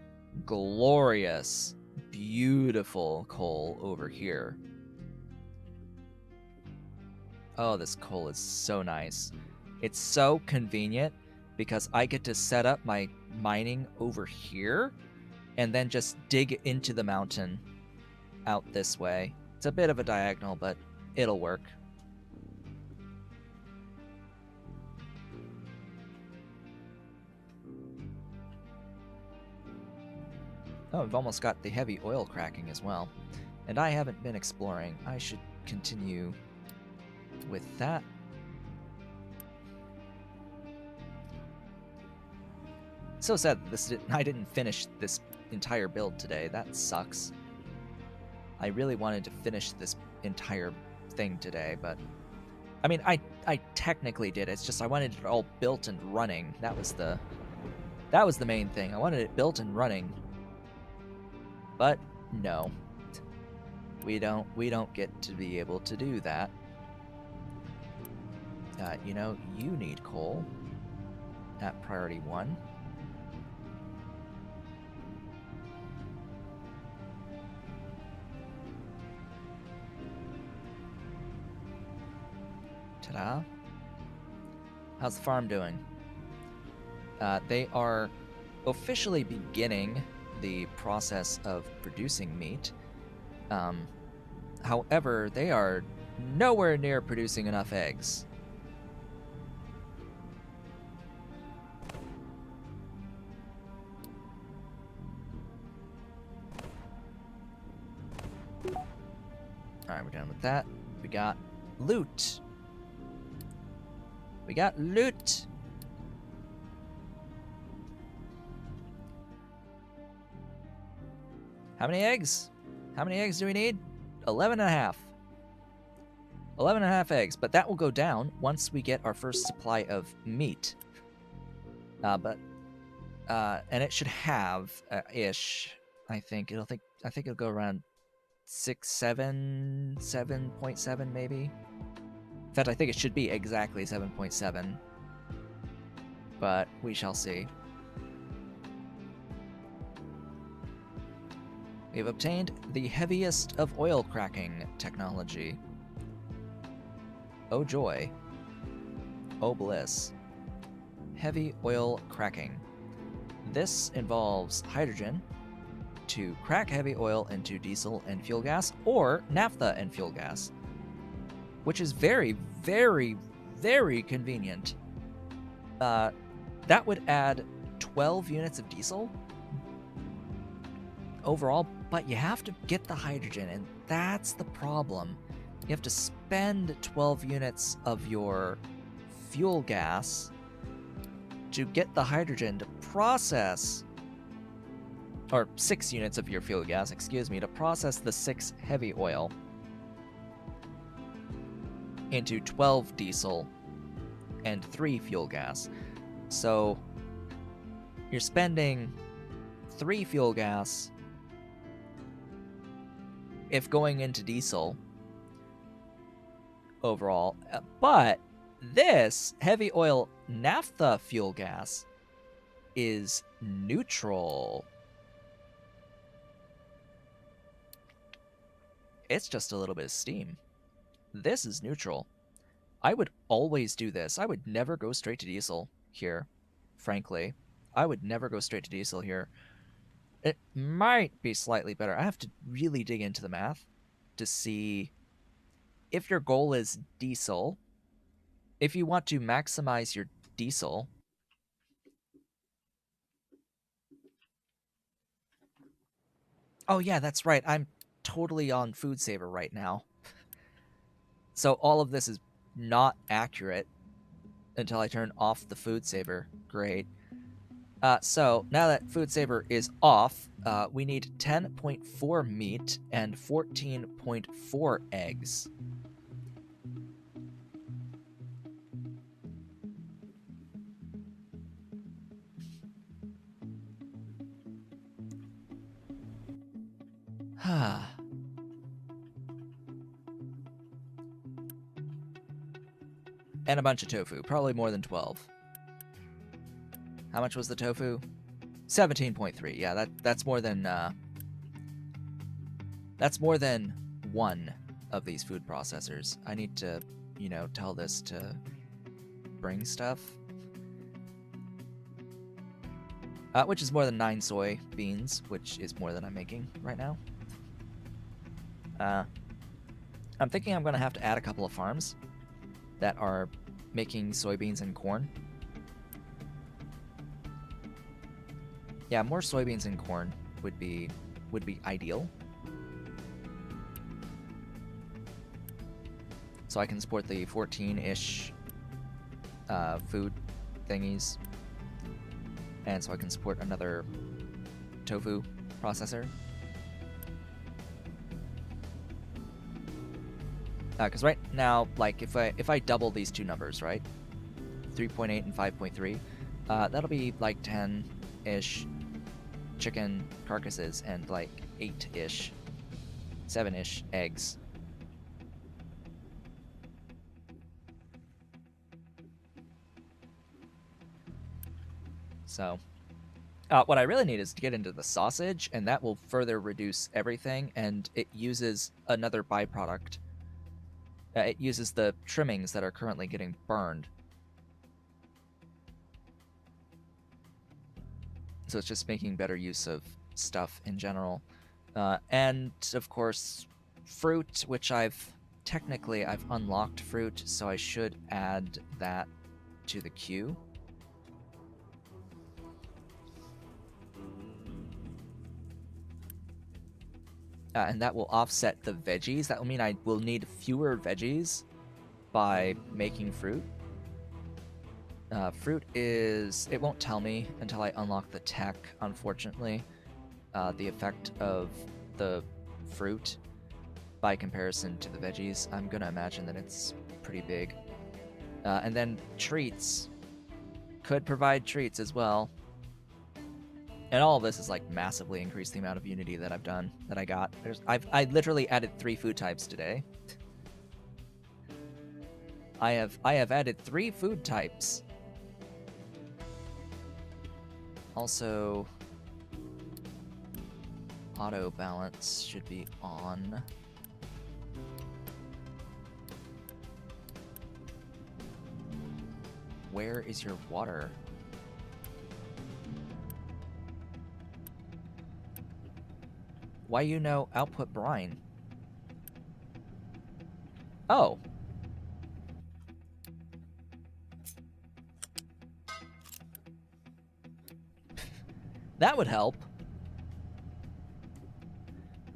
[SPEAKER 1] glorious, beautiful coal over here. Oh, this coal is so nice. It's so convenient because I get to set up my mining over here and then just dig into the mountain out this way. It's a bit of a diagonal, but it'll work. Oh, we've almost got the heavy oil cracking as well. And I haven't been exploring. I should continue with that. So sad that I didn't finish this entire build today. That sucks. I really wanted to finish this entire thing today, but I mean, I technically did. It's just I wanted it all built and running. That was the main thing. I wanted it built and running. But no. We don't get to be able to do that. You know, you need coal at priority 1. Ta-da. How's the farm doing? They are officially beginning the process of producing meat. However, they are nowhere near producing enough eggs. Alright, we're done with that. We got loot. We got loot. How many eggs? How many eggs do we need? 11 and a half. 11 and a half eggs, but that will go down once we get our first supply of meat. And it should have ish. I think it'll go around 7.7 maybe. In fact, I think it should be exactly 7.7. But we shall see. We have obtained the heaviest of oil cracking technology. Oh joy. Oh bliss. Heavy oil cracking. This involves hydrogen to crack heavy oil into diesel and fuel gas, or naphtha and fuel gas, which is very, very, very convenient. That would add 12 units of diesel overall, but you have to get the hydrogen, and that's the problem. You have to spend 12 units of your fuel gas to get the hydrogen to process, or 6 units of your fuel gas, excuse me, to process the 6 heavy oil into 12 diesel and 3 fuel gas. So you're spending 3 fuel gas if going into diesel overall. But this heavy oil naphtha fuel gas is neutral. It's just a little bit of steam. This is neutral. I would always do this. I would never go straight to diesel here, frankly. I would never go straight to diesel here. It might be slightly better. I have to really dig into the math to see if your goal is diesel. If you want to maximize your diesel, oh yeah, that's right. I'm totally on food saver right now. So all of this is not accurate until I turn off the food saver. Great. So now that food saver is off, we need 10.4 meat and 14.4 eggs. And a bunch of tofu, probably more than 12. How much was the tofu? 17.3. Yeah, that's more than one of these food processors. I need to, tell this to bring stuff. Which is more than 9 soybeans, which is more than I'm making right now. I'm thinking I'm going to have to add a couple of farms that are making soybeans and corn. Yeah, more soybeans and corn would be ideal. So I can support the 14-ish food thingies. And so I can support another tofu processor. Because right now, like, if I double these two numbers, right? 3.8 and 5.3, that'll be like 10-ish chicken carcasses and like 8-ish, 7-ish eggs. So, what I really need is to get into the sausage, and that will further reduce everything, and it uses another byproduct. It uses the trimmings that are currently getting burned. So it's just making better use of stuff in general. And, of course, fruit, which I've unlocked fruit, so I should add that to the queue. And that will offset the veggies. That will mean I will need fewer veggies by making fruit. Fruit is... It won't tell me until I unlock the tech, unfortunately. The effect of the fruit by comparison to the veggies. I'm going to imagine that it's pretty big. And then treats. Could provide treats as well. And all of this is like massively increased the amount of Unity that I've done, that I got. I literally added 3 food types today. I have added 3 food types. Also, auto balance should be on. Where is your water? Why you no output brine? Oh. That would help.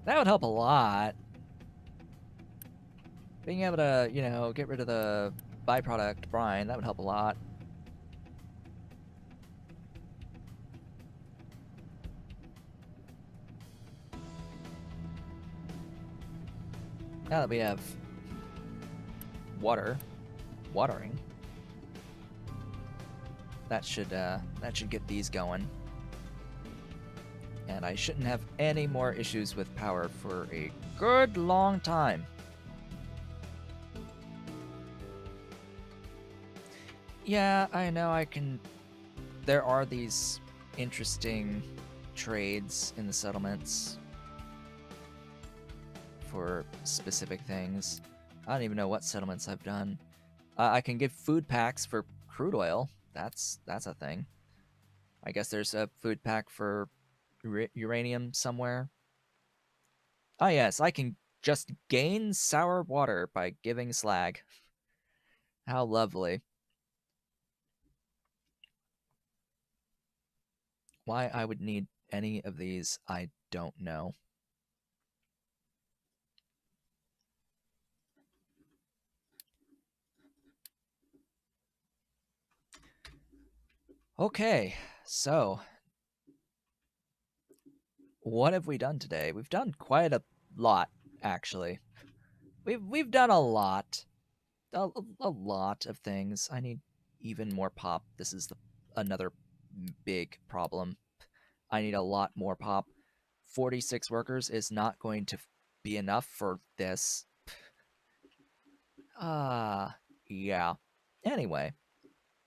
[SPEAKER 1] That would help a lot. Being able to, get rid of the byproduct brine, that would help a lot. Now that we have watering, that should get these going. and I shouldn't have any more issues with power for a good long time. Yeah, I know I can. There are these interesting trades in the settlements for specific things. I don't even know what settlements I've done. I can give food packs for crude oil. That's a thing. I guess there's a food pack for uranium somewhere. Ah, yes, I can just gain sour water by giving slag. How lovely. Why I would need any of these, I don't know. Okay, so what have we done today? We've done quite a lot, actually. We've done a lot, a lot of things. I need even more pop. This is another big problem. I need a lot more pop. 46 workers is not going to be enough for this. Yeah. Anyway,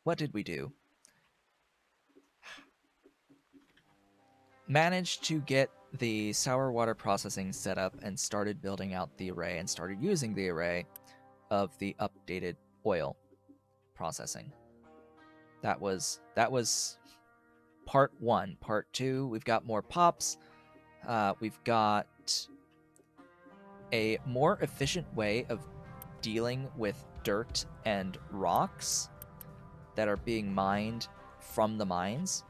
[SPEAKER 1] what did we do? Managed to get the sour water processing set up and started building out the array and started using the array of the updated oil processing. That was part one. Part two, we've got more pops. We've got a more efficient way of dealing with dirt and rocks that are being mined from the mines.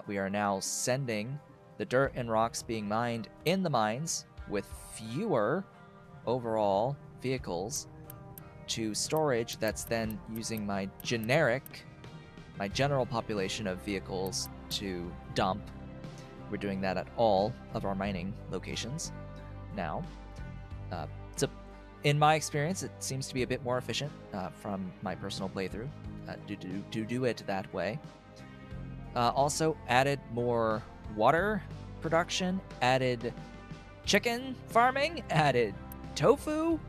[SPEAKER 1] We are now sending the dirt and rocks being mined in the mines with fewer overall vehicles to storage that's then using my general population of vehicles to dump. We're doing that at all of our mining locations now. So in my experience, it seems to be a bit more efficient from my personal playthrough to do it that way. Also added more water production, added chicken farming, added tofu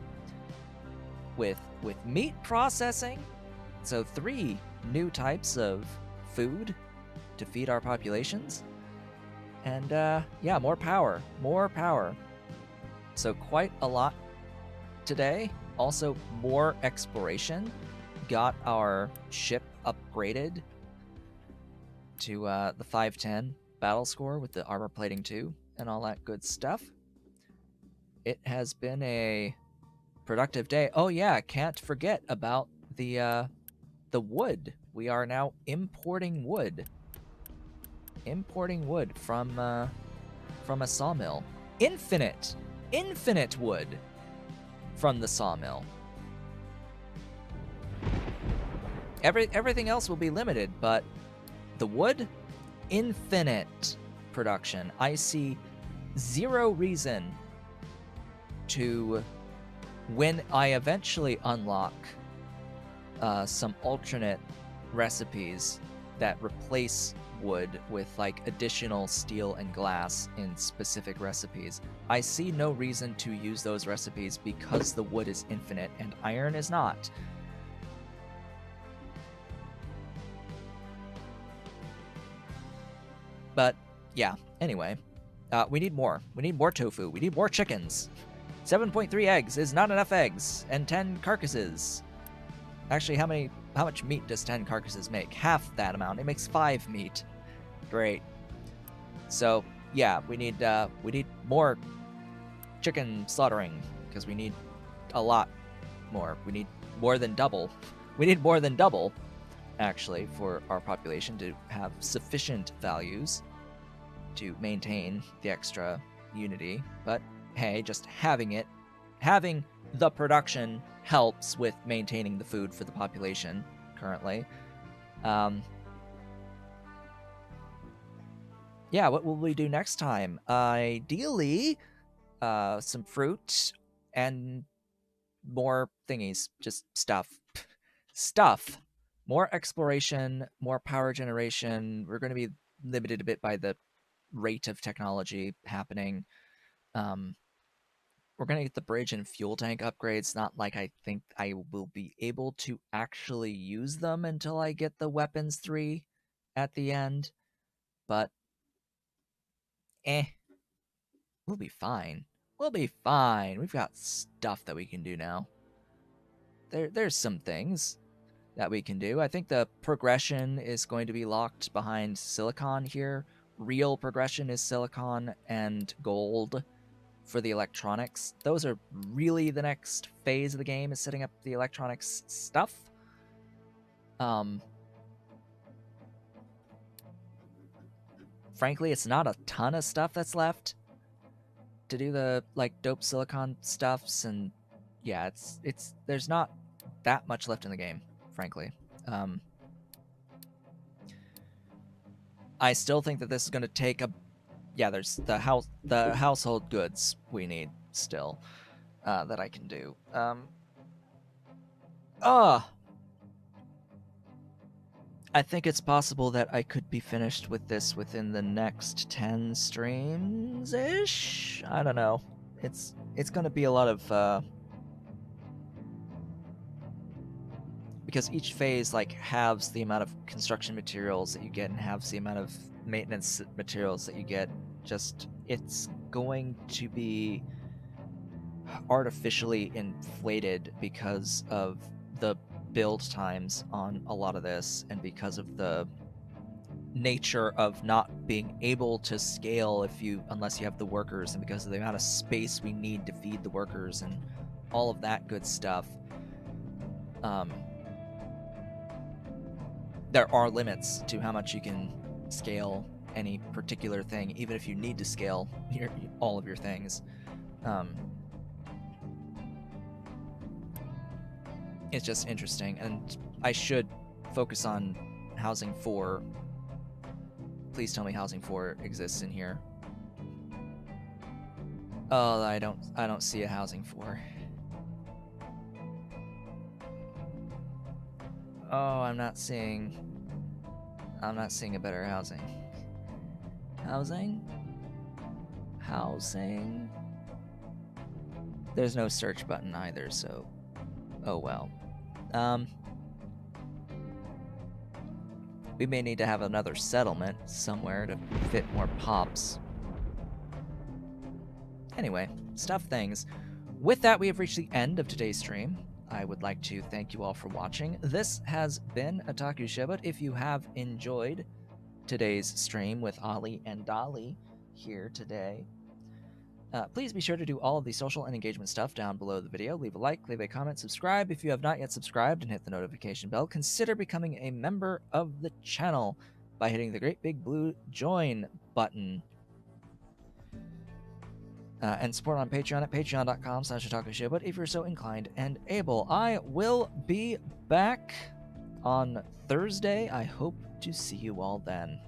[SPEAKER 1] with meat processing. So 3 new types of food to feed our populations. And yeah, more power. So quite a lot today. Also more exploration. Got our ship upgraded to the 510 battle score with the armor plating 2 and all that good stuff. It has been a productive day. Oh yeah, can't forget about the wood. We are now importing wood. Importing wood from a sawmill. Infinite wood from the sawmill. Everything else will be limited, but the wood, infinite production. I see zero reason to, when I eventually unlock some alternate recipes that replace wood with like additional steel and glass in specific recipes, I see no reason to use those recipes because the wood is infinite and iron is not. But yeah, anyway, we need more. We need more tofu. We need more chickens. 7.3 eggs is not enough eggs, and 10 carcasses. Actually, how much meat does 10 carcasses make? Half that amount. It makes 5 meat. Great. So yeah, we need more chicken slaughtering because we need a lot more. We need more than double. We need more than double, actually, for our population to have sufficient values to maintain the extra unity. But hey, just having the production helps with maintaining the food for the population currently. Yeah, what will we do next time? Ideally, some fruit and more thingies, just stuff. Stuff. More exploration, more power generation. We're going to be limited a bit by the rate of technology happening. Um, we're gonna get the bridge and fuel tank upgrades. Not like I think I will be able to actually use them until I get the weapons 3 at the end, but eh, we'll be fine. We'll be fine. We've got stuff that we can do now. There's some things that we can do. I think the progression is going to be locked behind silicon here. Real progression is silicon and gold for the electronics. Those are really the next phase of the game, is setting up the electronics stuff. Frankly, it's not a ton of stuff that's left to do the like dope silicon stuffs, and yeah, it's there's not that much left in the game, frankly. I still think that this is going to take a there's the household goods we need still that I can do. I think it's possible that I could be finished with this within the next 10 streams ish. I don't know. It's going to be a lot of because each phase like halves the amount of construction materials that you get and halves the amount of maintenance materials that you get. Just it's going to be artificially inflated because of the build times on a lot of this, and because of the nature of not being able to scale unless you have the workers, and because of the amount of space we need to feed the workers and all of that good stuff. There are limits to how much you can scale any particular thing, even if you need to scale all of your things. It's just interesting, and I should focus on Housing 4. Please tell me Housing 4 exists in here. Oh, I don't see a Housing 4. Oh, I'm not seeing a better housing. Housing. There's no search button either, so oh well. We may need to have another settlement somewhere to fit more pops. Anyway, stuff things. With that, we have reached the end of today's stream. I would like to thank you all for watching. This has been Otaku Shibut. If you have enjoyed today's stream with Ollie and Dolly here today, please be sure to do all of the social and engagement stuff down below the video. Leave a like, leave a comment, subscribe if you have not yet subscribed, and hit the notification bell. Consider becoming a member of the channel by hitting the great big blue join button. And support on Patreon at patreon.com/otakushibut if you're so inclined and able. I will be back on Thursday. I hope to see you all then.